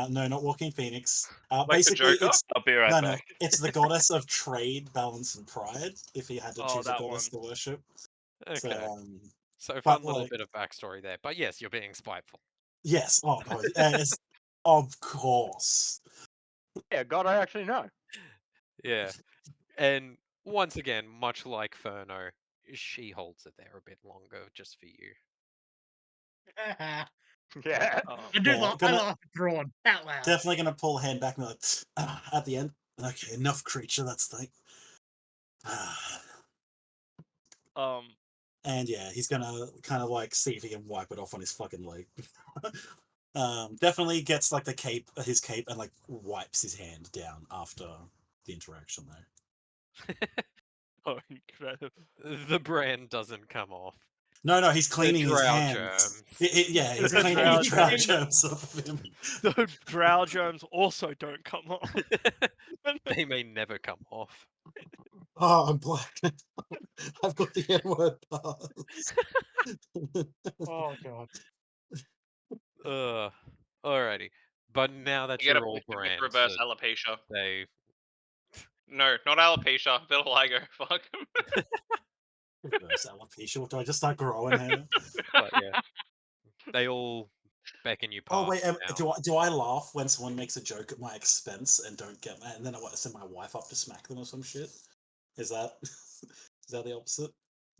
No, not Joaquin Phoenix. Like the Basically, Joker? it's I'll be right no, back. it's the goddess of trade, balance, and pride. If he had to Oh, choose a that goddess one. to worship. Okay. So but, fun little like- bit of backstory there. But yes, you're being spiteful. Yes. Oh no. Yes, of course. Yeah, God, I actually know. Yeah. And once again, much like Ferno, she holds it there a bit longer just for you. Yeah. I do laugh. I laugh at Thrawn out loud. Definitely gonna pull hand back and be like, at the end. Okay, enough creature. That's thing. And yeah, he's gonna kind of like see if he can wipe it off on his fucking leg. Definitely gets like his cape, and like wipes his hand down after the interaction there. Oh, incredible. The brand doesn't come off. No, he's cleaning his drow hands. germs. Yeah, he's The cleaning drow the drow germs. germs off of him. The drow germs also don't come off. They may never come off. Oh, I'm black. I've got the N-word pass. Oh god. Alrighty. But now that You get you're a all with brands, reverse alopecia. they No, not alopecia. Vitiligo. Fuck. Reverse alopecia. What, do I just start growing hair? but yeah, they all beckon you past. Oh wait, now. do I laugh when someone makes a joke at my expense and don't get and then I want to send my wife up to smack them or some shit? Is that is that the opposite?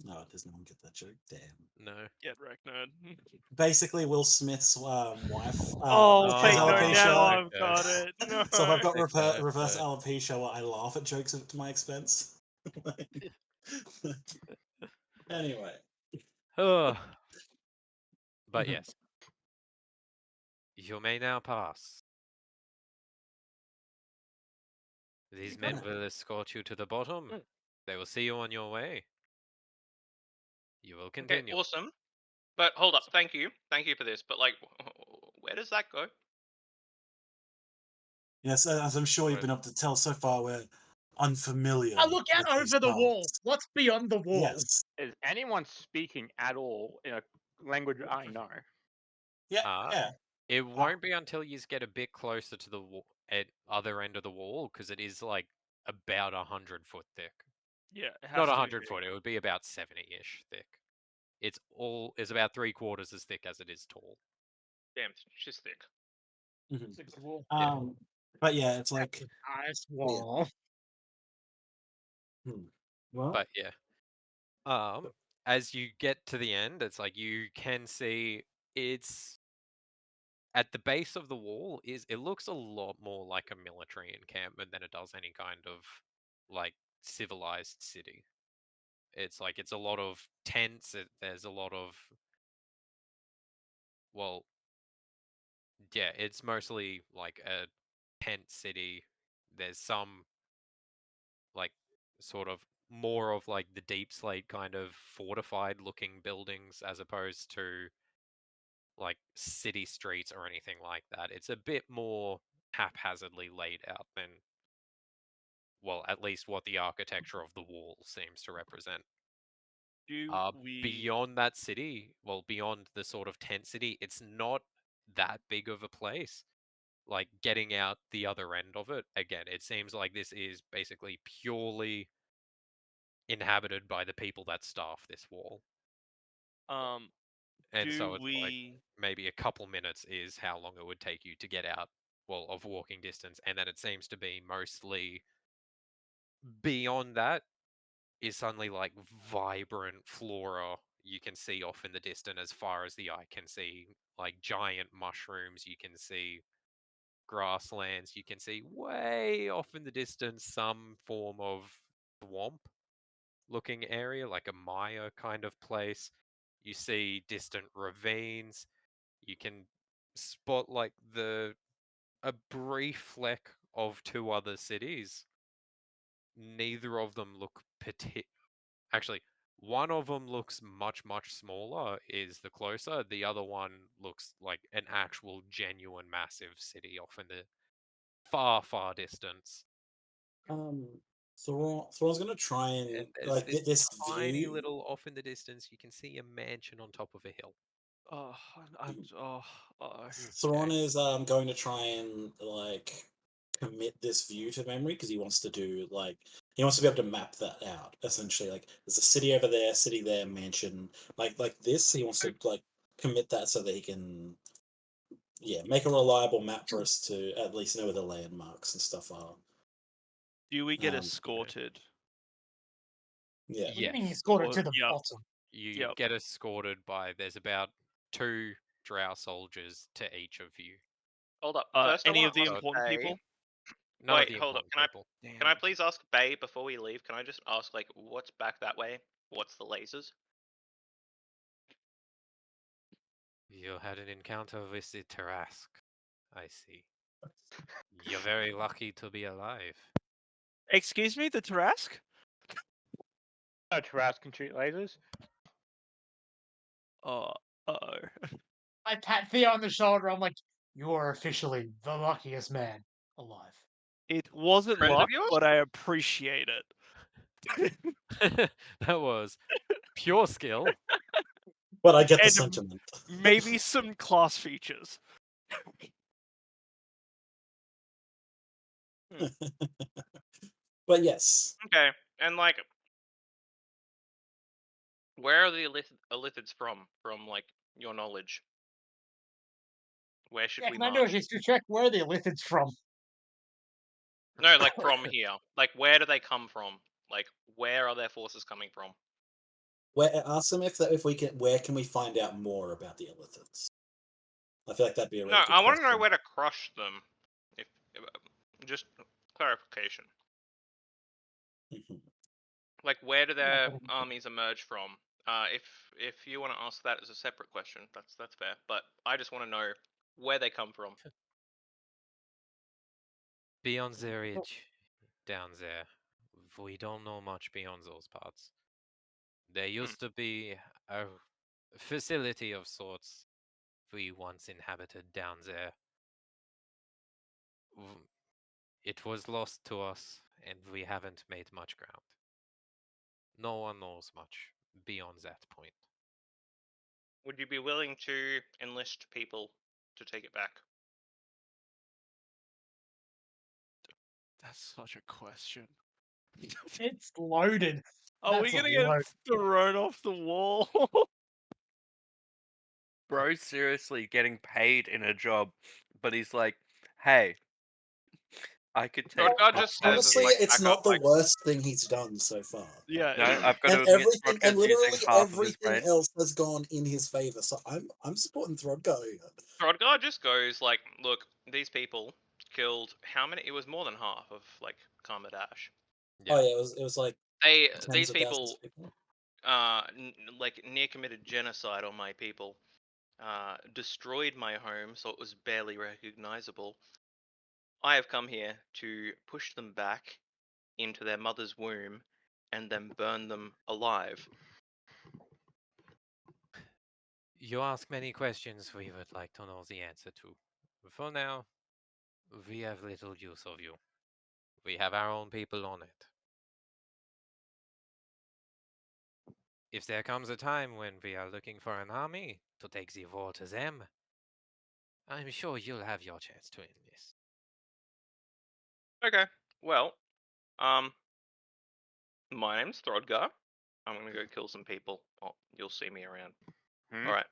No, does no one get that joke? Damn. No. Get wrecked, nerd. Basically, Will Smith's wife. Wait, has no, alopecia. now I've got it. No. So if I've got Okay, reverse okay. alopecia, I laugh at jokes at my expense. Anyway. But yes. You may now pass. These men will escort you to the bottom. They will see you on your way. You will Okay, continue. awesome. But hold up, thank you for this. But like, where does that go? Yes, as I'm sure you've been able to tell so far, we're unfamiliar. I look out with these over the parts. wall. What's beyond the wall? Yes. Is anyone speaking at all in a language I know? Yeah. It won't be until you get a bit closer to the other end of the wall, because it is like about 100 foot thick. Yeah, it has Not to be 100 big. foot. It would be about 70-ish thick. It's about 3/4 as thick as it is tall. Damn, she's thick. Mhm. But yeah, it's like Ice wall. Well, But yeah. As you get to the end, it's like you can see it's at the base of the wall it looks a lot more like a military encampment than it does any kind of like civilized city. It's like it's a lot of tents. There's a lot of well, yeah, it's mostly like a tent city. There's some like sort of more of like the deep slate kind of fortified looking buildings as opposed to like city streets or anything like that. It's a bit more haphazardly laid out than, well, at least what the architecture of the wall seems to represent. Do we? Beyond that city, well, beyond the sort of tent city, it's not that big of a place. Like getting out the other end of it, again, it seems like this is basically purely inhabited by the people that staff this wall. And so Do it's like we? maybe a couple minutes is how long it would take you to get out, well, of walking distance. And then it seems to be mostly beyond that is suddenly like vibrant flora you can see off in the distance as far as the eye can see, like giant mushrooms. You can see grasslands. You can see way off in the distance some form of swamp looking area, like a mire kind of place. You see distant ravines. You can spot like a brief fleck of two other cities. Neither of them look actually, one of them looks much, much smaller, is the closer. The other one looks like an actual, genuine, massive city off in the far, far distance. Thor's gonna try And and there's like this this tiny view. little off in the distance, you can see a mansion on top of a hill. Oh, Thrawn is going to try and like commit this view to memory because he wants to do like he wants to be able to map that out essentially. Like there's a city over there, city there, mansion like this. He wants to like commit that so that he can make a reliable map for us to at least know where the landmarks and stuff are. Do we get Um, escorted? Yeah. What do you mean Yes. escorted to the Yep. bottom? You get escorted by, there's about 2 drow soldiers to each of you. Hold up. First, I Any wanna of the ask important Bay- people? None of Wait, the hold up. important people. Can I please ask Bay before we leave? Can I just ask like what's back that way? What's the lasers? You had an encounter with the Tarask. I see. You're very lucky to be alive. Excuse me, the Tarask? No, Tarrasque can shoot lasers. Uh-oh. I pat Theo on the shoulder. I'm like, you are officially the luckiest man alive. It wasn't Friend of luck, yours? but I appreciate it. That was pure skill. But I get the And sentiment. maybe some class features. But yes. Okay, and like, where are the Illithids from? From like your knowledge, where should Yeah, we can I do a march? history check? Where are the Illithids from? No, like from here. Like, where do they come from? Like, where are their forces coming from? Ask them if we can. Where can we find out more about the Illithids? I feel like that'd be a really No, good I want to know question. where to crush them. If just clarification. Mhm. Like, where do their armies emerge from? If you want to ask that as a separate question, that's fair. But I just want to know where they come from. Beyond the ridge, down there. We don't know much beyond those parts. There used to be a facility of sorts we once inhabited down there. It was lost to us, and we haven't made much ground. No one knows much beyond that point. Would you be willing to enlist people to take it back? That's such a question. It's loaded. Are we That's gonna a get load. thrown off the wall? Bro's seriously getting paid in a job, but he's like, hey, I could take. Throdgar just says, Honestly, like, it's back not up, the like, worst thing he's done so far. Yeah. No, I've got And to admit, everything, and Throdgar's using literally half of his everything brain. else has gone in his favor. So I'm supporting Throdgar here. Throdgar just goes like, look, these people killed how many? It was more than half of like Karma Dash. Oh yeah, it was like These tens of thousands people, of people. like near committed genocide on my people. Destroyed my home, so it was barely recognizable. I have come here to push them back into their mother's womb and then burn them alive. You ask many questions we would like to know the answer to. For now, we have little use of you. We have our own people on it. If there comes a time when we are looking for an army to take the war to them, I'm sure you'll have your chance to enlist. Okay, well, my name's Throdgar. I'm gonna go kill some people. Oh, you'll see me around. All right.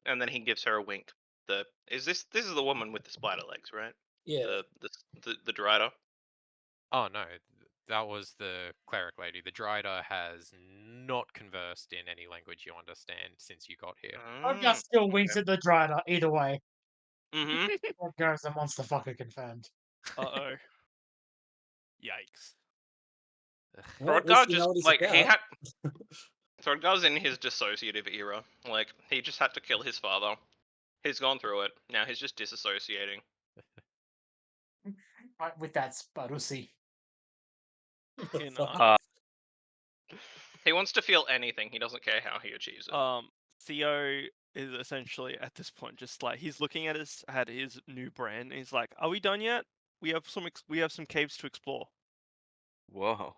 And then he gives her a wink. This is the woman with the spider legs, right? Yeah. The Dryder. Oh no, that was the cleric lady. The Dryder has not conversed in any language you understand since you got here. Throdgar still winks at the Dryder, either way. Mm-hmm. Throdgar is a monster fucker confirmed. Uh-oh. Yikes. Well, at Throdgar least we know just what he's like he about. had. Throdgar's in his dissociative era. Like he just had to kill his father. He's gone through it. Now he's just disassociating. Right, with that Sparusi. Fucking, He wants to feel anything. He doesn't care how he achieves it. Theo is essentially at this point just like he's looking at his new brand. And he's like, "Are we done yet? We have some caves to explore." Whoa.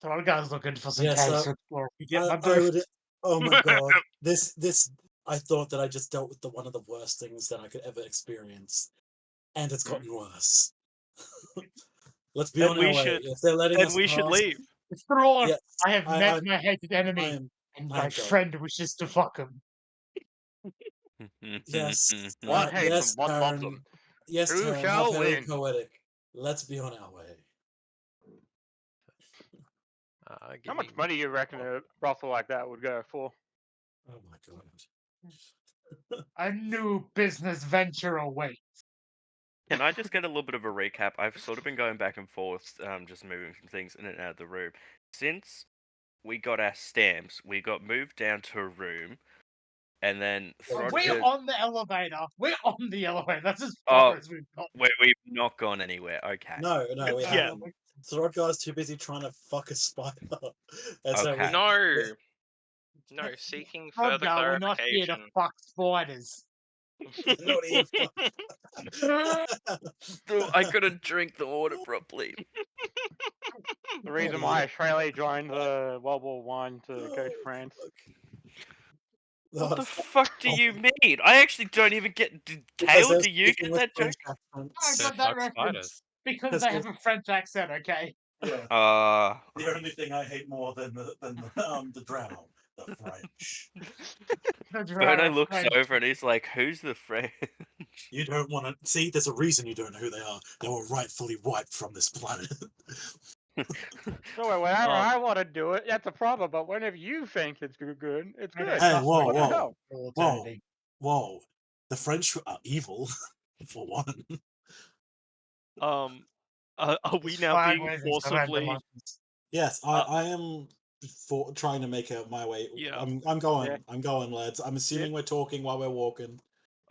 Throdgar's looking for some Yeah, caves so to explore. You get my I drift? would. Oh my god, this. I thought that I just dealt with one of the worst things that I could ever experience, and it's gotten worse. Let's be Then on we our way. should- If they're letting then us we should pass, leave. Thrawn, yes, I have met my hated enemy, I'm- and I my am going. friend wishes to fuck him. Yes. One hates yes, them, one loves Taryn. them. Yes, Who Taryn, how shall very win? poetic. Let's be on our way. How much money you reckon a brothel like that would go for? Oh my god. A new business venture awaits. Can I just get a little bit of a recap? I've sort of been going back and forth, just moving some things in and out of the room. Since we got our stamps, we got moved down to a room, and then We're Throdgar... on the elevator. We're on the elevator. That's as far as we've got. We've not gone anywhere. Okay. No, we Yeah. haven't. Throdgar's too busy trying to fuck a spider. And so Okay. No, seeking further Throdgar, we're not here to clarification. fuck spiders. not here I couldn't drink the water properly. The reason why Australia joined the World War One to go to France. What the fuck do you mean? I actually don't even get. Because Kale, they're do you speaking get with that joke? French accents. I got that reference because they have a French accent. Okay. Yeah. The only thing I hate more than the drow, the French. Berno looks over and he's like, "Who's the French?" You don't want to see. There's a reason you don't know who they are. They were rightfully wiped from this planet. So whenever I want to do it, that's a problem. But whenever you think it's good, it's good. Hey, whoa, What the hell? whoa! The French are evil, for one. Are we now being forcibly? Yes, I am for trying to make out my way. Yeah. I'm going, lads. I'm assuming we're talking while we're walking.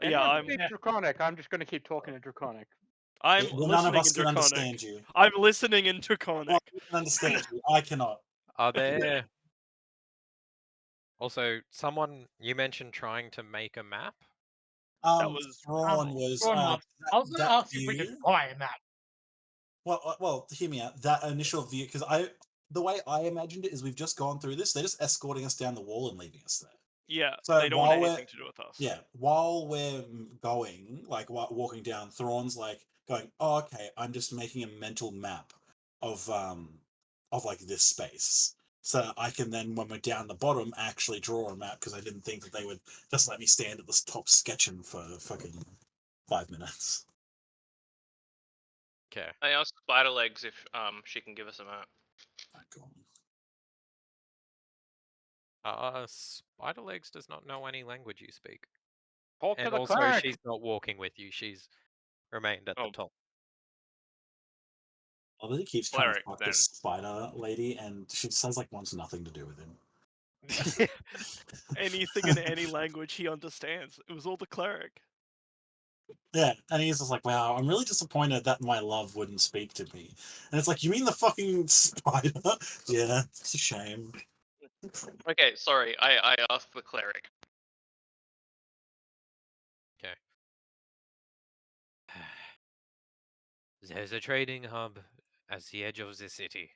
Yeah, I'm. Draconic. I'm just going to keep talking in Draconic. I'm Well, listening none of us in can Draconic. understand you. I'm listening in Draconic. Well, I can understand you. I cannot. Are there... Also, you mentioned trying to make a map? That was Thrawn was. I was going to ask if we could buy a map. Well, hear me out. That initial view, because the way I imagined it is we've just gone through this. They're just escorting us down the wall and leaving us there. Yeah, So they don't want anything to do with us. Yeah, while we're going, like walking down, Thrawn's like going, "Oh, okay, I'm just making a mental map of like this space, so I can then, when we're down the bottom, actually draw a map because I didn't think that they would just let me stand at the top sketching for fucking 5 minutes." Okay. I asked Spiderlegs if she can give us a map. Spiderlegs does not know any language you speak. Talk to And the also, cleric. she's not walking with you. She's remained at the top. Ollie keeps trying to Cleric, fuck then. this spider lady, and she says like wants nothing to do with him. Anything in any language he understands. It was all the cleric. Yeah, and he's just like, wow, I'm really disappointed that my love wouldn't speak to me. And it's like, you mean the fucking spider? Yeah, it's a shame. Okay, sorry, I asked the cleric. Okay. There's a trading hub at the edge of the city.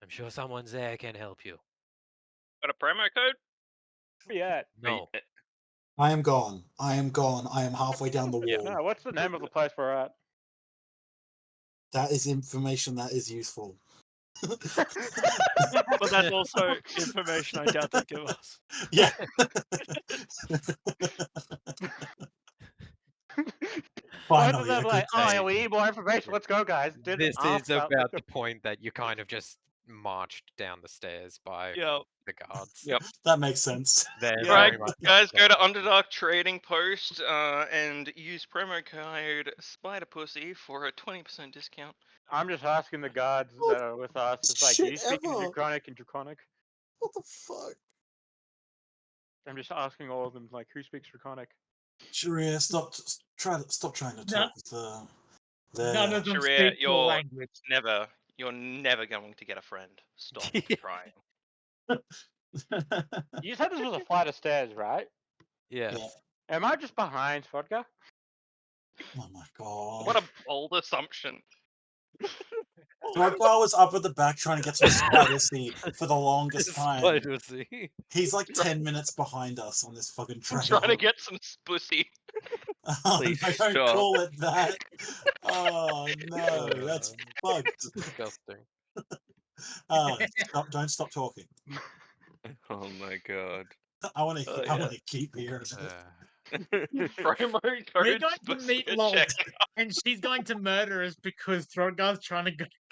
I'm sure someone there can help you. Got a promo code? Where you at? No. I am gone. I am gone. I am halfway down the wall. No, what's the name of the place we're at? That is information that is useful. But that's also information I doubt they'd give us. Yeah. Both Finally, of them a like, good oh, thing. yeah, we need more information. Let's go, guys. Didn't This ask is about about the point that you kind of just marched down the stairs by Yep. the guards. Yep. That makes sense. They're Right, very much guys, go to upset. Underdark Trading Post and use promo code SpiderPussy for a 20% discount. I'm just asking the guards that are with us. It's like, do you speak in ever. Draconic and Draconic? What the fuck? I'm just asking all of them, like, who speaks Draconic? Sharia, stop trying to talk with the None of them Sharia, speak your language. you're never going to get a friend. Stop trying. You said this was a flight of stairs, right? Yes. Am I just behind Vodka? Oh my god. What a bold assumption. Throat guy was up at the back trying to get some spider seed for the longest time. Spider seed. He's like 10 minutes behind us on this fucking trail. I'm trying to get some pussy. Oh, Please no, don't stop. call it that. Oh no, that's fucked. Disgusting. Don't stop talking. Oh my god. I want to. Oh, I yeah. want to keep hearing it. Promo We're code going to meet Spussy Lol, check. and she's going to murder us because Throgar's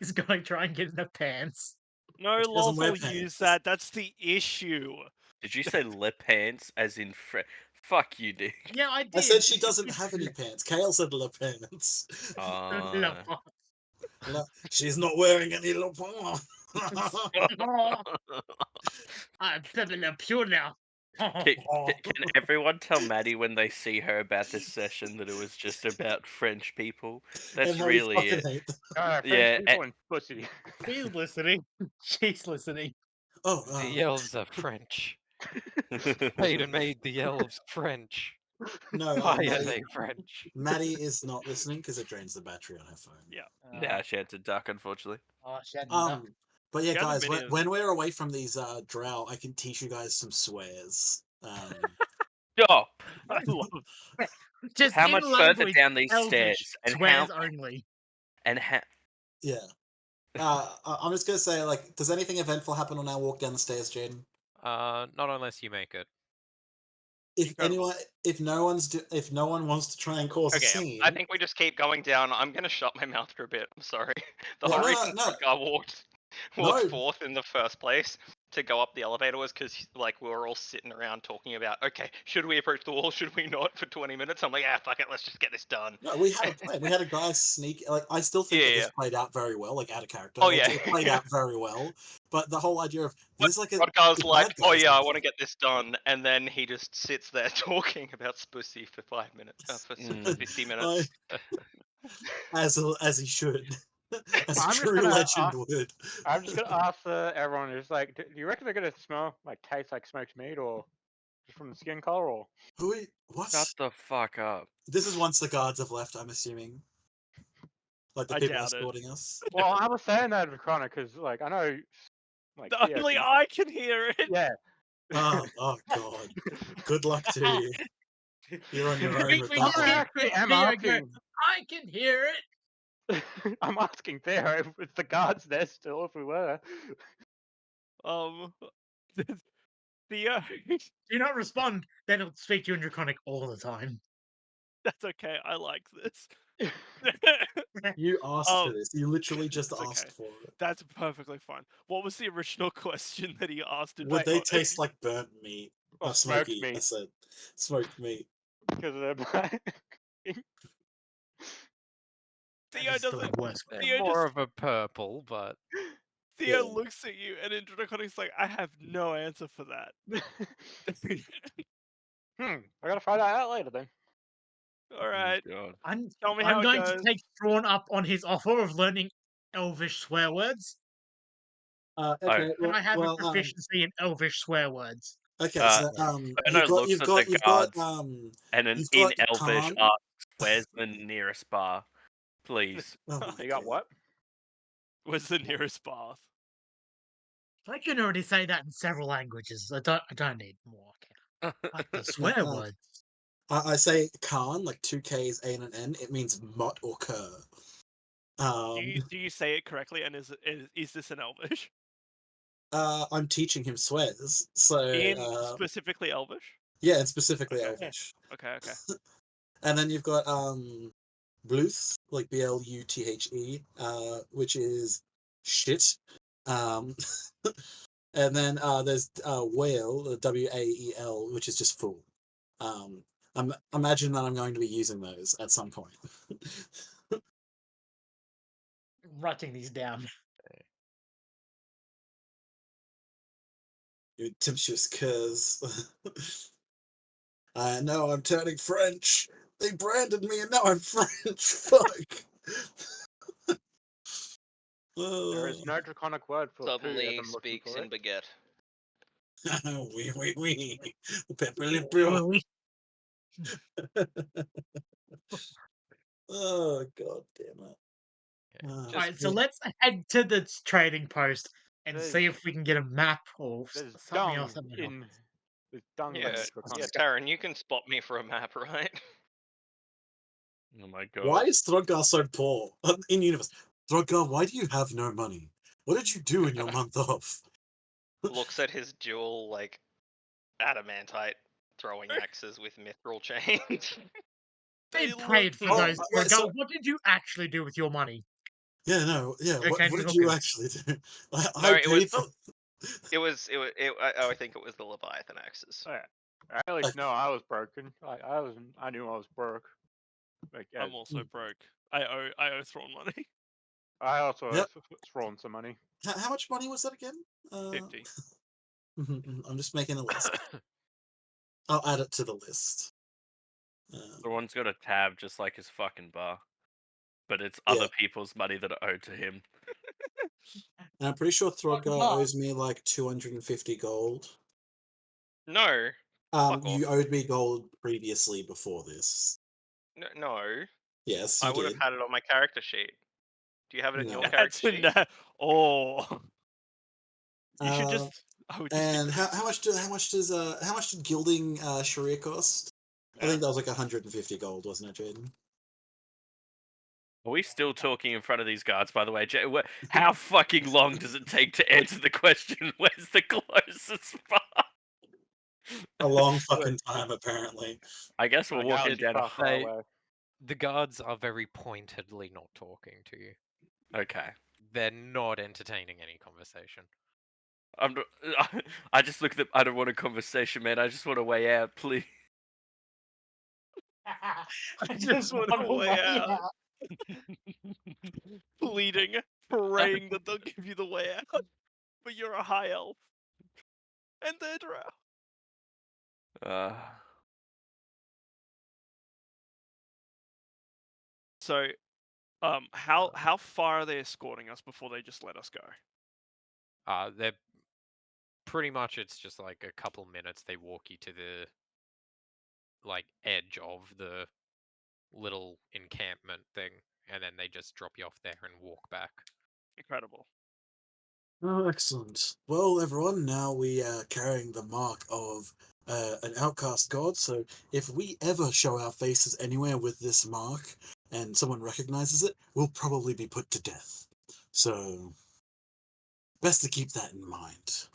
is going to try and get in her pants. No, She doesn't wear Lawful pants. use that. That's the issue. Did you say lip pants as in fuck you, Dick? Yeah, I did. I said she doesn't have any pants. Kale said le pants. She's not wearing any le pants. I'm Pepe Le Pew now. Can everyone tell Maddie when they see her about this session that it was just about French people? That's And how we really fucking it. hate them. Yeah, people and pussy. He's listening. She's listening. Oh, The elves are French. Hayden made the elves French. no, Why are Maddie, they French? Maddie is not listening because it drains the battery on her phone. Yeah. Nah, she had to duck, unfortunately. Oh, she had enough. But yeah, She hasn't guys, been in- when we're away from these drow, I can teach you guys some swears. Stop! I love Just How in much further language, down these Elvish, stairs? And swears how? only. And how? Yeah. I'm just gonna say, like, does anything eventful happen on our walk down the stairs, Jaden? Not unless you make it. If no one wants to try and cause a Okay, scene, I think we just keep going down. I'm gonna shut my mouth for a bit. I'm sorry. The Yeah, whole no, reason no. Throgar walked No. forth in the first place to go up the elevator was because like we were all sitting around talking about, okay, should we approach the wall? Should we not for 20 minutes? I'm like, fuck it, let's just get this done. No, we had a plan. We had a guy sneak. Like, I still think that this played out very well, like out of character. Oh, Like, yeah. it played out very well. But the whole idea of there's like a Throgar's the like, bad oh guys yeah, I in want to get this done, and then he just sits there talking about Spussy for 5 minutes, for 50 minutes. as he should, as a I'm just true gonna legend ask- would. I'm just gonna ask everyone who's like, do you reckon they're gonna smell like taste like smoked meat or just from the skin color or? What? Shut the fuck up. This is once the guards have left, I'm assuming. Like the I people doubt it. escorting us. Well, I was saying that with Chronic because, like, I know, like, Only I can hear it. Yeah. Oh god. Good luck to you. You're on your own We with we that just one. need actually am Theo go, asking. I can hear it. I'm asking Theo if the guards there still, if we were. Theo. Do not respond, then it'll speak to you in Draconic all the time. That's okay. I like this. You asked Oh, for this. You literally just it's asked okay. for it. That's perfectly fine. What was the original question that he asked? in Would they Discord? taste like burnt meat? Or Or smoked smoky, I meat. said. Smoked meat. Because of their black. Theo is still doesn't. the worst. They're Theo more just. of a purple, but Theo Yeah. looks at you, and in Draconic's like, I have no answer for that. I gotta find that out later then. All right. God. I'm Tell me how it going to goes. take Thrawn up on his offer of learning Elvish swear words. Okay. And I have a Well, proficiency in Elvish swear words. okay. Uh, So Erno looks you've at got the guards and you've in got Elvish Khan. asks, "Where's the nearest bar, please?" Oh my You got God. what? Where's the nearest bath? I can already say that in several languages. I don't need more. Like the swear words. I say Khan, like 2 Ks, A and an N. It means mutt or cur. Do you say it correctly? And is this an Elvish? I'm teaching him swears. So In specifically Elvish? yeah, and specifically Okay. Elvish. Okay. And then you've got Bluth, like Bluthe, which is shit. And then there's Whale, Wael, which is just fool. Imagine that I'm going to be using those at some point. I'm writing these down. You temptuous curs. I know I'm turning French. They branded me and now I'm French. Fuck. There is no draconic word for poo as Suddenly I'm looking speaks for in it. baguette. Oui. Pepper le peau. Oh, god damn it. just Alright, so let's head to the trading post and There's- see if we can get a map or There's something dung else that might help. in. There's dung Yeah, in Let's- draconic. Taryn, you can spot me for a map, right? Oh my God. Why is Throdgar so poor in universe? Throdgar, why do you have no money? What did you do in your month off? Looks at his dual, like, adamantite throwing axes with mithril chains. They They paid for Oh, those. wait, so- What did you actually do with your money? Yeah, no, yeah. Drink What and did cook you it. actually do? No, I it was paid for. I think it was the Leviathan axes. Oh, yeah. I at least know I was broken. I knew I was broke. Like, I'm also broke. I owe Thrawn money. I also Yep. thrown some money. How much money was that again? 50. I'm just making a list. I'll add it to the list. The one's got a tab just like his fucking bar, but it's Yeah. other people's money that are owed to him. And I'm pretty sure Throdgar not? owes me like 250 gold. No, Fuck You off. owed me gold previously before this. no. Yes, you I would did. have had it on my character sheet. Do you have it in No. your That's character sheet? oh. You should Uh, just. I would just. And how much did gilding Sharia cost? I think that was like 150 gold, wasn't it, Jaden? Are we still talking in front of these guards, by the way? How fucking long does it take to answer the question, where's the closest bar? A long fucking time, apparently. I guess we're Like, walking Alex, down a... far They- away. the guards are very pointedly not talking to you. Okay. They're not entertaining any conversation. I just look at them. I don't want a conversation, man. I just want a way out, please. I just want a way out. Pleading, praying that they'll give you the way out. But you're a high elf. And they're drow. So, how far are they escorting us before they just let us go? They're pretty much, it's just like a couple minutes. They walk you to the like edge of the little encampment thing, and then they just drop you off there and walk back. Incredible. Oh, excellent. Well, everyone, now we are carrying the mark of an outcast god, so if we ever show our faces anywhere with this mark and someone recognizes it, we'll probably be put to death. So, best to keep that in mind.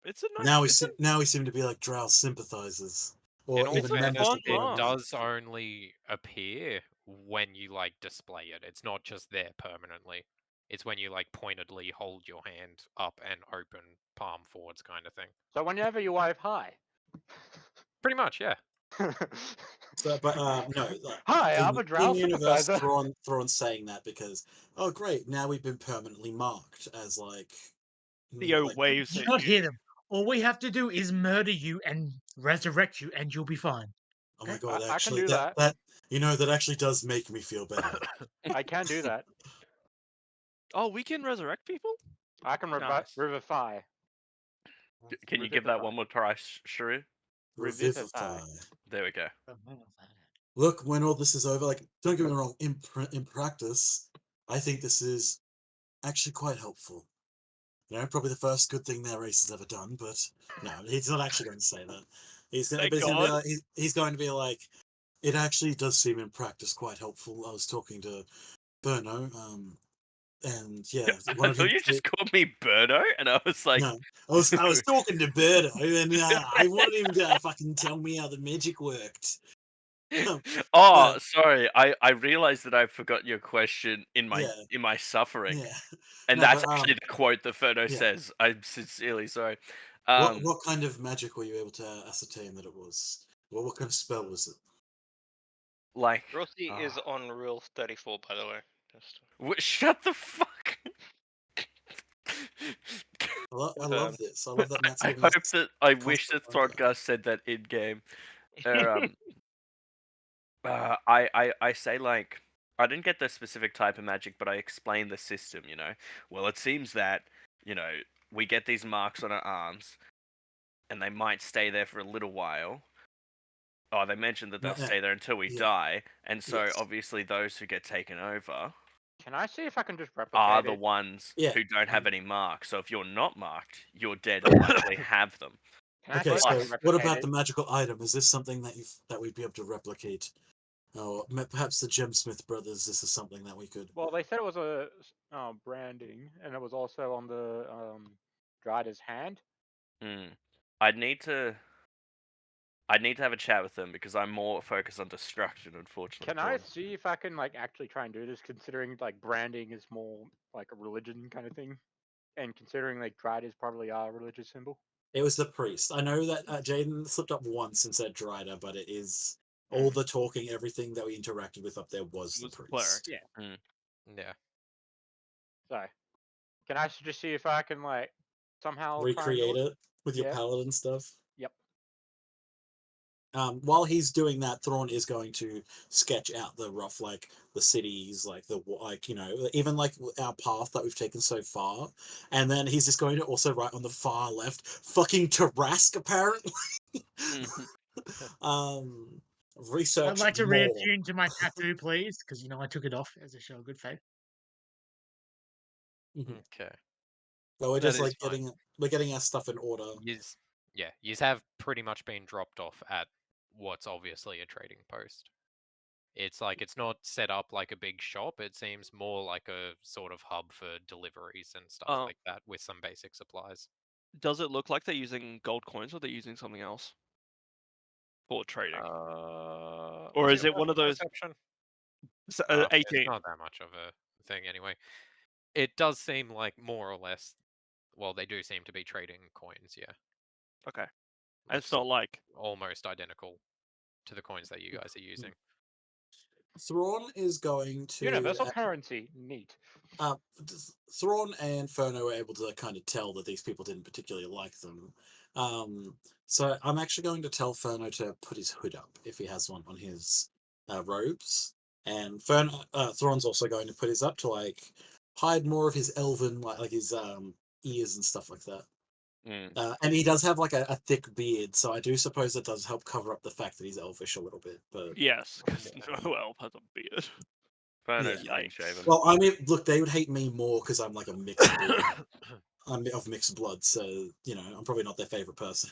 It's a nice. Now we seem to be like Drow sympathizers. or In all even a manage fairness, to fun it grow. does only appear when you like display it. It's not just there permanently. It's when you like pointedly hold your hand up and open palm forwards kind of thing. So whenever you wave hi. Pretty much, yeah. So, but no, like, Hi, I'm a in drow universe, sympathizer. Thrawn's saying that because, oh great, now we've been permanently marked as like, Theo like waves Do at not you. hear them. All we have to do is murder you and resurrect you, and you'll be fine. oh my Okay? god, I can actually do that. that that actually does make me feel better. I can do that. Oh, we can resurrect people? I can Nice. revivify. Can you give that one more try, Shrew? Revivify. There we go. Look, when all this is over, like, don't get me wrong, in practice, I think this is actually quite helpful. You know, probably the first good thing their race has ever done, but no, he's not actually going to say that. He's going Thank to be God. like, he's going to be like, it actually does seem in practice quite helpful. I was talking to Berno, and yeah, I thought you just called me Birdo, and I was like, no, I was talking to Berto, and I wanted him to fucking tell me how the magic worked. oh, sorry. I realized that I forgot your question in my Yeah. suffering, Yeah, and no, that's but, actually the quote that Photo yeah. says. I'm sincerely sorry. What kind of magic were you able to ascertain that it was? Well, what kind of spell was it? Like, Rossi is on rule 34, by the way. Just shut the fuck. I love this. I love that Matt's I giving hope us that I wish constant that feedback. Throdgar said that in game. I say like I didn't get the specific type of magic, but I explained the system. You know, well, it seems that we get these marks on our arms, and they might stay there for a little while. Oh, they mentioned that they'll stay there until we die, and so Yes. obviously those who get taken over Can I see if I can just replicate are the it? ones Yeah. who don't have any marks. So if you're not marked, you're dead or actually have them. Can I Okay, see if I so can what replicate about it? the magical item? Is this something that we'd be able to replicate? Or perhaps the Gemsmith brothers, this is something that we could... Well, they said it was a branding, and it was also on the Dryder's hand. I'd need to have a chat with them because I'm more focused on destruction, unfortunately. Can I see if I can like actually try and do this, considering like branding is more like a religion kind of thing, and considering like Dryder's probably our religious symbol. It was the priest. I know that Jaden slipped up once and said Dryder, but it is all the talking, everything that we interacted with up there was the priest. Yeah. Yeah. So, can I just see if I can like somehow Recreate it with your Yeah. paladin stuff. Yep. While he's doing that, Thrawn is going to sketch out the rough, like the cities, like even like our path that we've taken so far, and then he's just going to also write on the far left, "fucking Tarask," apparently. Research. I'd like to more. reattune to my tattoo, please, because I took it off as a show of good faith. Okay. So we're That just is like fine. getting our stuff in order. Yous have pretty much been dropped off at what's obviously a trading post. It's like it's not set up like a big shop. It seems more like a sort of hub for deliveries and stuff like that with some basic supplies. Does it look like they're using gold coins or they're using something else for trading? Or is it one of those? Perception? 18. It's not that much of a thing anyway. It does seem like more or less. Well, they do seem to be trading coins, yeah. Okay. And it's not like almost identical to the coins that you guys are using. Thrawn is going to universal currency. Neat. Thrawn and Ferno were able to kind of tell that these people didn't particularly like them. So I'm actually going to tell Ferno to put his hood up if he has one on his robes, and Thrawn's also going to put his up to like hide more of his elven like his ears and stuff like that. And he does have like a thick beard, so I do suppose it does help cover up the fact that he's elvish a little bit. But yes, because no elf has a beard. Clean shaven. Well, I mean, look, they would hate me more because I'm like a mixed breed. I'm of mixed blood, so I'm probably not their favorite person.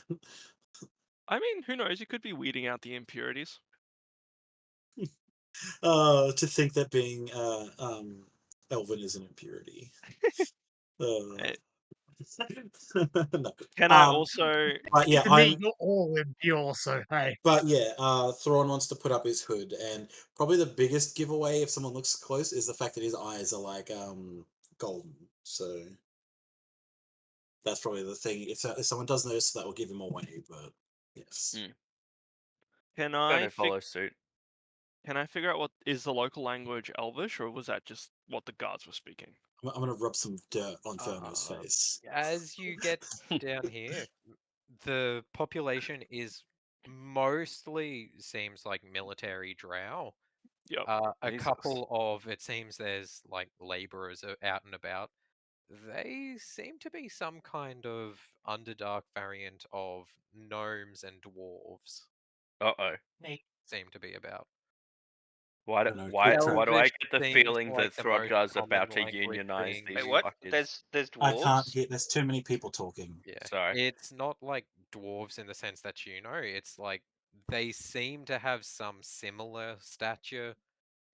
I mean, who knows? You could be weeding out the impurities. To think that being Elven is an impurity. No. Can I Um, also? But yeah, To me, you're all impure, so hey. But yeah, Thrawn wants to put up his hood, and probably the biggest giveaway, if someone looks close, is the fact that his eyes are like golden. So that's probably the thing. If someone does notice, that will give him away. But yes, Can Going I to follow suit. Can I figure out what is the local language Elvish, or was that just what the guards were speaking? I'm gonna rub some dirt on Ferno's face. As you get down here, the population is mostly seems like military drow. Yep. A Jesus. couple of it seems there's like laborers out and about. They seem to be some kind of Underdark variant of gnomes and dwarves. Uh-oh. Seem to be about. Why do, don't know, why, Twitter- why do I Elvish get the seems feeling like that the most Throdgar's common about to language unionize being these Wait, what? fuckers? There's I can't dwarves. hear. There's too many people talking. Yeah. Sorry. It's not like dwarves in the sense that you know. It's like they seem to have some similar stature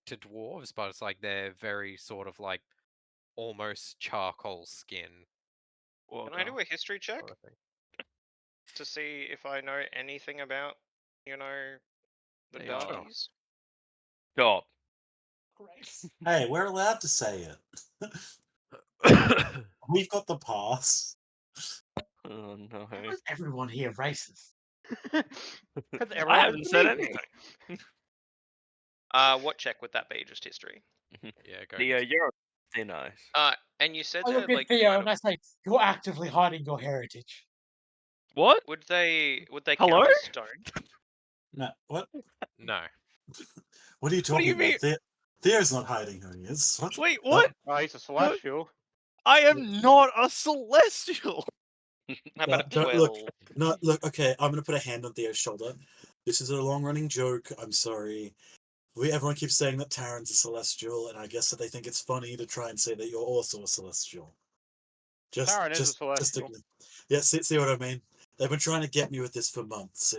to dwarves, but it's like they're very sort of like almost charcoal skin. Can I do a history check sort of thing. to see if I know anything about, you know, the They are- darkies? Stop. Hey, we're allowed to say it. We've got the pass. Oh no. Why is everyone here racist? Because I everyone haven't is said me. anything. What check would that be? Just history. Yeah, go. Theo, you're thin ice. And you said I they're look at like Theo kind and of, I say, "You're actively hiding your heritage." What? would they Hello? count as stone? No, what? No. What are you What do talking you about? Theo's not hiding who he is. What? Wait, what? Oh, he's a celestial. I am not a celestial. How about a Don't 12? look. Okay, I'm gonna put a hand on Theo's shoulder. This is a long-running joke. I'm sorry. Everyone keeps saying that Taryn's a celestial, and I guess that they think it's funny to try and say that you're also a celestial. Taryn is a celestial. Yeah, see what I mean? They've been trying to get me with this for months.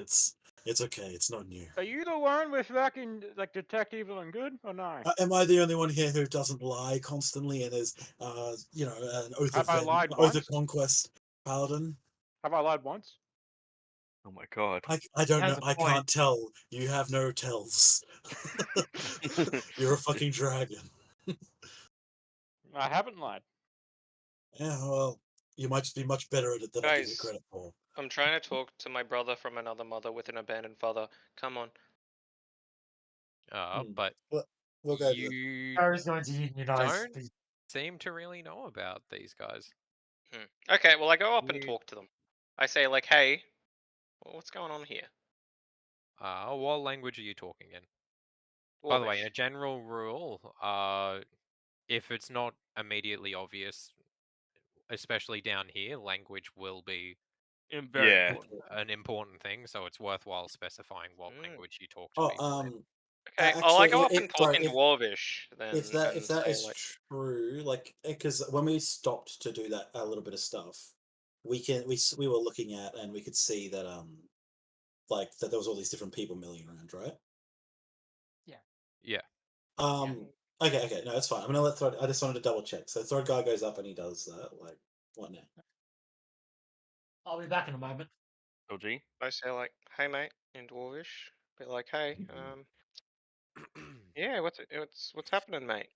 It's okay. It's not new. Are you the one with fucking like detect evil and good or not? Am I the only one here who doesn't lie constantly and is, an oath Have I lied oath once? of conquest paladin? Have I lied once? Oh my god. I don't know. Has a I point. can't tell. You have no tells. You're a fucking dragon. I haven't lied. Yeah, well, you might just be much better at it than I give you Guys, credit for. I'm trying to talk to my brother from another mother with an abandoned father. Come on. But We'll go to you I was going to unionize. don't seem to really know about these guys. Okay, well, I go up and You- talk to them. I say, like, hey, what's going on here? What language are you talking in? By the way, Dwarvish. a general rule, if it's not immediately obvious, especially down here, language will be Very Yeah. important. an important thing, so it's worthwhile specifying what language you talk to Oh, people in. Okay, well, I go actually, up and talk in if Dwarvish then. if that and that say, is like, true, like, because when we stopped to do that a little bit of stuff, we were looking at and we could see that like that there was all these different people milling around, right? Yeah. Okay, no, that's fine. I'm gonna let Thread. I just wanted to double check. So Thread guy goes up and he does that. Like, what now? I'll be back in a moment. LG. I say, like, hey, mate, in Dwarvish. Be like, hey, yeah, what's happening, mate?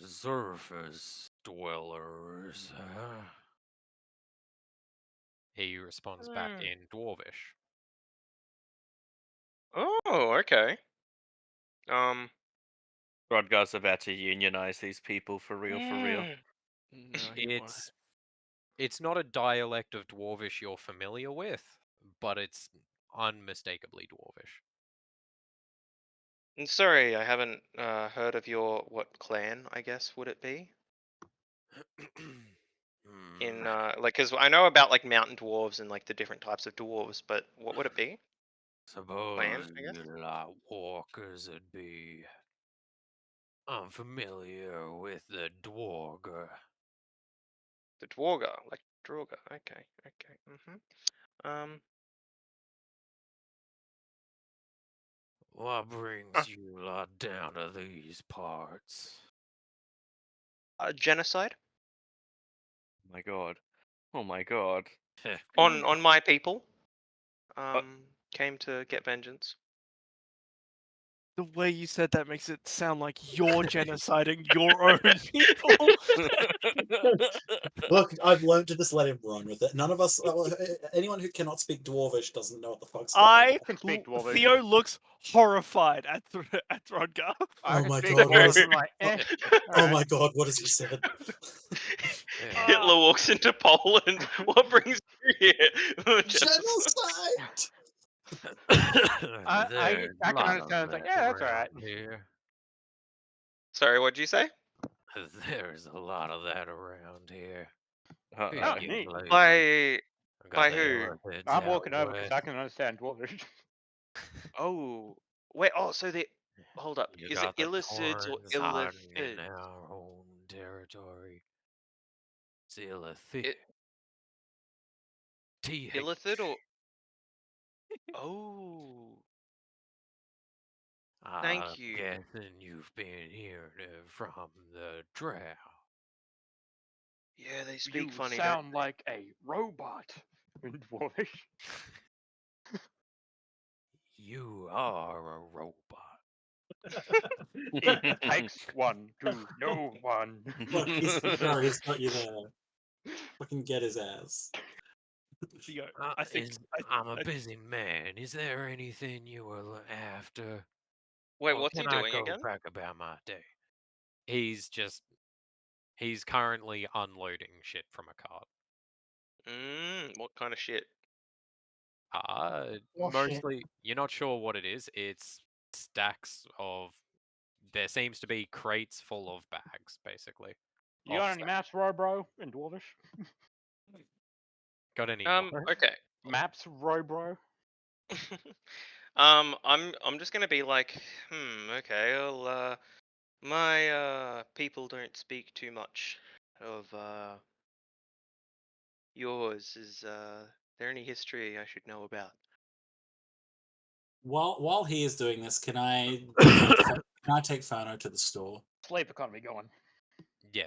Surface dwellers. He responds back in Dwarvish. Oh, okay. Throdgar's about to unionize these people for real, for real. No, he won't. It's not a dialect of Dwarvish you're familiar with, but it's unmistakably Dwarvish. I'm sorry, I haven't heard of your what clan? I guess would it be in like because I know about like mountain dwarves and like the different types of dwarves, but what would it be? Clan, Suppose I guess. you like walkers would be unfamiliar with the Dwarger. The Dwarga, like Droga. Okay. What brings you lot down to these parts? Genocide. my god. Oh my god. On my people. Came to get vengeance. The way you said that makes it sound like you're genociding your own people. Look, I've learned to just let him run with it. None of us, anyone who cannot speak Dwarvish doesn't know what the fuck's going on. can speak Dwarvish. Theo looks horrified at at Throdgar. I Oh can my speak god, what Dwarvish, is, I'm like, oh, oh alright. my god, what has he said? Hitler walks into Poland. What brings you here? Genocide! I can understand. It's like, yeah, that's alright. Here. Sorry, what'd you say? There's a lot of that around here. Uh-oh. Oh, Picking neat. places. By Got the who? Illithids I'm out walking over west. because I can understand Dwarvish. Oh, wait. Oh, so they. Hold up. You Is it got the Illicids or Taurens hiding in Illithids? our own territory. It's Illithid. It- Illithid or? Oh. Thank I'm you. guessing you've been hearing it from the Drow. Yeah, they You speak funny. Don't sound like a robot in Dwarvish. You are a robot. It takes one to know one. Look, he's sorry, he's got you there. Fucking get his ass. Theo, I think I'm a busy man. Is there anything you were after? Wait, Or what's he can I doing go again? back about my day? He's currently unloading shit from a cart. What kind of shit? Oh, shit. Mostly, you're not sure what it is. It's stacks of. There seems to be crates full of bags, basically. You got any maps, bro, in Dwarvish? Got any? Okay. Maps, bro. I'm just gonna be like, okay, well, my people don't speak too much of yours. Is there any history I should know about? While he is doing this, can I take Fano to the store? Slave economy going. Yeah,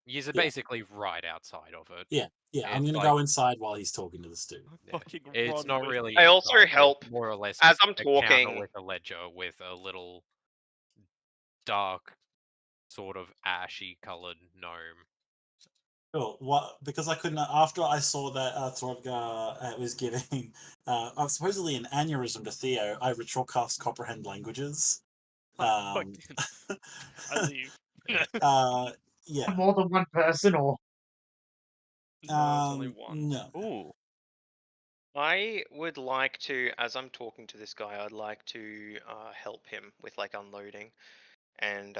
you're Yeah. basically right outside of it. Yeah, I'm It's gonna like- go inside while he's talking to the stew. Fucking It's run not with- really. I also inside, it's help more or less as just I'm a counter talking. with a ledger with a little dark, sort of ashy colored gnome. Cool. What? Because I couldn't. After I saw that Throdgar was giving supposedly an aneurysm to Theo, I ritual cast comprehend languages. I leave. Yeah. More than one person, or No, it's only one. No. Ooh. I would like to, as I'm talking to this guy, I'd like to help him with like unloading, and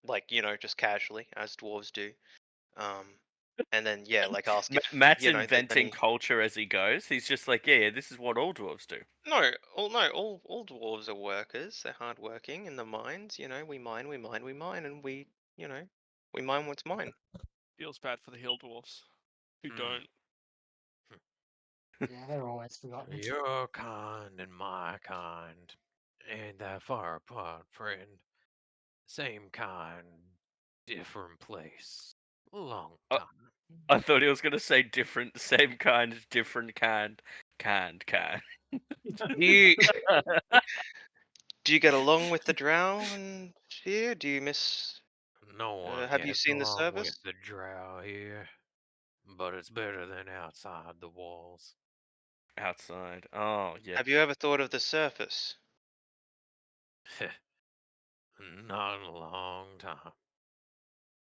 like just casually as dwarves do, and then like ask if Matt's there's inventing any... culture as he goes. He's just like, yeah, this is what all dwarves do. No, all dwarves are workers. They're hardworking in the mines. We mine, and we mine what's mine. Feels bad for the hill dwarfs who Hmm. don't. yeah, they're always forgotten. Your kind and my kind ain't that far apart, friend. Same kind, different place. Long time. I thought he was gonna say different, same kind, different kind. You do you get along with the drow and here? Do you miss? No one Have you gets seen the along service? with the drow here, but it's better than outside the walls. Outside. Oh, yeah. Have you ever thought of the surface? Not in a long time.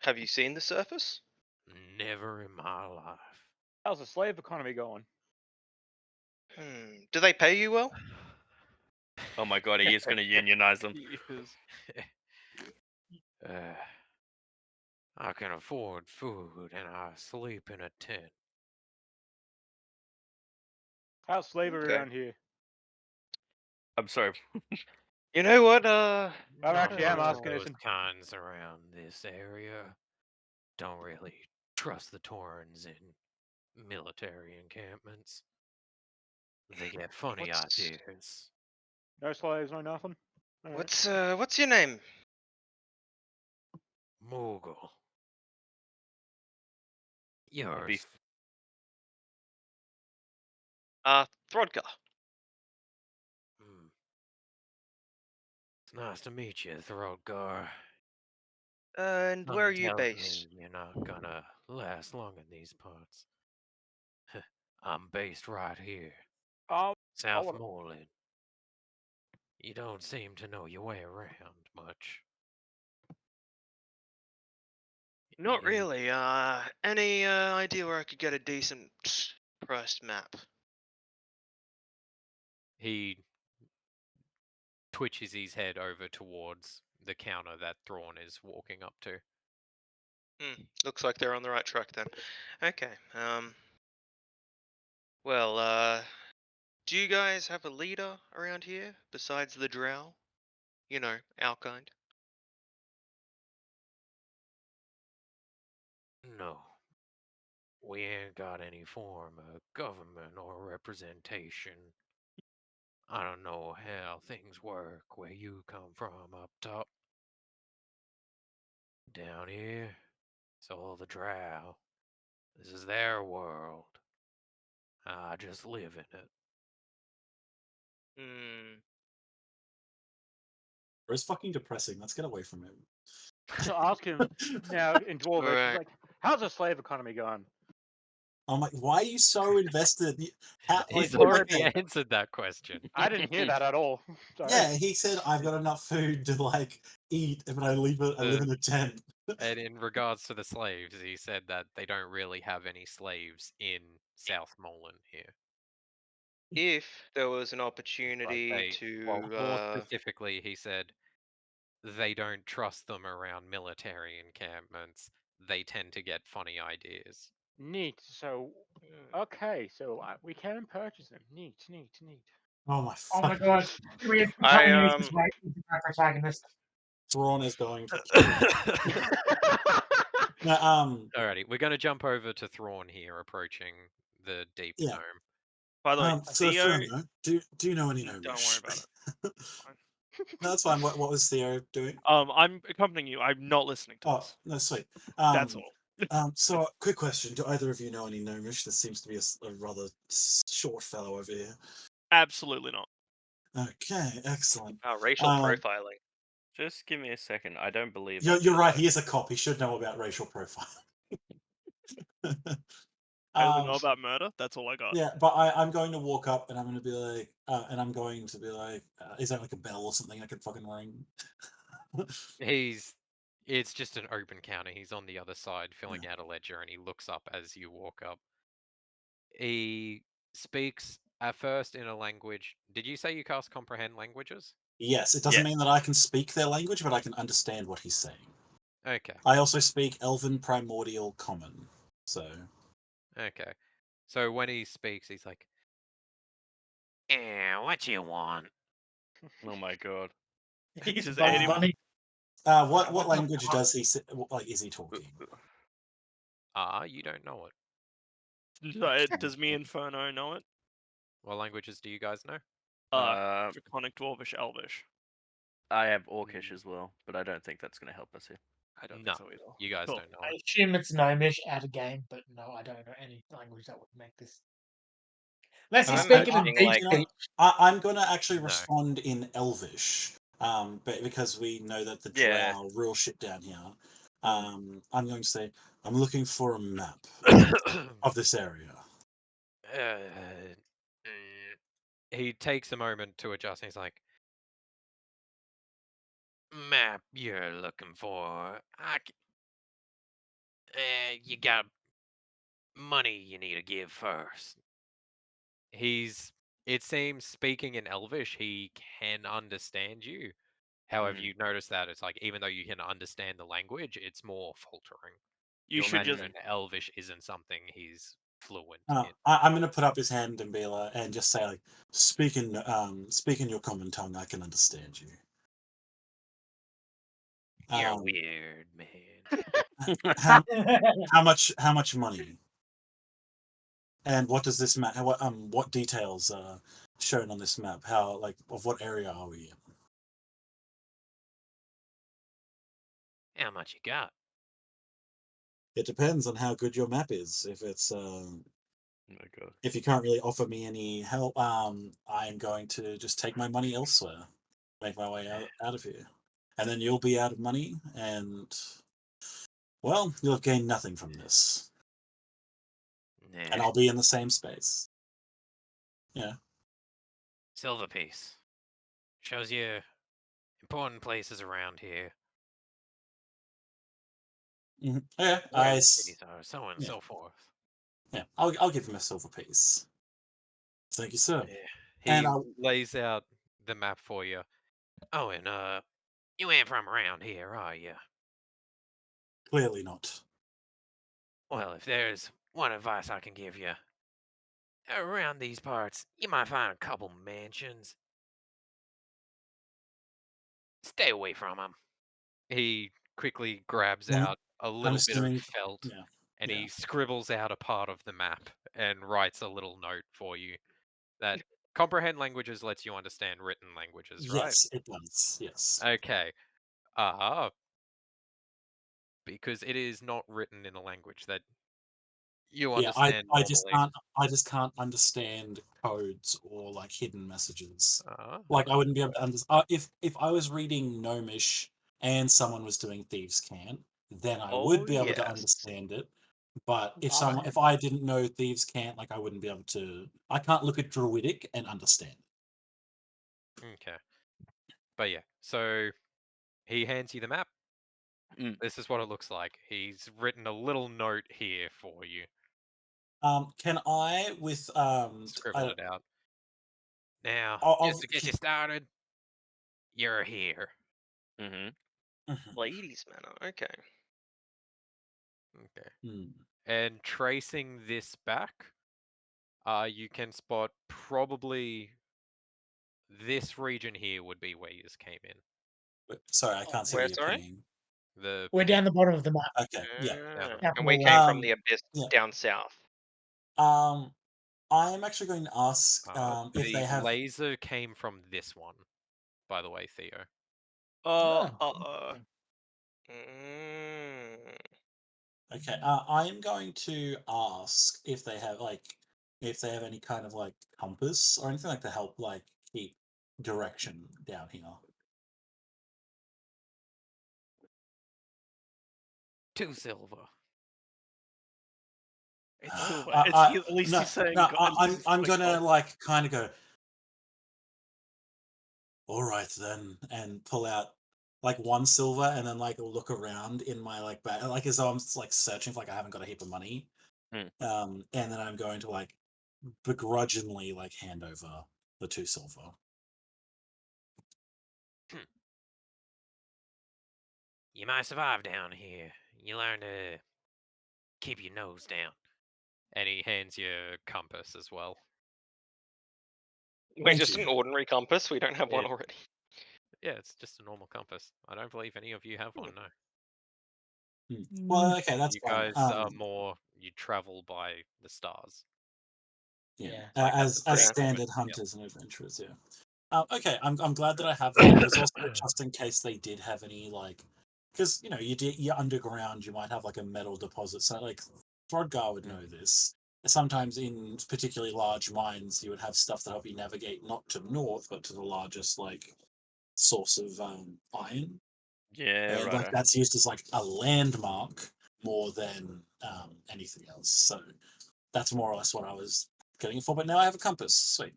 Have you seen the surface? Never in my life. How's the slave economy going? Do they pay you well? Oh my god, he is gonna unionize them. He is. I can afford food and I sleep in a tent. How's slavery Okay. around here? I'm sorry. You know what? I actually am Not asking those this. kinds around this area. Don't really trust the Taurens in military encampments. They get funny ideas. No slaves, no nothing. Alright. What's your name? Moogle. Yours. Throdgar. It's nice to meet you, Throdgar. And where are you Tells based? me you're not gonna last long in these parts. I'm based right here, Southmoreland. You don't seem to know your way around much. Not You- really. Any idea where I could get a decent priced map? He twitches his head over towards the counter that Thrawn is walking up to. Looks like they're on the right track then. Okay. Well, do you guys have a leader around here besides the Drow? You know, our kind. No. We ain't got any form of government or representation. I don't know how things work where you come from up top. Down here, it's all the Drow. This is their world. I just live in it. It's fucking depressing. Let's get away from him. So ask him now in Dwarvish, Right. like, how's the slave economy going? I'm like, why are you so invested? He's like, already okay. answered that question. I didn't hear that at all. Sorry. Yeah, he said I've got enough food to like eat, but I live in a tent. And in regards to the slaves, he said that they don't really have any slaves in Southmoreland here. If there was an opportunity Well, more to, specifically, he said they don't trust them around military encampments. They tend to get funny ideas. Neat. So, okay, so we can purchase them. Neat. Oh my! Oh my god. We have I, continuity right into our protagonist. Thrawn is going to kill him. Now, Alrighty, we're going to jump over to Thrawn here, approaching the deep Yeah. dome. By the way, so Theo, Ferno, do you know any Gnomish? don't worry about it. No, that's fine. What was Theo doing? I'm accompanying you. I'm not listening to Oh, this. no, sweet. That's all. So, quick question: do either of you know any Gnomish? This seems to be a rather short fellow over here. Absolutely not. Okay, excellent. racial profiling. Just give me a second. I don't believe You're right. He is a cop. He should know about racial profiling. I only know about murder. That's all I got. Yeah, but I'm going to walk up and I'm going to be like, is that like a bell or something I could fucking ring? It's just an open counter. He's on the other side filling out a ledger, and he looks up as you walk up. He speaks at first in a language. Did you say you cast comprehend languages? Yes, it doesn't mean that I can speak their language, but I can understand what he's saying. Okay. I also speak Elven Primordial Common, so. Okay. So when he speaks, he's like, what you want? Oh my god. He's Just Bugs Eddie- Bunny. What language does he like? Is he talking? You don't know it. Does me Inferno know it? What languages do you guys know? Draconic, Dwarvish, Elvish. I have Orcish as well, but I don't think that's going to help us here. I don't No, think so either. you guys Cool. don't know I it. assume it's Gnomish at a game, but no, I don't know any language that would make this. Unless he's speaking in deep speech. I'm going to actually No. respond in Elvish, but because we know that the Yeah. Drow rule shit down here. I'm going to say I'm looking for a map of this area. He takes a moment to adjust. And he's like, "Map you're looking for? You got money you need to give first." It seems, speaking in Elvish, he can understand you. However, you notice that it's like, even though you can understand the language, it's more faltering. You should just. Elvish isn't something he's fluent I'm going to put up his hand and be like, and just say like, speak in your common tongue. I can understand you. You're weird, man. How much money? And what does this map? What details are shown on this map? How, like, of what area are we in? How much you got? It depends on how good your map is. If it's Oh my god. if you can't really offer me any help, I'm going to just take my money elsewhere, make my way out of here, and then you'll be out of money, and well, you'll have gained nothing from this, and Nah. I'll be in the same space. Yeah. Silver piece. Shows you important places around here. Yeah. Where I. the s- cities are, so on and Yeah. so forth. Yeah. I'll give him a silver piece. Thank you, sir. Yeah. And He I'll. lays out the map for you. Oh, and you ain't from around here, are you? Clearly not. Well, if there's one advice I can give you, around these parts, you might find a couple mansions. Stay away from them. He quickly grabs I'm, out a I'm little bit of assuming. felt Yeah. and Yeah. he scribbles out a part of the map and writes a little note for you that comprehend languages lets you understand written languages, right? Yes, it does. Yes. Okay. Because it is not written in a language that you Yeah, understand normally. I just can't understand codes or like hidden messages. Uh, Like I wouldn't be able to understand if I was reading Gnomish and someone was doing Thieves' Cant, then I Oh, would be able to yes. understand it. But Wow. if I didn't know Thieves' Cant, like I wouldn't be able to. I can't look at Druidic and understand it. okay. But yeah, so he hands you the map. Mm. This is what it looks like. He's written a little note here for you. Can I with Scribbled it out. Now, I'll just to get you started, you're here. Mm-hmm. Ladies' manor. Okay. Okay. Hmm. And tracing this back, you can spot probably this region here would be where you just came in. Sorry, I can't see Where, where you're sorry? pinging. The We're down the bottom of the map. Okay, yeah. down the And Capital we one. came from the Um, abyss yeah. down south. I'm actually going to ask if they the have. laser came from this one, by the way, Theo. Mm. Okay, I'm going to ask if they have if they have any kind of like compass or anything like to help like keep direction down here. 2 silver. It's silver. I- At least no, he's saying. no, at least he's I'm like, gonna "Oh." like kind of go. All right then, and pull out like one silver, and then like look around in my like bag, like as though I'm like searching for like I haven't got a heap of money. Hmm. And then I'm going to like begrudgingly like hand over the 2 silver. You might survive down here. You learn to keep your nose down. And he hands you a compass as well. Wait, Thank just you. an ordinary compass? We don't have one It- already. Yeah, it's just a normal compass. I don't believe any of you have one, no. Well, okay, that's You fine. guys are more, you travel by the stars. Yeah, Yeah. Like, that's a as pretty common standard skill. hunters and adventurers. Yeah. Okay, I'm glad that I have that. There's also just in case they did have any like, because you know you're underground, you might have like a metal deposit. So like Throdgar would know this. Sometimes in particularly large mines, you would have stuff that help you navigate not to north, but to the largest like source of iron. Yeah, And right. like that's used as like a landmark more than anything else. So that's more or less what I was getting it for. But now I have a compass. Sweet.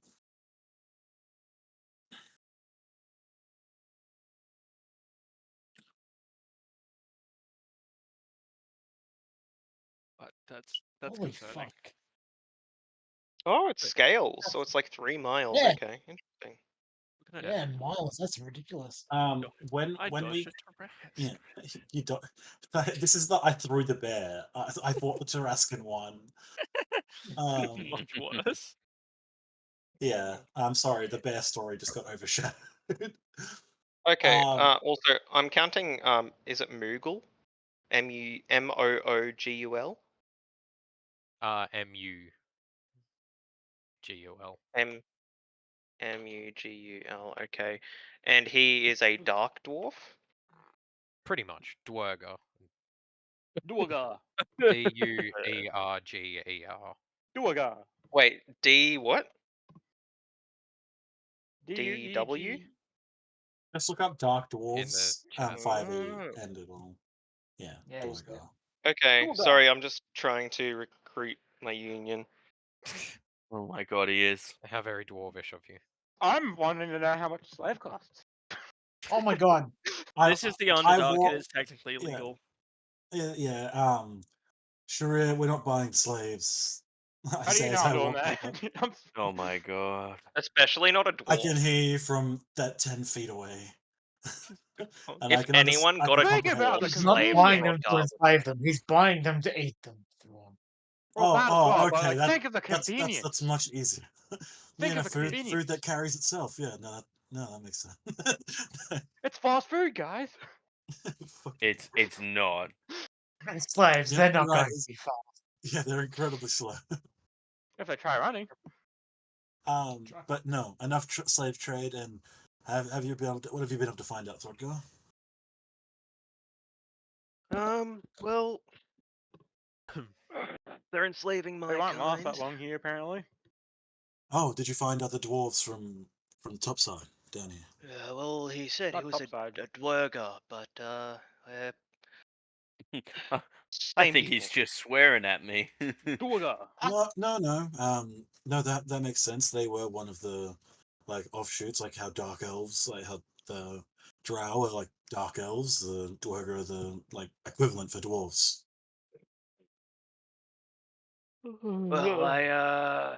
But that's Holy concerning. fuck. Oh, it's scales, so it's like 3 miles. Yeah. Okay, interesting. Look at Yeah, miles. That's ridiculous. When I when we dodged a Tarrasque. yeah you don't this is the I threw the bear. I bought the Tarascan one. Much worse. Yeah, I'm sorry. The bear story just got overshadowed. Okay. Um, Also, I'm counting. Is it Moogle? Moogul? M-U-G-U-L. Mugul. Okay, and he is a dark dwarf. Pretty much. Dwerger. Duergar. Duerger. Duergar. Wait, D what? DW? Let's look up Dark In the Dwarves, chat. 5e, end it all. Yeah, Yeah, he's good. Duergar. Okay, Duergar. sorry, I'm just trying to recruit my union. Oh my god, he is. How very dwarvish of you. I'm wanting to know how much a slave costs. Oh my god. This is the Underdark. It is technically yeah. illegal. Yeah, Sharia, we're not buying slaves. How do you know I'm doing that? Oh my god. Especially not a dwarf. I can hear you from that 10 feet away. And If anyone got a Think about the He's not convenience. buying them to enslave them. He's buying them to eat them. Well, that as well, but, okay. like, think of the That's convenience. much easier. Think Yeah, of the food convenience. that carries itself. Yeah, no, that makes sense. It's fast food, guys. It's not. Slaves, Yeah, they're not you're right, going to be fast. Yeah, they're incredibly slow. If they try running. But no, enough slave trade. And have you been able to, what have you been able to find out, Throdgar? Well, they're enslaving my They won't last kind. that long here, apparently. Oh, did you find other dwarves from the top side down here? Yeah, well, he said Not he was a topside. dwerger, but I same think he's people. just swearing at me. Duergar. No, that makes sense. They were one of the like offshoots, like how dark elves, like how the drow are like dark elves, the dwerger are the like equivalent for dwarves. Well, I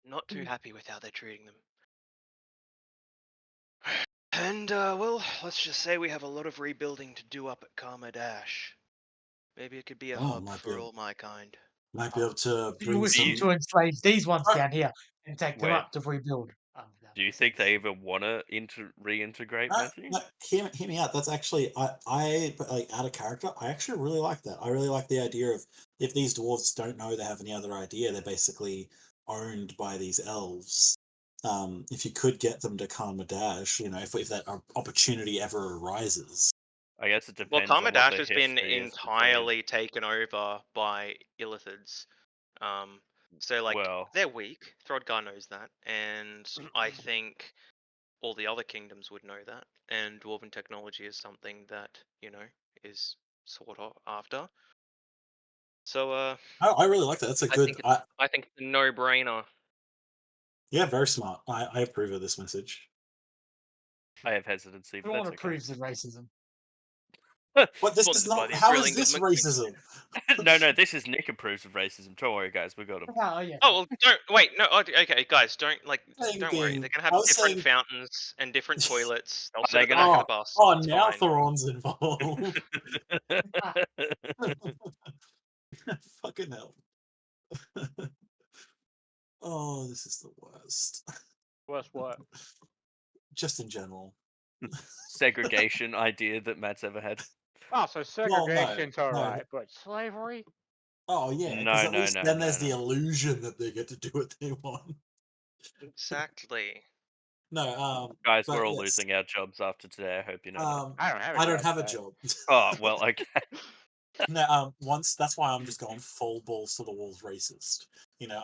not too happy with how they're treating them. And well, let's just say we have a lot of rebuilding to do up at Karma Dash. Maybe it could be a Oh, hub might for be all my kind. Might be able to You bring wish some. them to enslave these ones down here and take them Wait. up to rebuild. Do you think they even want to reintegrate Matthew? No, hear me out. That's actually I like out of character. I actually really like that. I really like the idea of if these dwarves don't know they have any other idea, they're basically owned by these elves. If you could get them to Karma Dash, if that opportunity ever arises. I guess it depends. Well, Karma on what Dash the has been history is between- entirely taken over by Illithids. So like Well. they're weak. Throdgar knows that, and I think all the other kingdoms would know that. And dwarven technology is something that is sought after. So I really like that. That's a good. I think it's a no-brainer. Yeah, very smart. I approve of this message. I have hesitancy, I but don't want that's to okay. prove the racism. What this is not. How is this racism? No, this is Nick approves of racism. Don't worry, guys, we got him. Oh yeah. Oh well, don't wait. No, okay, guys, don't worry. Being- They can have I was different saying- fountains and different toilets. They'll Are sit they at the gonna back of have- the bus. Oh, it's now fine. Thoron's involved. Fucking hell. Oh, this is the worst. Worst what? Just in general. Segregation idea that Matt's ever had. Oh, so Well, no, segregation's no. alright, but slavery? Oh yeah, No, because at no, least no, then no, there's the no. illusion that they get to do what they want. Exactly. No, Guys, but we're all yes. losing our jobs after today. I hope you know I don't have a I don't job have a today. job. Oh, well, okay. No, that's why I'm just going full balls to the walls racist.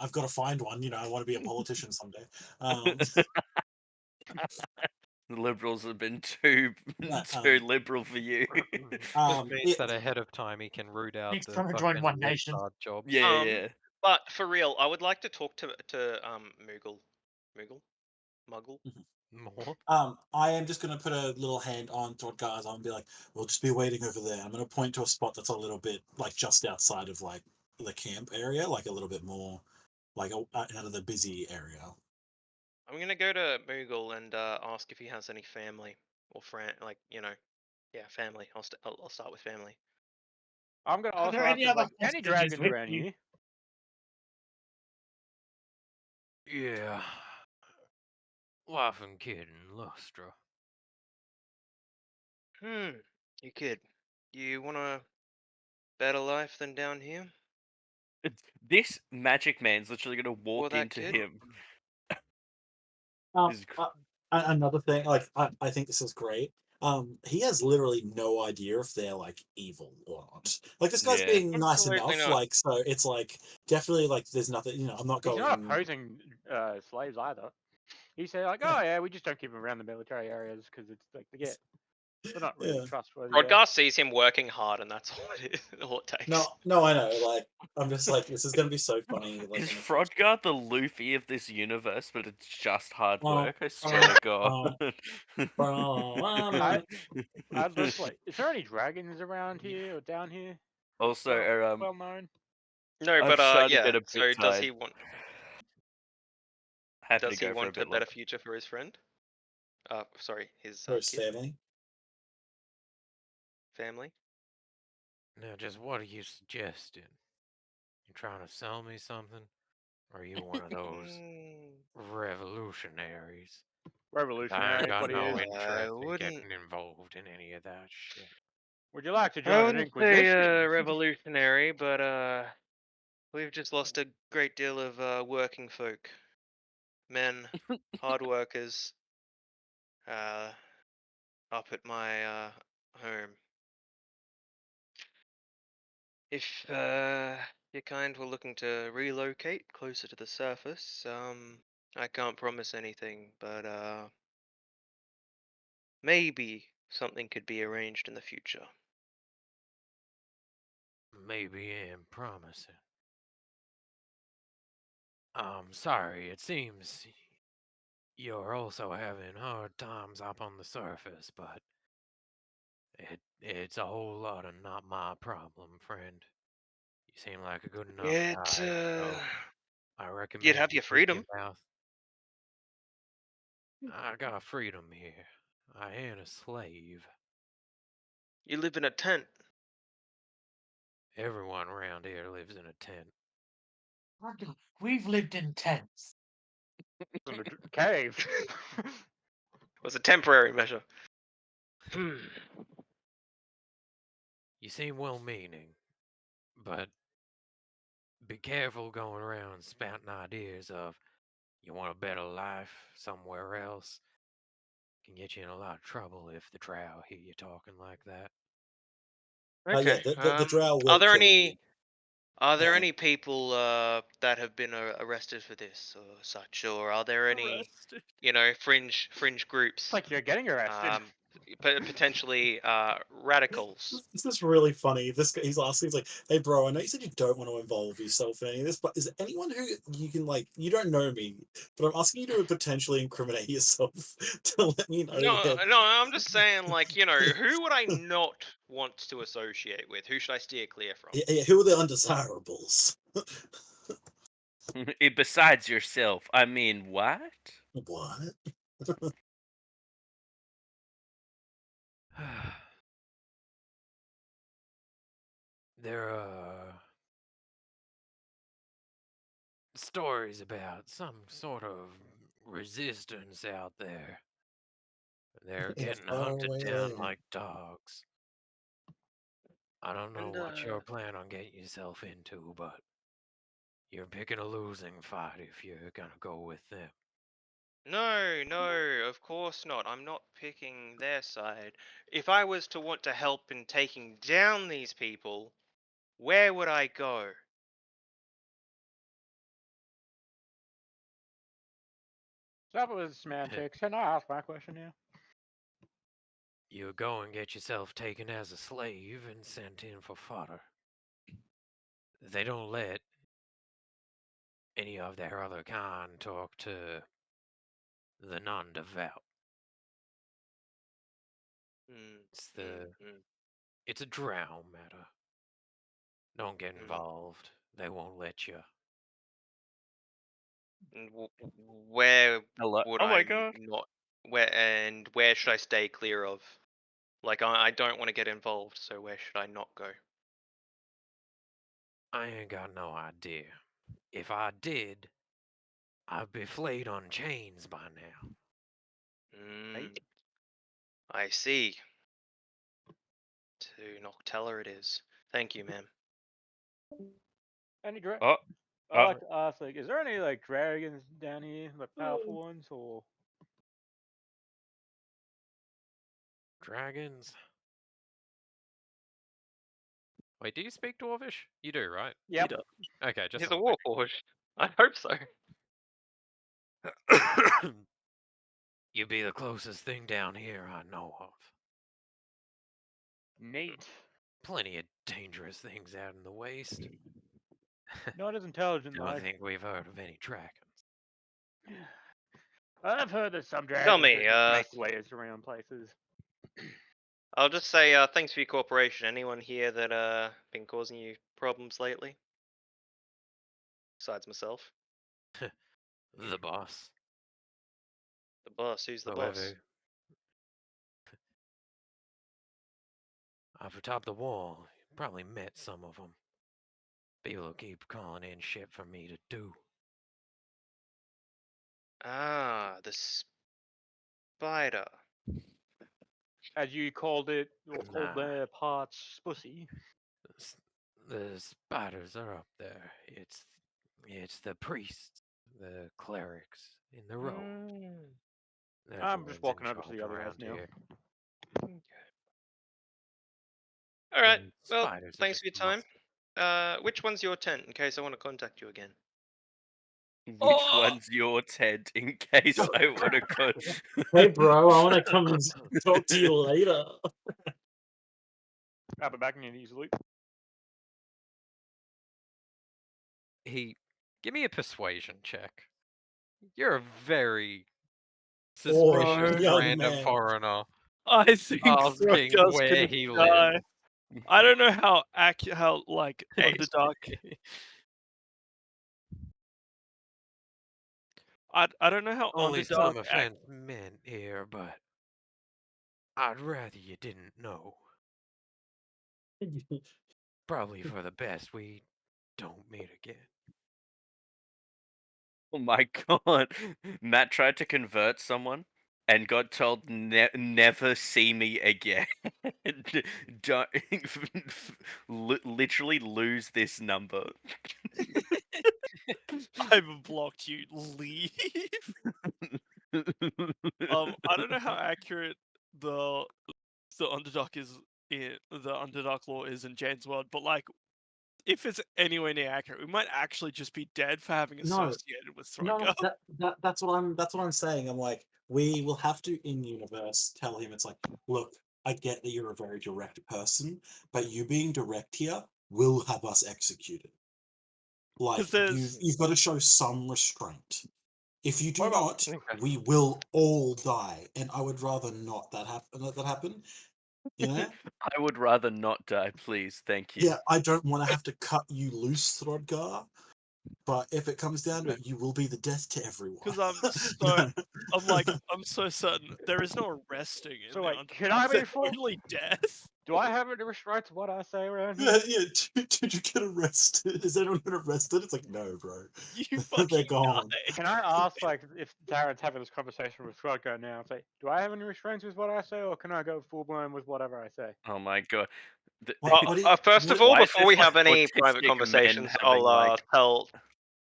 I've got to find one. I want to be a politician someday. The Liberals have been too liberal for you. Means that ahead of time he can root out Next the time I join fucking One Nation. retard jobs. Yeah. But for real, I would like to talk to Muggle. More. I am just going to put a little hand on Throdgar's arm and be like, we'll just be waiting over there. I'm going to point to a spot that's a little bit like just outside of like the camp area, like a little bit more like out of the busy area. I'm gonna go to Moogle and ask if he has any family or friend, family. I'll start with family. I'm gonna Are also there ask any if other there's any hostages dragons with around you? here. Yeah. Wife and kid in Lustra. You kid, you want a better life than down here? This magic man's literally going to walk that into kid? him. Another thing, like I think this is great. he has literally no idea if they're like evil or not. Like this guy's Yeah. being nice Absolutely enough, not. like so it's like definitely like there's nothing, I'm not He's not going. opposing slaves either. He said like, oh yeah, we just don't keep them around the military areas because it's like they're not really Yeah. trustworthy. Rodgar sees him working hard, and that's all it is. All it takes. No, I know. Like I'm just like this is gonna be so funny. Like Is in the Frodgar the Luffy of this universe, but it's just hard Oh, work? I swear to God. I'd look like, is there any dragons around here or down here? Also, Well known. No, I'm but starting to yeah. get a So bit does tired. he want? Happy Does to he go for a want a bit better longer. future for his friend? Sorry, his for his kid family. family. Now, just what are you suggesting? You trying to sell me something? Or are you one of those Mm, revolutionaries? I ain't Revolutionary, got what he no is. interest in wouldn't. getting involved in any of that shit. Would you like to I join an wouldn't say inquisition? revolutionary, but we've just lost a great deal of working folk, men, hard workers, up at my home. If your kind were looking to relocate closer to the surface, I can't promise anything, but maybe something could be arranged in the future. Maybe ain't promising. Sorry, it seems you're also having hard times up on the surface, but it's a whole lot of not my problem, friend. You seem like a good enough It guy, so I you'd recommend have you your keep freedom. your mouth. I got freedom here. I ain't a slave. You live in a tent. Everyone around here lives in a tent. We've lived in tents. From the cave. Was a temporary measure. You seem well-meaning, but be careful going around spouting ideas of you want a better life somewhere else. Can get you in a lot of trouble if the drow hear you talking like that. Okay. Yeah, the drow will Are there kill you. any? Are there any people that have been arrested for this or such, or are there any, fringe groups? It's like you're getting arrested. Potentially radicals. This is really funny. This guy, he's asking, he's like, "Hey, bro, I know you said you don't want to involve yourself in any of this, but is there anyone who you can like? You don't know me, but I'm asking you to potentially incriminate yourself to let me know." No, that- no, I'm just saying, like, who would I not want to associate with? Who should I steer clear from? Yeah, who are the undesirables? Besides yourself, I mean, what? What? There are stories about some sort of resistance out there. They're In a getting hunted faraway down land. like dogs. I don't know And, what you're planning on getting yourself into, but you're picking a losing fight if you're gonna go with them. No, of course not. I'm not picking their side. If I was to want to help in taking down these people, where would I go? Stop it with semantics. Can I ask my question here? You go and get yourself taken as a slave and sent in for fodder. They don't let any of their other kind talk to the non-devout. It's a drow matter. Don't get involved. They won't let you. Where Hello? would Oh my I God. not? Where should I stay clear of? Like, I don't want to get involved, so where should I not go? I ain't got no idea. If I did, I'd be flayed on chains by now. I see. To Noctella it is. Thank you, ma'am. Any Oh. I'd like to ask, like, is there any like dragons down here, like powerful ones, or dragons. Wait, do you speak Dwarvish? You do, right? Yep. He does. Okay, just He's a double warforged. I hope so. checking. You be the closest thing down here I know of. Neat. Plenty of dangerous things out in the waste. Not as intelligent though. Don't think we've heard of any dragons. I've heard that some dragons Tell me, that just make waves around places. I'll just say thanks for your cooperation. Anyone here that been causing you problems lately? Besides myself. The boss. The boss. Who's the boss? However, up atop the wall, you probably met some of them. People who keep calling in shit for me to do. Ah, the spider. As you called it, or called Nah. their parts, pussy. The spiders are up there. It's the priests, the clerics in the row. They're the I'm just ones in walking over to charge the other house around now. here. All right. And Well, spiders are thanks for your just time. muscle. Which one's your tent in case I want to contact you again? Which Oh! one's your Ted in case I want to go? Hey, bro, I want to come and talk to you later. I'll be back in easily. Give me a persuasion check. You're a very Oh, suspicious young random man. foreigner I think asking Throgus where can he die. lives. I don't know how like Hey, Underdark. I don't know how Only Underdark. some offense meant here, but I'd rather you didn't know. Probably for the best we don't meet again. Oh my god. Matt tried to convert someone and got told never see me again. Don't literally lose this number. I've blocked you. Leave. I don't know how accurate the Underdark is in the Underdark lore is in Jane's world, but like, if it's anywhere near accurate, we might actually just be dead for having No. associated with No, Throgo. that's what I'm saying. I'm like, we will have to in universe tell him it's like, look, I get that you're a very direct person, but you being direct here will have us executed. Like 'Cause there's- you've got to show some restraint. If you do What about- not, we will all die, and I would rather not let that happen. You know? I would rather not die, please. Thank you. Yeah, I don't want to have to cut you loose, Throdgar. But if it comes down to it, you will be the death to everyone. Because I'm so certain there is no arresting in So the wait, can I be There's full? only death. Do I have any restraints to what I say around Yeah, here? yeah. Did you get arrested? Has anyone been arrested? It's like, no, bro. You They're fucking gone. died. Can I ask, like, if Darren's having this conversation with Throdgar now, say, do I have any restraints with what I say, or can I go full blown with whatever I say? Oh my god. First of all, Why is before we this, have like, any autistic private men conversations, having, like-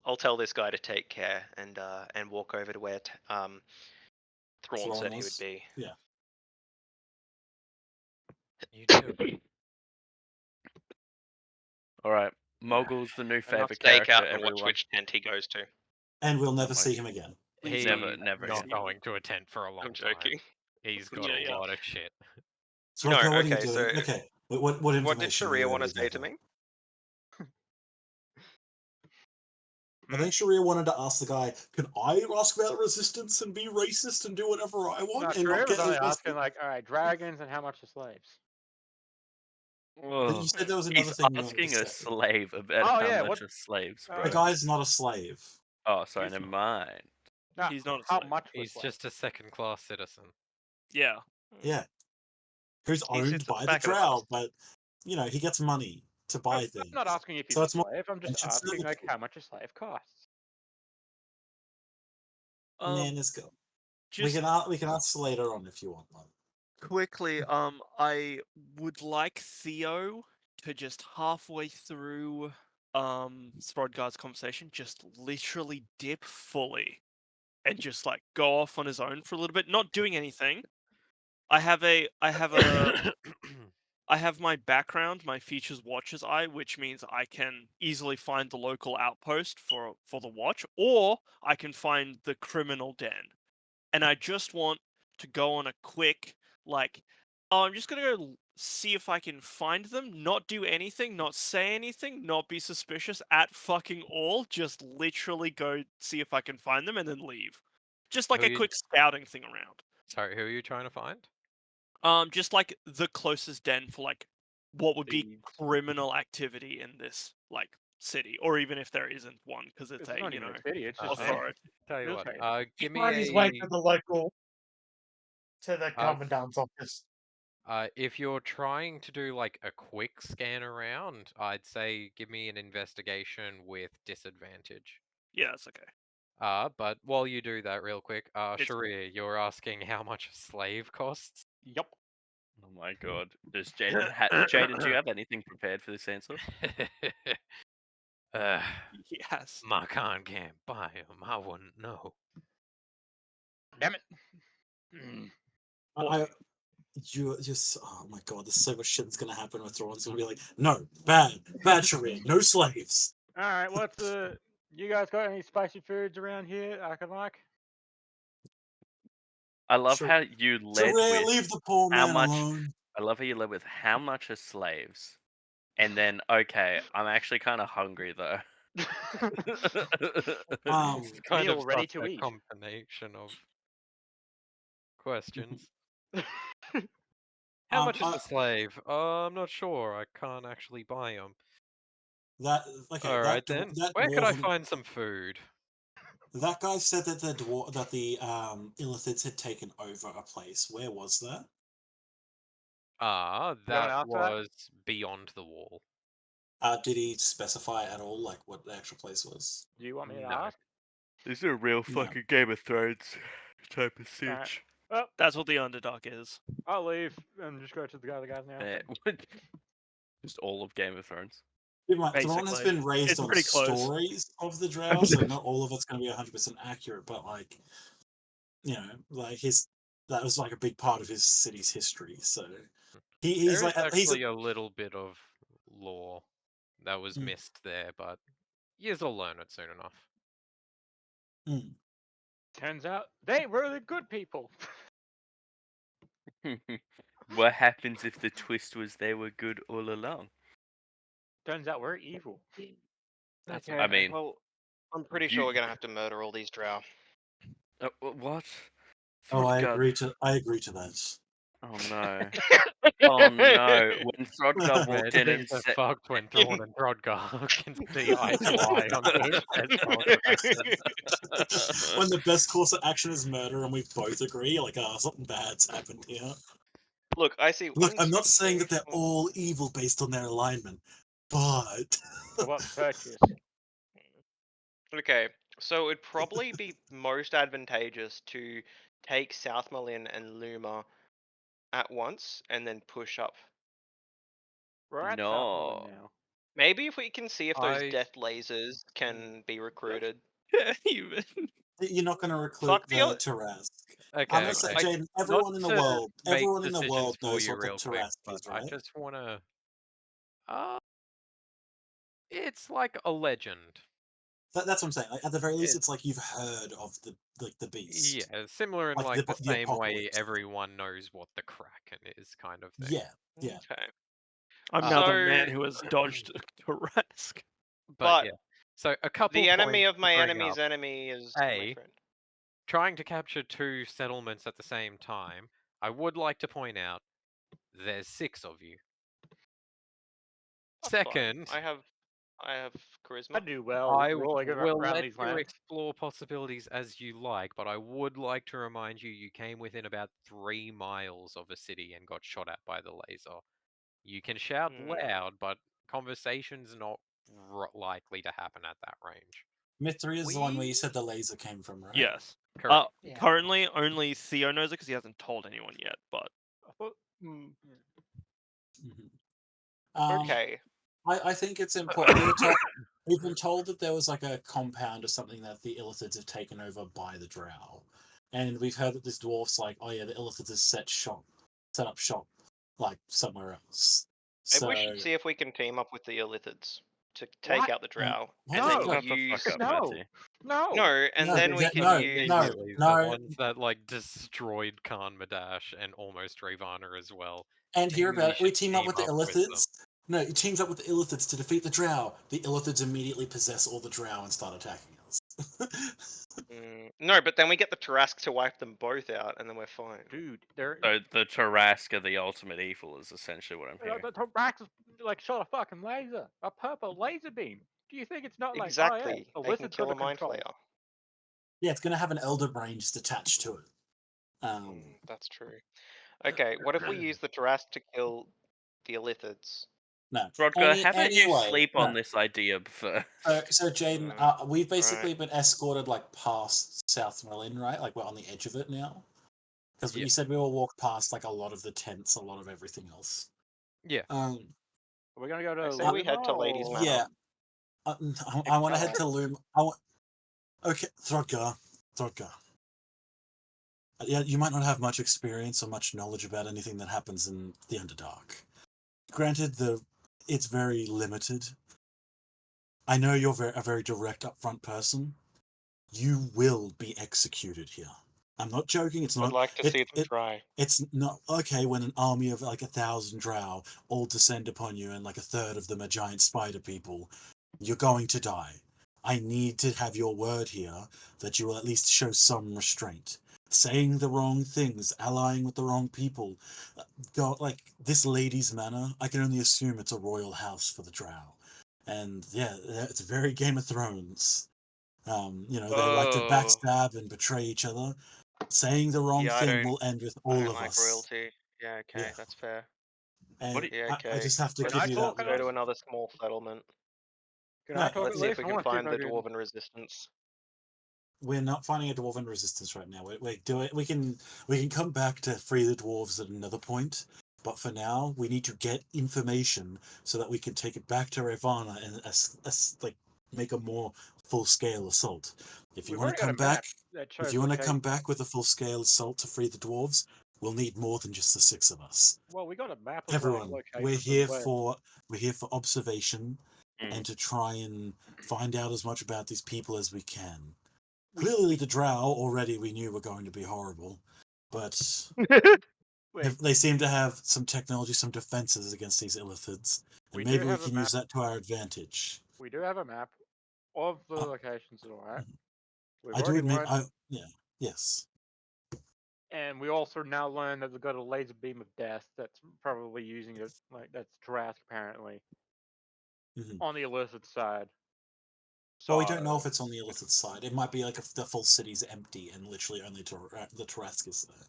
I'll tell this guy to take care and walk over to where Thrawn said he would was? be. Yeah. You do. Alright. Mogul's the new And I'll favorite stake character, out and watch everyone. which tent he goes to. And we'll never my see him again. He's Never not again. going to attend for a long I'm joking. time. He's got Yeah, a yeah. lot of shit. So, No, okay, what are you okay, doing? so Okay, what information? What did Sharia want to to say to me? I think Sharia wanted to ask the guy, can I ask about resistance and be racist and do whatever I No, want and Sharia not was get only arrested? asking, like, alright, dragons and how much are slaves? But you said there was another He's thing you wanted asking to a say. slave about Oh, how yeah, much what- are slaves, Oh, bro. The guy's not a slave. Oh, sorry, He's never mind. No, He's not a how slave. much was He's slaves? just a second-class citizen. Yeah. Yeah. Who's He owned sits at the by the back of the Drow, bus. but, you know, he gets money to buy things. I'm not asking if he's So a it's more slave, I'm just attention asking, like, servitude. how much a slave costs. Man, let's go. Just We can ask later on if you want one. quickly, I would like Theo to just halfway through Sprodgar's conversation just literally dip fully and just like go off on his own for a little bit, not doing anything. I have a I have my background, my features watcher's eye, which means I can easily find the local outpost for the watch, or I can find the criminal den. And I just want to go on a quick, like, oh, I'm just gonna go see if I can find them, not do anything, not say anything, not be suspicious at fucking all, just literally go see if I can find them and then leave. Just like Who a you- quick scouting thing around. Sorry, who are you trying to find? Just like the closest den for like what would be Thieves. criminal activity in this like city, or even if there isn't one, because it's It's not you even know a city. It's just authority. Tell you Just what, saying. give me Find his way to a. the local, to the Uh, commandant's office. If you're trying to do like a quick scan around, I'd say give me an investigation with disadvantage. Yeah, it's okay. But while you do that real quick, It's- Sharia, you're asking how much a slave costs? Yup. Oh my god. Does Jaden Jaden, do you have anything prepared for this answer? Yes. My Khan can't buy him. I wouldn't know. Damn it. Mm. You just, oh my god, there's so much shit that's gonna happen with Thrawn's gonna be like, no, bad Sharia, no slaves. All right. What's you guys got any spicy foods around here I can like? I love Sure. how you led Sharia, with leave the poor how man much. alone. I love how you led with how much are slaves, and then okay, I'm actually kind of hungry though. It's kind Meal of ready such to a eat. combination of questions. How much is a slave? I'm not sure. I can't actually buy them. That okay? All right then. That Where could I dwarven- find some food? That guy said that the Illithids had taken over a place. Where was that? wanna That answer that? was beyond the wall. Did he specify at all, like what the actual place was? Do you want me to No. ask? This is a real No. fucking Game of Thrones type of Alright. sitch. Well, That's what the Underdark is. I'll leave and just go to the other guys now. Just all of Game of Thrones. Thrawn has Basically. been raised It's on pretty close. stories of the Drow, so not all of it's going to be 100% accurate. But like, you know, like that was like a big part of his city's history. So he's There like is actually a little bit of lore that was Mm. missed there, but you'll learn it soon enough. Turns out they were the good people. What happens if the twist was they were good all along? Turns out we're evil. That's Okay, I mean, well, I'm pretty sure we're gonna have to murder all these drow. what? Oh, I Throdgar- agree to that. Oh no. Oh no. When Throdgar walked in and Things are said, fucked when Thrawn and Throdgar can see eye to eye on the When the best course of action is murder, and we both agree, like, something bad's happened here. Look, I see. Look, one I'm not saying that sort they're all evil based on their alignment, but What purchase? Okay, so it'd probably be most advantageous to take South Malin and Luma at once and then push up. We're at No. Southmoreland now. Maybe if we can see if those I- death lasers can be recruited. Even. you're not going to recruit Fuck the the o- Tarask. Okay, I'm gonna say, Jaden, everyone in the world, everyone in the world knows what the Tarask is, I right? just want to. It's like a legend. That's what I'm saying. Like, at the very least, it's like you've heard of the beast. Yeah, similar in Like like the the same way apocalypse. everyone knows what the Kraken is, kind of thing. Yeah. Okay. I'm now the So- man who has dodged Tarask. But yeah. So a couple. The enemy points of my to bring enemy's up. enemy is my A, friend. trying to capture 2 settlements at the same time. I would like to point out there's 6 of you. That's fine. Second, I have charisma. I do well. I We're all will around let these you lands. explore possibilities as you like, but I would like to remind you came within about 3 miles of a city and got shot at by the laser. You can shout loud, but conversation's not likely to happen at that range. Myth 3 is the one where you said the laser came from, right? Yes. Correct. Yeah. Currently, only Theo knows it because he hasn't told anyone yet. But I thought, Mhm. Okay. I think it's important. We've been told that there was like a compound or something that the Illithids have taken over by the Drow. And we've heard that this dwarf's like, oh yeah, the Illithids have set shot set up shop like somewhere else. Maybe we So should see if we can team up with the Illithids to take What? out the Drow, what and the then fuck? Shut the use fuck up, No. Matthew. No. no, and No, then we that- can no, use no. Immediately, no. the ones that like destroyed Khan Madash and almost Ravana as well. And hear Maybe about it. We should team up with the them. Illithids. No, it teams up with the Illithids to defeat the Drow. The Illithids immediately possess all the Drow and start attacking us. No, but then we get the Tarask to wipe them both out, and then we're fine. Dude, they're So the Tarask are the ultimate evil is essentially what I'm hearing. the Rax like shot a fucking laser, a purple laser beam. Do you think it's not like Exactly. Oh, yeah, They can Illithid's kill got a the Mind control. Flayer. Yeah, it's going to have an Elder Brain just attached to it. That's true. Okay, what if we use the Tarask to kill the Illithids? No. Rodger, how about you anyway, sleep on no. this idea first? So Jaden, we've basically been escorted like past South Merlin, right? Like we're on the edge of it now. Because you said we will walk past like a lot of the tents, a lot of everything else. Yeah. We're gonna go to. I say we head to Ladies Manor. Yeah. I want to head to Loom. Okay, Throdgar. Yeah, you might not have much experience or much knowledge about anything that happens in the Underdark. Granted, it's very limited. I know you're a very direct, upfront person. You will be executed here. I'm not joking. It's not. I'd like to see them try. It's not okay when an army of like 1,000 Drow all descend upon you, and like a third of them are giant spider people. You're going to die. I need to have your word here that you will at least show some restraint. Saying the wrong things, allying with the wrong people. Like this Ladies Manor, I can only assume it's a royal house for the Drow. And yeah, it's very Game of Thrones. They like to backstab and betray each other. Saying the wrong thing will end with all of us. Royalty. Yeah, okay, Yeah. that's fair. And Yeah, okay. I just have to Let's give you that go word. to another small settlement. Let's see if we can find the Dwarven Resistance. We're not finding a Dwarven Resistance right now. We can come back to free the dwarves at another point. But for now, we need to get information so that we can take it back to Ravana and make a more full-scale assault. If you want to come back, with a full-scale assault to free the dwarves, we'll need more than just the 6 of us. Well, we got a map of Everyone, we're locations here and for observation and to try and find out as much about these people as we can. Clearly, the Drow already we knew were going to be horrible, but they seem to have some technology, some defenses against these Illithids, and maybe we can use that to our advantage. We do have a map of the locations and all that. I do admit, yes. And we also now learn that they've got a laser beam of death that's probably using it, that's Tarask apparently, on the Illithid side. Well, we don't know if it's on the Illithid side. It might be like the full city's empty and literally only the Tarask is there.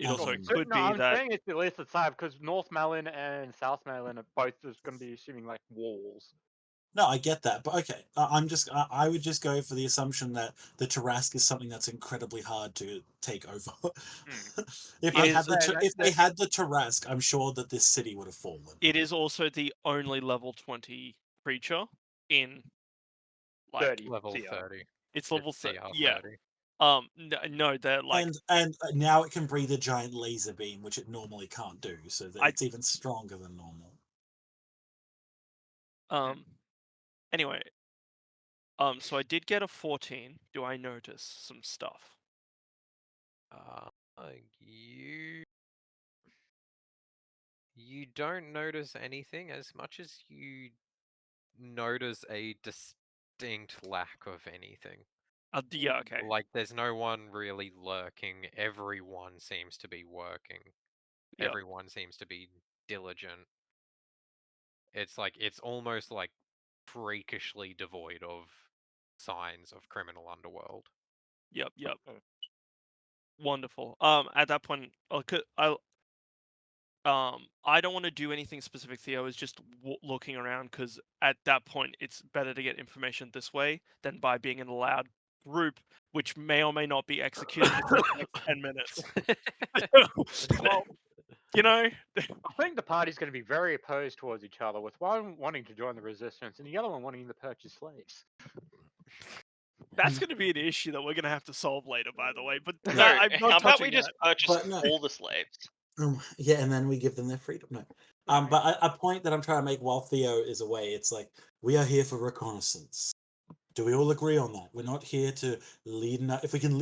It also could be I'm that. saying it's the Illithid side because North Malin and South Malin are both just going to be assuming like walls. No, I get that, but okay. I would just go for the assumption that the Tarask is something that's incredibly hard to take over. If they had the Tarask, I'm sure that this city would have fallen. It is also the only level 20 creature in like 30. Level 30. It's level 30. CR Yeah. 30. No, they're like and now it can breathe a giant laser beam, which it normally can't do. So it's even stronger than normal. Anyway, so I did get a 14. Do I notice some stuff? You don't notice anything as much as you notice a distinct lack of anything. Yeah, okay. Like there's no one really lurking. Everyone seems to be working. Yep. Everyone seems to be diligent. It's almost like freakishly devoid of signs of criminal underworld. Yep. Wonderful. At that point, I don't want to do anything specific. Theo is just looking around because at that point, it's better to get information this way than by being in a loud group, which may or may not be executed within the next 10 minutes. Well, I think the party's going to be very opposed towards each other, with one wanting to join the resistance and the other one wanting to purchase slaves. That's going to be an issue that we're going to have to solve later, by the way. But No, I'm how not about we touching just that. purchase But no. all the slaves? Yeah, and then we give them their freedom. No. But a point that I'm trying to make while Theo is away, it's like we are here for reconnaissance. Do we all agree on that? We're not here to lead an if we can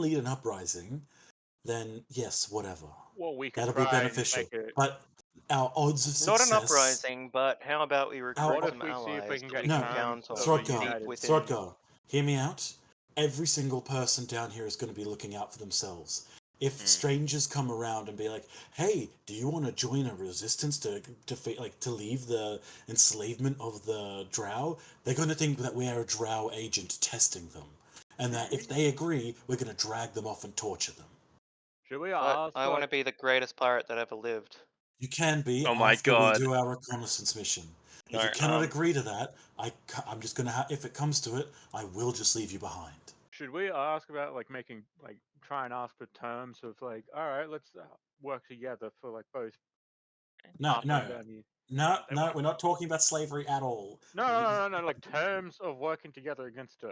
lead an uprising, then yes, whatever. Well, we could That'll be try and beneficial. make it. But our odds of Not success. an uprising, but how about we recruit What if some we see if we allies can that get we can No, count on Throdgar, deep within? Throdgar, hear me out. Every single person down here is going to be looking out for themselves. If strangers come around and be like, "Hey, do you want to join a resistance to defeat, like, to leave the enslavement of the Drow?" They're going to think that we are a Drow agent testing them, and that if they agree, we're going to drag them off and torture them. Should we But ask? I want to be the greatest pirate that ever lived. You can be Oh my after we God. do our reconnaissance mission. If No, you cannot agree to that, I'm just gonna if it comes to it, I will just leave you behind. Should we ask about like making like try and ask for terms of like, all right, let's work together for like both. No, up and no, down here. no, no. We're not talking about slavery at all. No, like terms of working together against the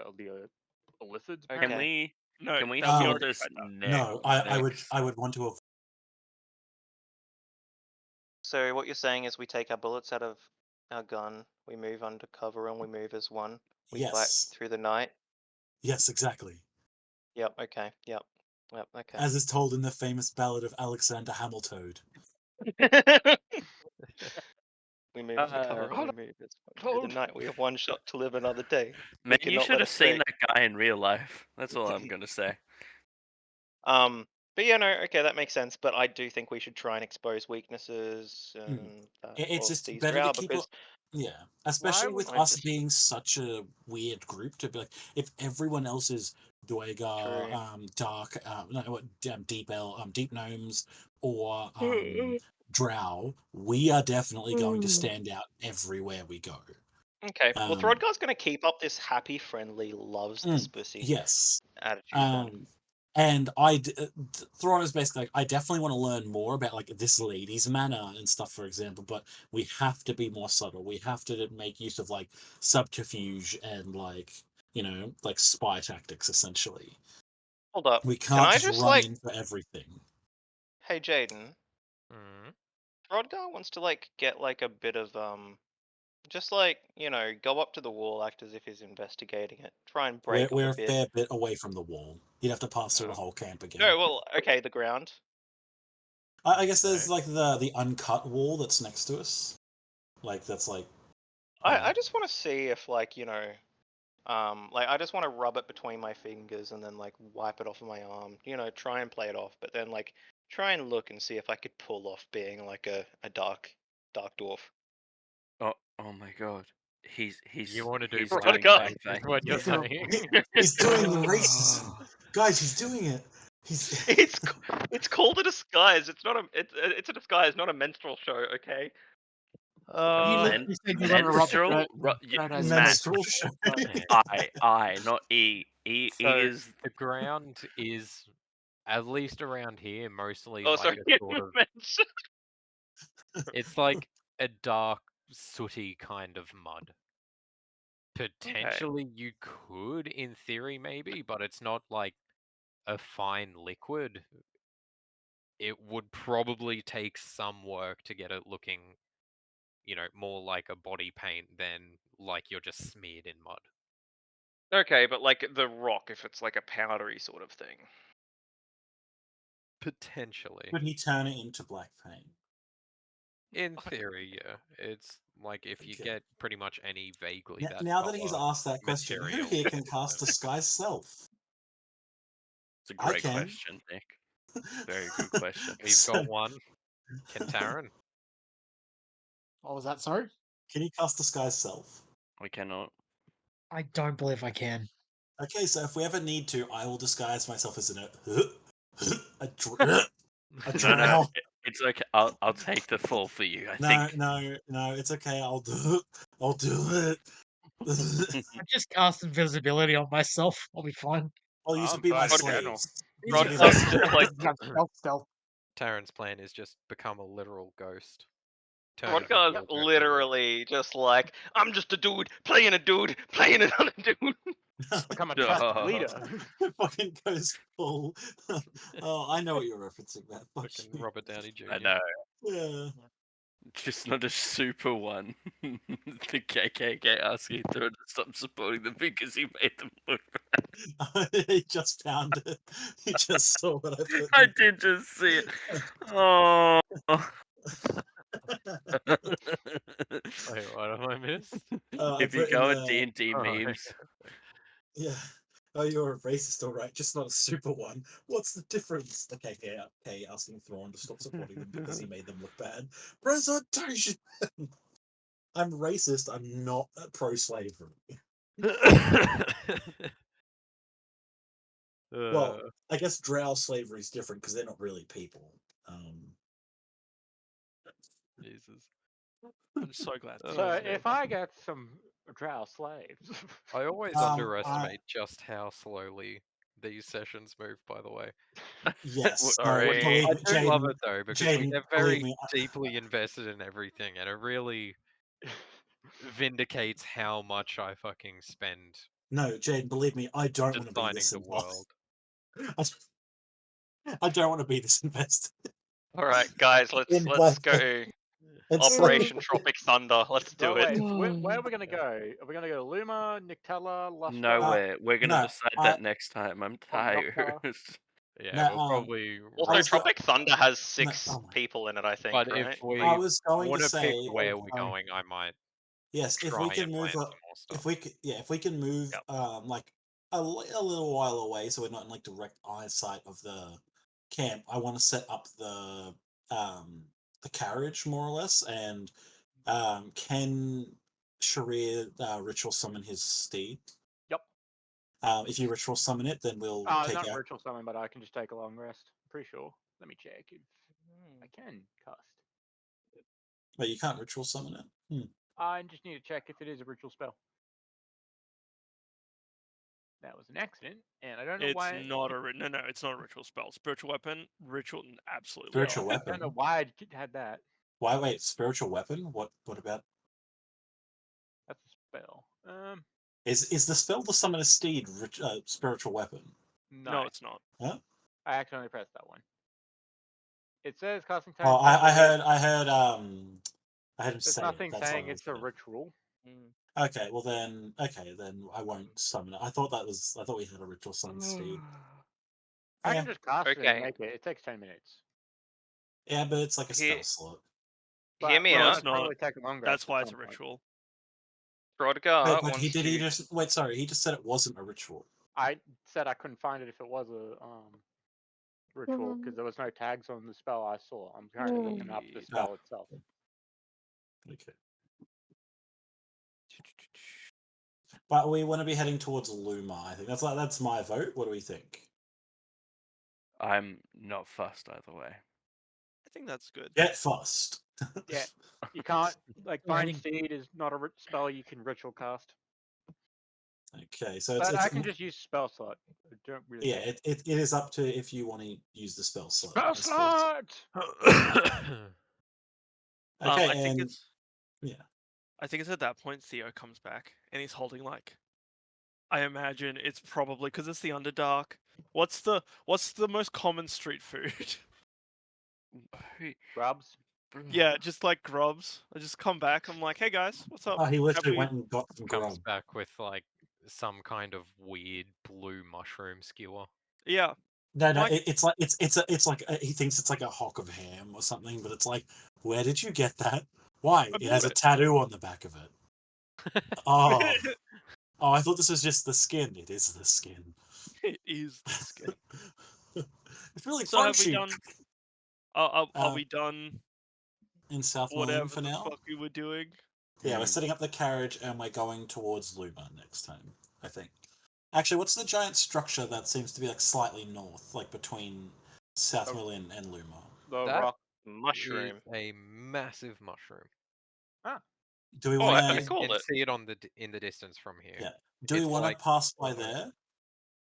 Illithids. Can apparently. we No, can we that's sort already this right now. No, I would want to. So what you're saying is we take our bullets out of our gun, we move undercover, and we move as one. We fight Yes. through the night. Yes, exactly. Yep. Okay. Yep. Okay. As is told in the famous ballad of Alexander Hamilton. We move as a cover, hold and we move as one. Through the night, we have one shot to live another day. Man, They you cannot should let have us seen stay. that guy in real life. That's all I'm gonna say. But yeah, no, okay, that makes sense. But I do think we should try and expose weaknesses and It's of just these better to drow keep because Yeah, especially with I us just being such a weird group to be like, if everyone else is Dwagar, True. Dark, no, what, Deep Deep Gnomes, or Drow, we are definitely going to stand out everywhere we go. Okay, well, Um, Throdgar's going to keep up this happy, friendly, loves this pussy yes. attitude. Then. And Thrawn is basically like, I definitely want to learn more about like this lady's manner and stuff, for example, but we have to be more subtle. We have to make use of like subterfuge and like, like spy tactics, essentially. Hold up. We Can can't I just just run in for everything. Hey, Jaden. Throdgar wants to like get like a bit of just like go up to the wall, act as if he's investigating it, try and break We're up a a bit. fair bit away from the wall. You'd have to pass through the whole camp again. No, well, okay, the ground. I guess there's like the uncut wall that's next to us. Like that's like. I just want to see if like like I just want to rub it between my fingers and then like wipe it off of my arm. Try and play it off, but then like try and look and see if I could pull off being like a dark dwarf. Oh my God. He's You want to do he's black doing face, blackface. is what you're saying. He's doing the racism, guys. He's doing it. It's called a disguise. It's not it's a disguise, not a menstrual show. Okay. Menstrual, Matt. show. I, not E. E So is the ground is, at least around here, mostly Oh, like sorry. a sort of. It's like a dark, sooty kind of mud. Potentially, you could, in theory, maybe, but it's not like a fine liquid. It would probably take some work to get it looking, more like a body paint than like you're just smeared in mud. Okay, but like the rock, if it's like a powdery sort of thing. Potentially. Could he turn it into black paint? In theory, yeah. It's like if you get pretty much any vaguely that Now that he's asked that question, who material. here can cast Disguise Self? It's a great question, Nick. Very good question. We've got one. Kentarin. What was that, sorry? Can you cast Disguise Self? We cannot. I don't believe I can. Okay, so if we ever need to, I will disguise myself as a drow. No, it's okay. I'll take the fall for you. I think. No, it's okay. I'll do it. I just cast invisibility on myself. I'll be fine. Well, you should be my slaves. Stealth. Taran's plan is just become a literal ghost. Throdgar's literally just like, I'm just a dude playing another dude. Become a trusted leader. Fucking goes full. Oh, I know what you're referencing, Matt. Fuck Fucking you. Robert Downey Jr. I know. Yeah. Just not a super one. The KKK asking Thrawn to stop supporting them because he made them look bad. He just found it. He just saw what I put. I did just see it. Oh. Wait, what have I missed? If you go at D&D Oh, memes, Yeah. Oh, you're a racist, all right. Just not a super one. What's the difference? The KKK asking Thrawn to stop supporting them because he made them look bad. Presentation. I'm racist. I'm not pro-slavery. Well, I guess drow slavery is different because they're not really people. Jesus. I'm so glad. Oh, So man. if I get some drow slaves, I always underestimate just how slowly these sessions move, by the way. Yes. Sorry. No, believe I me, do love Jaden, it though, because we Jaden, get believe very me, deeply invested in everything, and it really vindicates how much I fucking spend no, Jaden, believe me, I don't want to be designing this the involved. world. I don't want to be this invested. All right, guys, let's go. It's Operation like- Tropic Thunder. Let's do but it. wait, where are we gonna go? Are we gonna go to Luma, Nictella, Lustra? nowhere. We're gonna no, decide that next time. I'm tired. Yeah, No, we'll probably. Also, was go- Tropic Thunder has 6 oh my- people in it, I think, But right? if we I was going want to to pick say, where we're going, I might yes, if try we can and move plan up, some more stuff. if we can move, Yep. like a little while away, so we're not in like direct eyesight of the camp. I want to set up the carriage more or less, and can Sharir ritual summon his steed? Yep. If you ritual summon it, then we'll take Not out. ritual summon, but I can just take a long rest. Pretty sure. Let me check if I can cast. But you can't ritual summon it. I just need to check if it is a ritual spell. That was an accident, and I don't know It's why. not a no. It's not a ritual spell. Spiritual weapon, ritual, absolutely. Spiritual not. weapon. I don't know why I had that. Why wait? Spiritual weapon? What about? That's a spell. Is the spell to summon a steed spiritual weapon? No, it's not. Huh? I accidentally pressed that one. It says casting time. Oh, I heard him There's say nothing it. That's saying why I it's a was- ritual. Okay, well then I won't summon it. I thought we had a ritual summon steed. I Yeah. can just cast it Okay. and make it. It takes 10 minutes. Yeah, but it's like a Here- spell slot. Hear me Well, out. it's not. Probably take a long rest That's at why it's a some point. ritual. Rodgar Wait, but wants he to. just wait. Sorry, he just said it wasn't a ritual. I said I couldn't find it if it was a ritual because there was no tags on the spell I saw. I'm currently looking up the spell itself. Okay. But we want to be heading towards Luma. I think that's my vote. What do we think? I'm not fussed either way. I think that's good. Get fussed. Yeah, you can't like Bind Right. Steed is not a spell you can ritual cast. Okay, so But I it's can just use spell slot. I don't really. yeah, care. it is up to if you want to use the spell slot. Spell I suppose. slot. Okay, I think and it's. yeah. I think it's at that point Theo comes back and he's holding like. I imagine it's probably because it's the Underdark. What's the most common street food? Grubs. Yeah, just like grubs. I just come back. I'm like, hey guys, what's up? Oh, he literally Happy- went and got some Comes grub. back with like some kind of weird blue mushroom skewer. Yeah. No, Like- it's like he thinks it's like a hock of ham or something, but it's like, where did you get that? Why? I It has a bought it. tattoo on the back of it. Oh, oh, I thought this was just the skin. It is the skin. It is the skin. It's really So have we crunchy. done? Are Uh, we done? In South Whatever Millennium for the now. fuck we were doing. Yeah, we're setting up the carriage and we're going towards Luma next time, I think. Actually, what's the giant structure that seems to be like slightly north, like between South Millennium and Luma? The That rock. Mushroom. Is a massive mushroom. Do we Oh, want I You to? call can it. see it on in the distance from here. Yeah. Do we It's want to like- pass by there?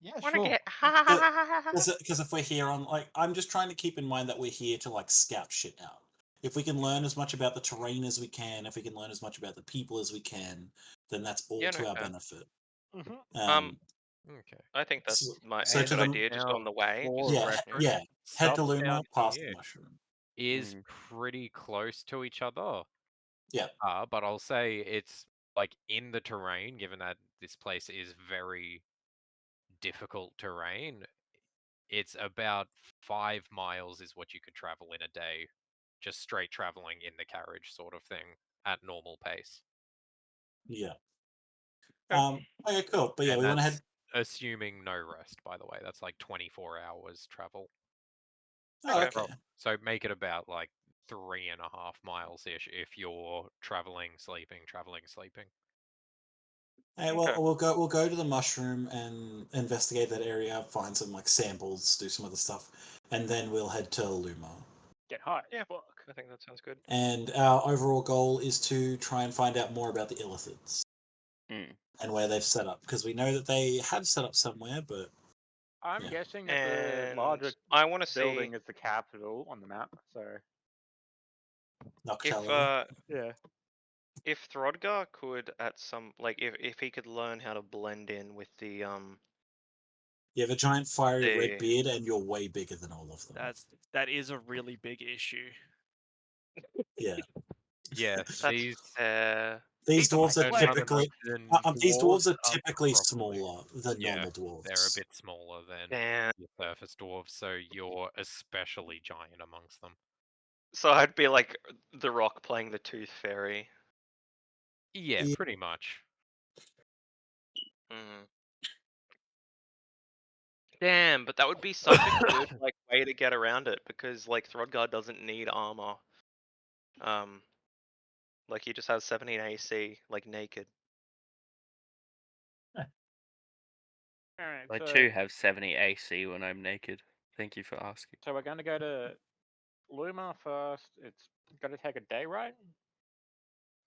Yeah, Wanna sure. get Because if we're here on, like, I'm just trying to keep in mind that we're here to like scout shit out. If we can learn as much about the terrain as we can, if we can learn as much about the people as we can, then that's all Yeah, to no, our fair. benefit. Um, Okay. I think that's So- a so good to the- idea. Just on the way. Four Yeah, reference yeah. Head to stuff Luma, down past the here mushroom. is pretty close to each other. Yeah. But I'll say it's like in the terrain, given that this place is very difficult terrain. It's about 5 miles is what you could travel in a day, just straight traveling in the carriage sort of thing at normal pace. Yeah. Okay, cool. But yeah, And we want to that's head. assuming no rest, by the way. That's like 24 hours travel. Oh, okay. So make it about like 3.5 miles ish if you're traveling, sleeping. Hey, well, we'll go to the mushroom and investigate that area, find some like samples, do some other stuff, and then we'll head to Luma. Get high. Yeah, I think that sounds good. And our overall goal is to try and find out more about the Illithids and where they've set up, because we know that they have set up somewhere, but I'm yeah. guessing that the larger I want to building see is the capital on the map. So Noctelli. if Throdgar could at some if he could learn how to blend in with the You have a giant fiery the- red beard, and you're way bigger than all of them. That is a really big issue. Yeah. Yeah, These dwarves are typically these dwarves are up typically properly. smaller than normal dwarves. They're a bit smaller than your surface dwarves, so you're especially giant amongst them. So I'd be like the Rock playing the Tooth Fairy. Yeah, pretty much. Damn, but that would be such a good way to get around it because Throdgar doesn't need armor. He just has 17 AC, naked. Alright, I so, too have 70 AC when I'm naked. Thank you for asking. so we're going to go to Luma first. It's going to take a day, right?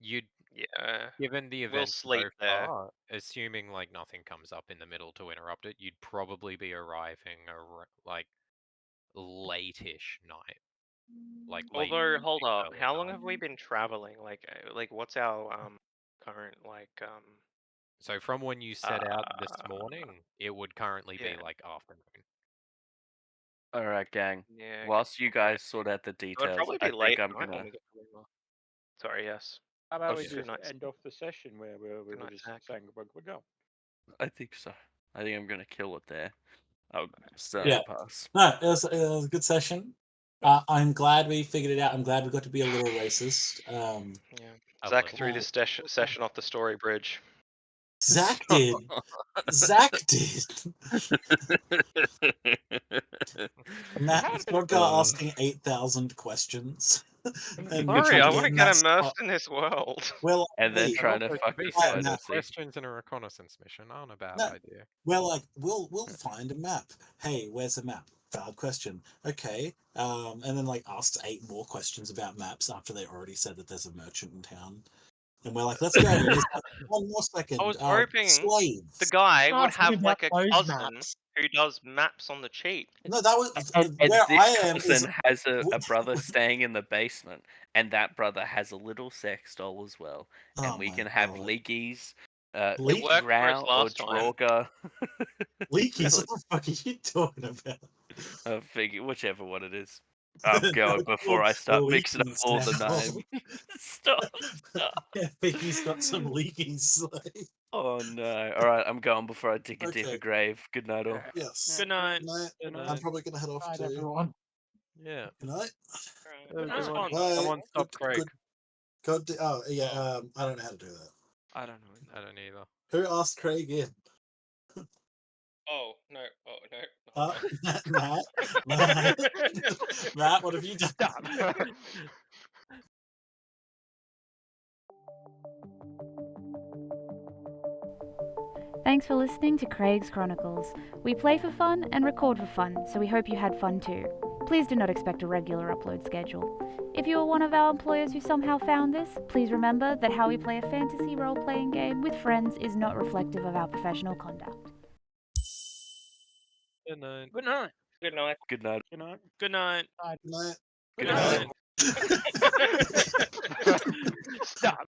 You'd Yeah. given the We'll event sleep so there. far, assuming nothing comes up in the middle to interrupt it, you'd probably be arriving late-ish night. Late Although, hold up, early how long night. have we been traveling? What's our current So from when you set out this morning, it would currently be afternoon. Alright, gang. Yeah, Whilst you guys sort out the It would details, probably I be late think I'm night when gonna. we get to Luma. Sorry, yes. How about we Okay. just end off the session where we were night, just Zach. saying we're go? I think so. I think I'm gonna kill it there. I'll Yeah. pass. No, it was a good session. I'm glad we figured it out. I'm glad we got to be a little racist. Zach threw this session off the story bridge. Zach did. Zach did. Matt Throdgar asking 8,000 questions. Sorry, I want to get immersed in this world. Well, and then hey, trying to To fuck be the fair, piracy. questions in a reconnaissance mission aren't a bad No. idea. Well, we'll find a map. Hey, where's the map? Valid question. Okay. And then asked 8 more questions about maps after they already said that there's a merchant in town. And we're like, let's go. And he's like, 1 more second. I was hoping slaves. the guy would Ask me have about a those cousin maps. who does maps on the cheap. No, that was And where this I am. cousin has a brother staying in the basement, and that brother has a little sex doll as well. And we can have leakies, It worked for us Drow or last time. Droga. Leakies? What the fuck are you talking about? I figure whichever one it is. I'm going before I start mixing up Leakies all the now. names. Stop. Yeah, Vicky's got some leakies. Oh no! All right, I'm going before I dig a deeper Okay. grave. Good night, all. Yes. Good night. Good night. I'm probably gonna head off Night, too. everyone. Yeah. Good night. That's fun. Someone stop Craig. Oh yeah. I don't know how to do that. I don't know. I don't either. Who asked Craig in? Oh no! Matt. Matt, what have you done? Thanks for listening to Craig's Chronicles. We play for fun and record for fun, so we hope you had fun too. Please do not expect a regular upload schedule. If you are one of our employers who somehow found this, please remember that how we play a fantasy role-playing game with friends is not reflective of our professional conduct. Good night. Good night. Good night. Good night. Good night. Good night. Good night. Good night. Stop.